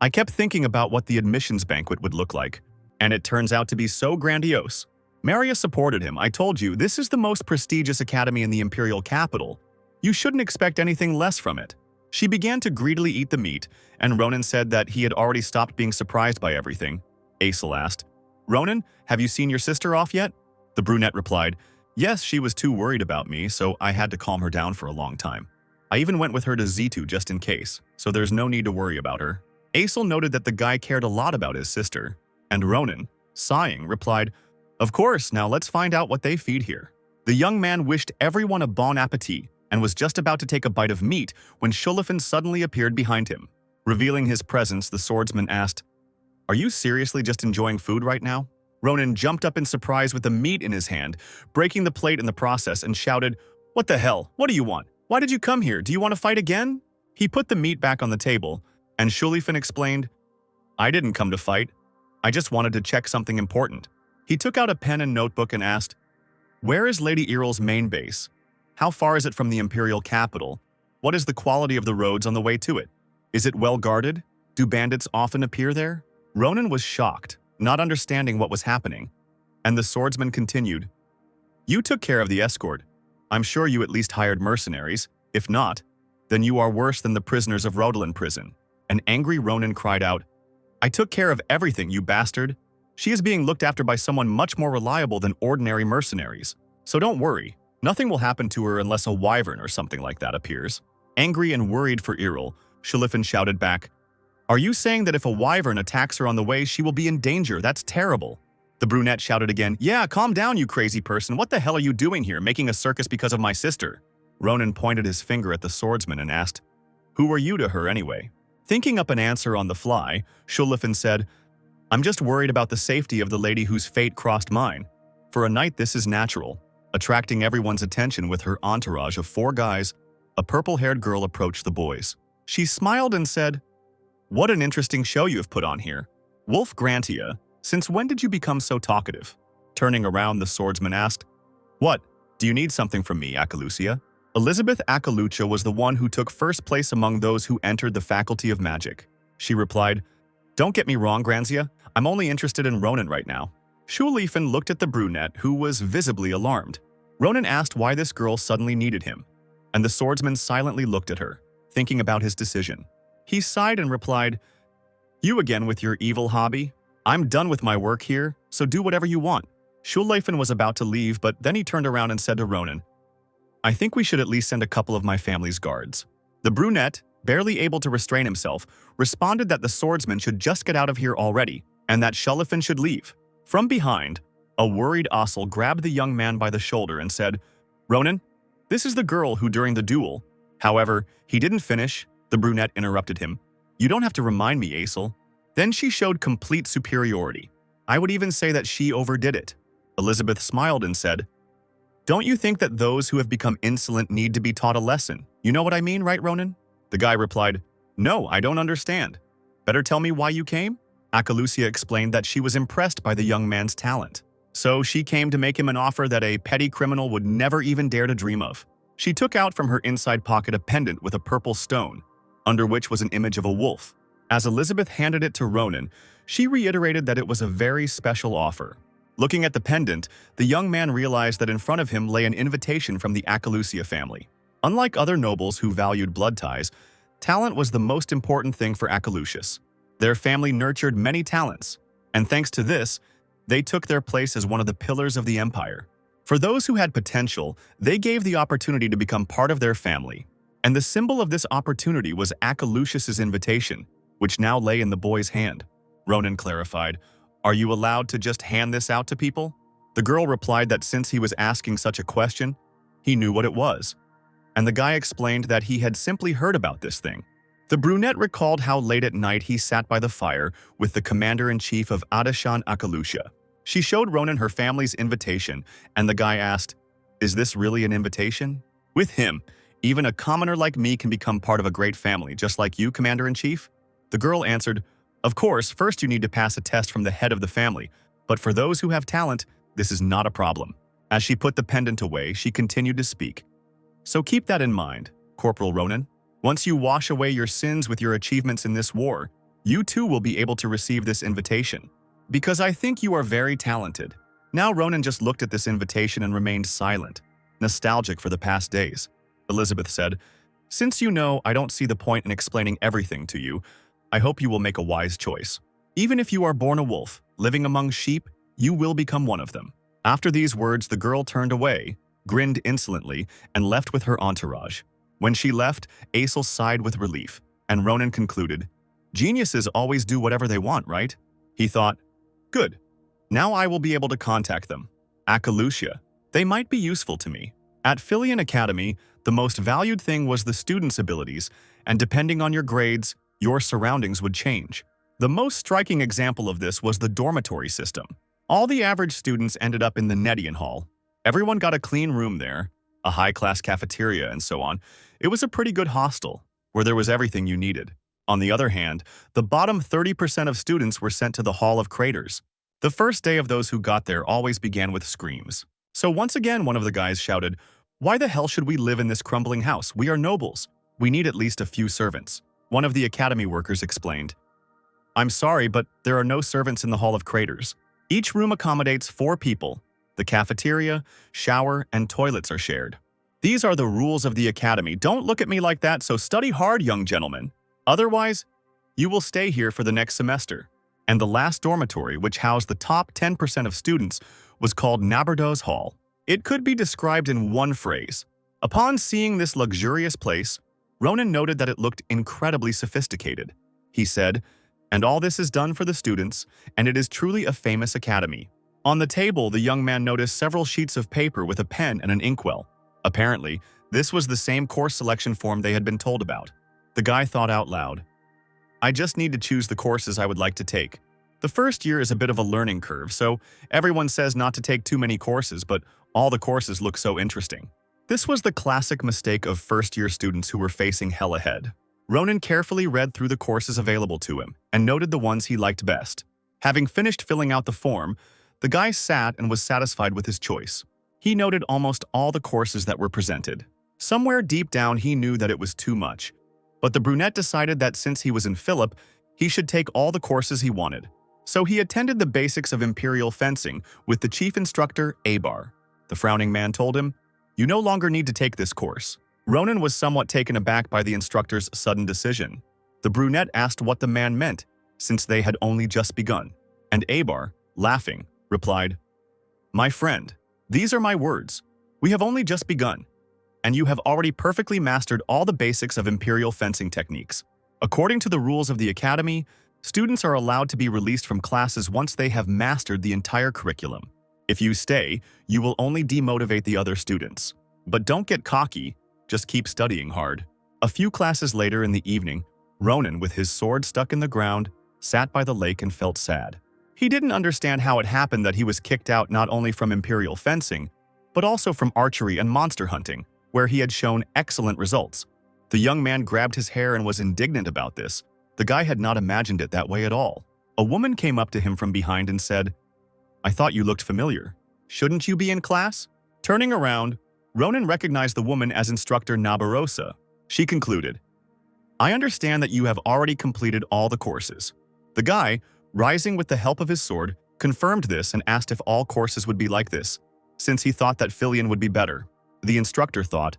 I kept thinking about what the admissions banquet would look like, and it turns out to be so grandiose. Maria supported him. I told you, this is the most prestigious academy in the imperial capital. You shouldn't expect anything less from it. She began to greedily eat the meat, and Ronan said that he had already stopped being surprised by everything. Aesel asked, Ronan, have you seen your sister off yet? The brunette replied, Yes, she was too worried about me, so I had to calm her down for a long time. I even went with her to Z2 just in case, so there's no need to worry about her. Aesel noted that the guy cared a lot about his sister, and Ronan, sighing, replied, Of course, now let's find out what they feed here. The young man wished everyone a bon appetit, and was just about to take a bite of meat when Scholphan suddenly appeared behind him. Revealing his presence, the swordsman asked, Are you seriously just enjoying food right now? Ronan jumped up in surprise with the meat in his hand, breaking the plate in the process, and shouted, What the hell? What do you want? Why did you come here? Do you want to fight again? He put the meat back on the table, and Scholphan explained, I didn't come to fight. I just wanted to check something important. He took out a pen and notebook and asked, Where is Lady Iril's main base? How far is it from the imperial capital? What is the quality of the roads on the way to it? Is it well guarded? Do bandits often appear there? Ronan was shocked, not understanding what was happening. And the swordsman continued, You took care of the escort. I'm sure you at least hired mercenaries. If not, then you are worse than the prisoners of Rodelin prison. An angry Ronan cried out, I took care of everything, you bastard. She is being looked after by someone much more reliable than ordinary mercenaries. So don't worry. Nothing will happen to her unless a wyvern or something like that appears. Angry and worried for Iril, Scholphan shouted back, Are you saying that if a wyvern attacks her on the way, she will be in danger? That's terrible. The brunette shouted again, Yeah, calm down, you crazy person. What the hell are you doing here, making a circus because of my sister? Ronan pointed his finger at the swordsman and asked, Who are you to her anyway? Thinking up an answer on the fly, Scholphan said, I'm just worried about the safety of the lady whose fate crossed mine. For a knight, this is natural. Attracting everyone's attention with her entourage of 4 guys, a purple-haired girl approached the boys. She smiled and said, What an interesting show you have put on here. Wolf Grantia, since when did you become so talkative? Turning around, the swordsman asked, What? Do you need something from me, Akalucia? Elizabeth Akalucha was the one who took first place among those who entered the Faculty of Magic. She replied, Don't get me wrong, Grantia. I'm only interested in Ronan right now. Scholphan looked at the brunette, who was visibly alarmed. Ronan asked why this girl suddenly needed him, and the swordsman silently looked at her, thinking about his decision. He sighed and replied, You again with your evil hobby? I'm done with my work here, so do whatever you want. Scholphan was about to leave, but then he turned around and said to Ronan, I think we should at least send a couple of my family's guards. The brunette, barely able to restrain himself, responded that the swordsman should just get out of here already, and that Scholphan should leave. From behind, a worried Asel grabbed the young man by the shoulder and said, Ronan, this is the girl who during the duel. However, he didn't finish. The brunette interrupted him. You don't have to remind me, Asel. Then she showed complete superiority. I would even say that she overdid it. Elizabeth smiled and said, Don't you think that those who have become insolent need to be taught a lesson? You know what I mean, right, Ronan? The guy replied, No, I don't understand. Better tell me why you came? Akalucia explained that she was impressed by the young man's talent. So she came to make him an offer that a petty criminal would never even dare to dream of. She took out from her inside pocket a pendant with a purple stone, under which was an image of a wolf. As Elizabeth handed it to Ronan, she reiterated that it was a very special offer. Looking at the pendant, the young man realized that in front of him lay an invitation from the Acalusia family. Unlike other nobles who valued blood ties, talent was the most important thing for Acalusius. Their family nurtured many talents, and thanks to this, they took their place as one of the pillars of the empire. For those who had potential, they gave the opportunity to become part of their family. And the symbol of this opportunity was Acalusius's invitation, which now lay in the boy's hand. Ronan clarified, "Are you allowed to just hand this out to people?" The girl replied that since he was asking such a question, he knew what it was. And the guy explained that he had simply heard about this thing. The brunette recalled how late at night he sat by the fire with the commander-in-chief of Adashan Acalusia. She showed Ronan her family's invitation, and the guy asked, "Is this really an invitation?" With him, even a commoner like me can become part of a great family, just like you, Commander-in-Chief? The girl answered, "Of course, first you need to pass a test from the head of the family, but for those who have talent, this is not a problem." As she put the pendant away, she continued to speak. "So keep that in mind, Corporal Ronan. Once you wash away your sins with your achievements in this war, you too will be able to receive this invitation. Because I think you are very talented." Now Ronan just looked at this invitation and remained silent, nostalgic for the past days. Elizabeth said, "Since you know I don't see the point in explaining everything to you, I hope you will make a wise choice. Even if you are born a wolf, living among sheep, you will become one of them." After these words, the girl turned away, grinned insolently, and left with her entourage. When she left, Aesel sighed with relief, and Ronan concluded, "Geniuses always do whatever they want, right?" He thought, "Good. Now I will be able to contact them. Acalusia. They might be useful to me." At Philian Academy, the most valued thing was the students' abilities, and depending on your grades, your surroundings would change. The most striking example of this was the dormitory system. All the average students ended up in the Nedian Hall. Everyone got a clean room there, a high-class cafeteria, and so on. It was a pretty good hostel, where there was everything you needed. On the other hand, the bottom 30% of students were sent to the Hall of Craters. The first day of those who got there always began with screams. So once again, one of the guys shouted, "Why the hell should we live in this crumbling house? We are nobles. We need at least a few servants." One of the academy workers explained, "I'm sorry, but there are no servants in the Hall of Craters. Each room accommodates 4 people. The cafeteria, shower, and toilets are shared. These are the rules of the academy. Don't look at me like that, so study hard, young gentlemen. Otherwise, you will stay here for the next semester." And the last dormitory, which housed the top 10% of students, was called Nabardo's Hall. It could be described in one phrase. Upon seeing this luxurious place, Ronan noted that it looked incredibly sophisticated. He said, "And all this is done for the students, and it is truly a famous academy." On the table, the young man noticed several sheets of paper with a pen and an inkwell. Apparently, this was the same course selection form they had been told about. The guy thought out loud, "I just need to choose the courses I would like to take. The first year is a bit of a learning curve, so everyone says not to take too many courses, but all the courses look so interesting." This was the classic mistake of first-year students who were facing hell ahead. Ronan carefully read through the courses available to him and noted the ones he liked best. Having finished filling out the form, the guy sat and was satisfied with his choice. He noted almost all the courses that were presented. Somewhere deep down, he knew that it was too much. But the brunette decided that since he was in Philip, he should take all the courses he wanted. So he attended the basics of imperial fencing with the chief instructor, Abar. The frowning man told him, "You no longer need to take this course." Ronan was somewhat taken aback by the instructor's sudden decision. The brunette asked what the man meant, since they had only just begun. And Abar, laughing, replied, "My friend, these are my words. We have only just begun, and you have already perfectly mastered all the basics of imperial fencing techniques. According to the rules of the academy, students are allowed to be released from classes once they have mastered the entire curriculum. If you stay, you will only demotivate the other students. But don't get cocky, just keep studying hard." A few classes later in the evening, Ronan, with his sword stuck in the ground, sat by the lake and felt sad. He didn't understand how it happened that he was kicked out not only from imperial fencing, but also from archery and monster hunting, where he had shown excellent results. The young man grabbed his hair and was indignant about this. The guy had not imagined it that way at all. A woman came up to him from behind and said, "I thought you looked familiar. Shouldn't you be in class?" Turning around, Ronan recognized the woman as instructor Nabarosa. She concluded, "I understand that you have already completed all the courses." The guy, rising with the help of his sword, confirmed this and asked if all courses would be like this, since he thought that Filion would be better. The instructor thought,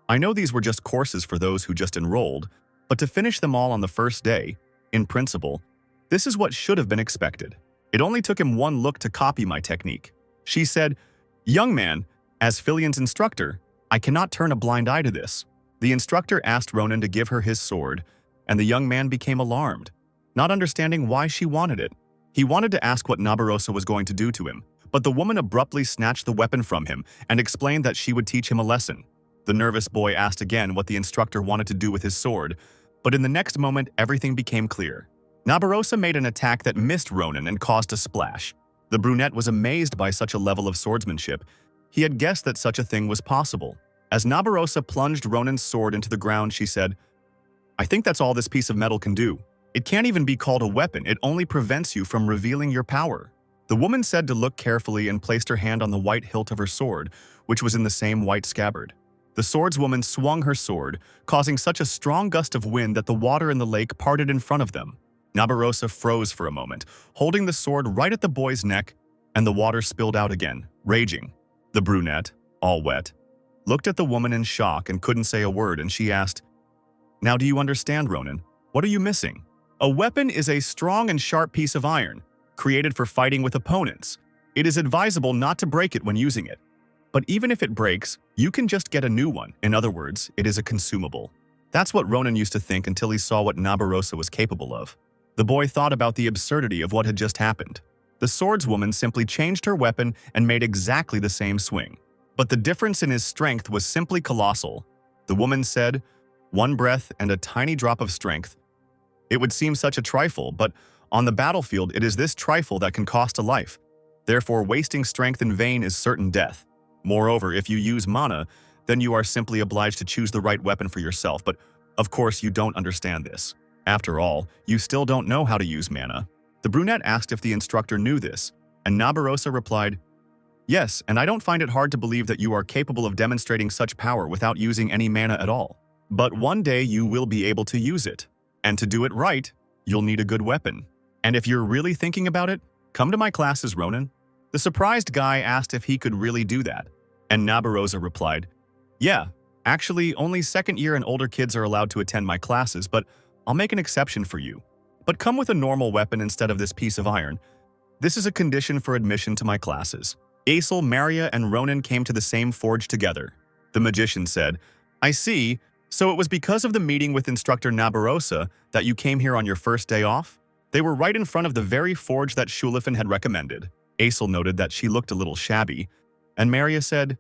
"I know these were just courses for those who just enrolled, but to finish them all on the first day, in principle, this is what should have been expected. It only took him one look to copy my technique." She said, "Young man, as Filion's instructor, I cannot turn a blind eye to this." The instructor asked Ronan to give her his sword, and the young man became alarmed, not understanding why she wanted it. He wanted to ask what Nabarosa was going to do to him, but the woman abruptly snatched the weapon from him and explained that she would teach him a lesson. The nervous boy asked again what the instructor wanted to do with his sword, but in the next moment everything became clear. Nabarosa made an attack that missed Ronan and caused a splash. The brunette was amazed by such a level of swordsmanship. He had guessed that such a thing was possible. As Nabarosa plunged Ronan's sword into the ground, she said, "I think that's all this piece of metal can do. It can't even be called a weapon, it only prevents you from revealing your power." The woman said to look carefully and placed her hand on the white hilt of her sword, which was in the same white scabbard. The swordswoman swung her sword, causing such a strong gust of wind that the water in the lake parted in front of them. Nabarosa froze for a moment, holding the sword right at the boy's neck, and the water spilled out again, raging. The brunette, all wet, looked at the woman in shock and couldn't say a word, and she asked, "Now do you understand, Ronan? What are you missing?" A weapon is a strong and sharp piece of iron, created for fighting with opponents. It is advisable not to break it when using it. But even if it breaks, you can just get a new one. In other words, it is a consumable. That's what Ronan used to think until he saw what Nabarosa was capable of. The boy thought about the absurdity of what had just happened. The swordswoman simply changed her weapon and made exactly the same swing. But the difference in his strength was simply colossal. The woman said, "One breath and a tiny drop of strength. It would seem such a trifle, but on the battlefield it is this trifle that can cost a life. Therefore, wasting strength in vain is certain death. Moreover, if you use mana, then you are simply obliged to choose the right weapon for yourself, but of course you don't understand this. After all, you still don't know how to use mana." The brunette asked if the instructor knew this, and Nabarosa replied, "Yes, and I don't find it hard to believe that you are capable of demonstrating such power without using any mana at all. But one day you will be able to use it, and to do it right, you'll need a good weapon. And if you're really thinking about it, come to my classes, Ronan." The surprised guy asked if he could really do that, and Nabarosa replied, "Yeah, actually only second year and older kids are allowed to attend my classes, but I'll make an exception for you. But come with a normal weapon instead of this piece of iron. This is a condition for admission to my classes." Aesel, Maria, and Ronan came to the same forge together. The magician said, "I see, so it was because of the meeting with instructor Nabarosa that you came here on your first day off?" They were right in front of the very forge that Scholphan had recommended. Aesel noted that she looked a little shabby, and Maria said,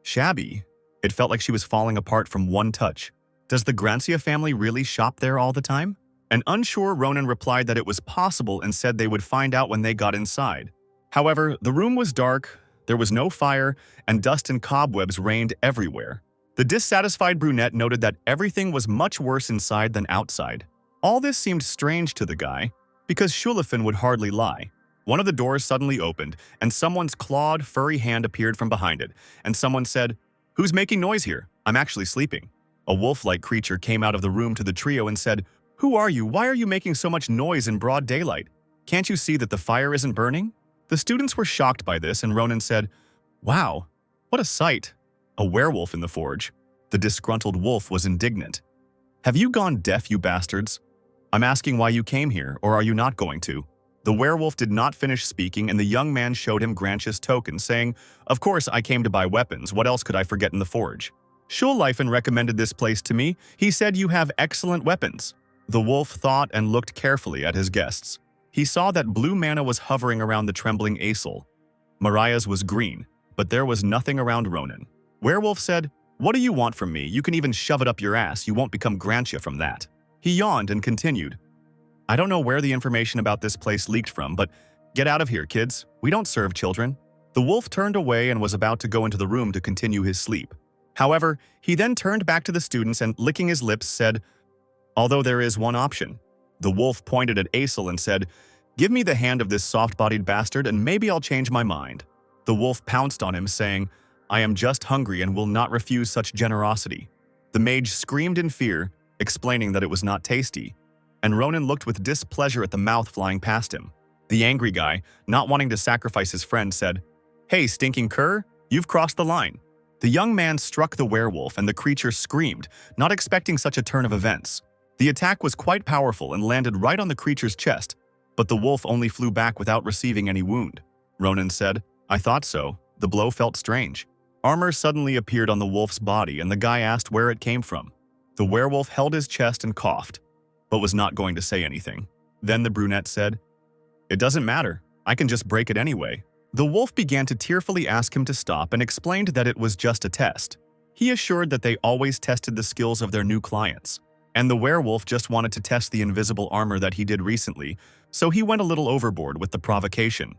"Shabby?" It felt like she was falling apart from one touch. "Does the Grancia family really shop there all the time?" An unsure Ronan replied that it was possible and said they would find out when they got inside. However, the room was dark, there was no fire, and dust and cobwebs reigned everywhere. The dissatisfied brunette noted that everything was much worse inside than outside. All this seemed strange to the guy, because Scholphan would hardly lie. One of the doors suddenly opened, and someone's clawed, furry hand appeared from behind it, and someone said, "Who's making noise here? I'm actually sleeping." A wolf-like creature came out of the room to the trio and said, "Who are you? Why are you making so much noise in broad daylight? Can't you see that the fire isn't burning?" The students were shocked by this, and Ronan said, "Wow, what a sight! A werewolf in the forge." The disgruntled wolf was indignant. "Have you gone deaf, you bastards? I'm asking why you came here, or are you not going to?" The werewolf did not finish speaking, and the young man showed him Grancia's token, saying, "Of course I came to buy weapons. What else could I forget in the forge? Scholphan recommended this place to me. He said you have excellent weapons." The wolf thought and looked carefully at his guests. He saw that blue mana was hovering around the trembling Aesel. Mariah's was green, but there was nothing around Ronan. Werewolf said, "What do you want from me? You can even shove it up your ass. You won't become Grancia from that." He yawned and continued, "I don't know where the information about this place leaked from, but get out of here, kids. We don't serve children." The wolf turned away and was about to go into the room to continue his sleep. However, he then turned back to the students and, licking his lips, said, "Although there is one option." The wolf pointed at Aesel and said, "Give me the hand of this soft-bodied bastard and maybe I'll change my mind." The wolf pounced on him, saying, I am just hungry and will not refuse such generosity." The mage screamed in fear, explaining that it was not tasty, and Ronan looked with displeasure at the mouth flying past him. The angry guy, not wanting to sacrifice his friend, said, "Hey, stinking cur, you've crossed the line." The young man struck the werewolf and the creature screamed, not expecting such a turn of events. The attack was quite powerful and landed right on the creature's chest, but the wolf only flew back without receiving any wound. Ronan said, "I thought so. The blow felt strange." Armor suddenly appeared on the wolf's body and the guy asked where it came from. The werewolf held his chest and coughed, but was not going to say anything. Then the brunette said, "It doesn't matter. I can just break it anyway." The wolf began to tearfully ask him to stop and explained that it was just a test. He assured that they always tested the skills of their new clients, and the werewolf just wanted to test the invisible armor that he did recently, so he went a little overboard with the provocation.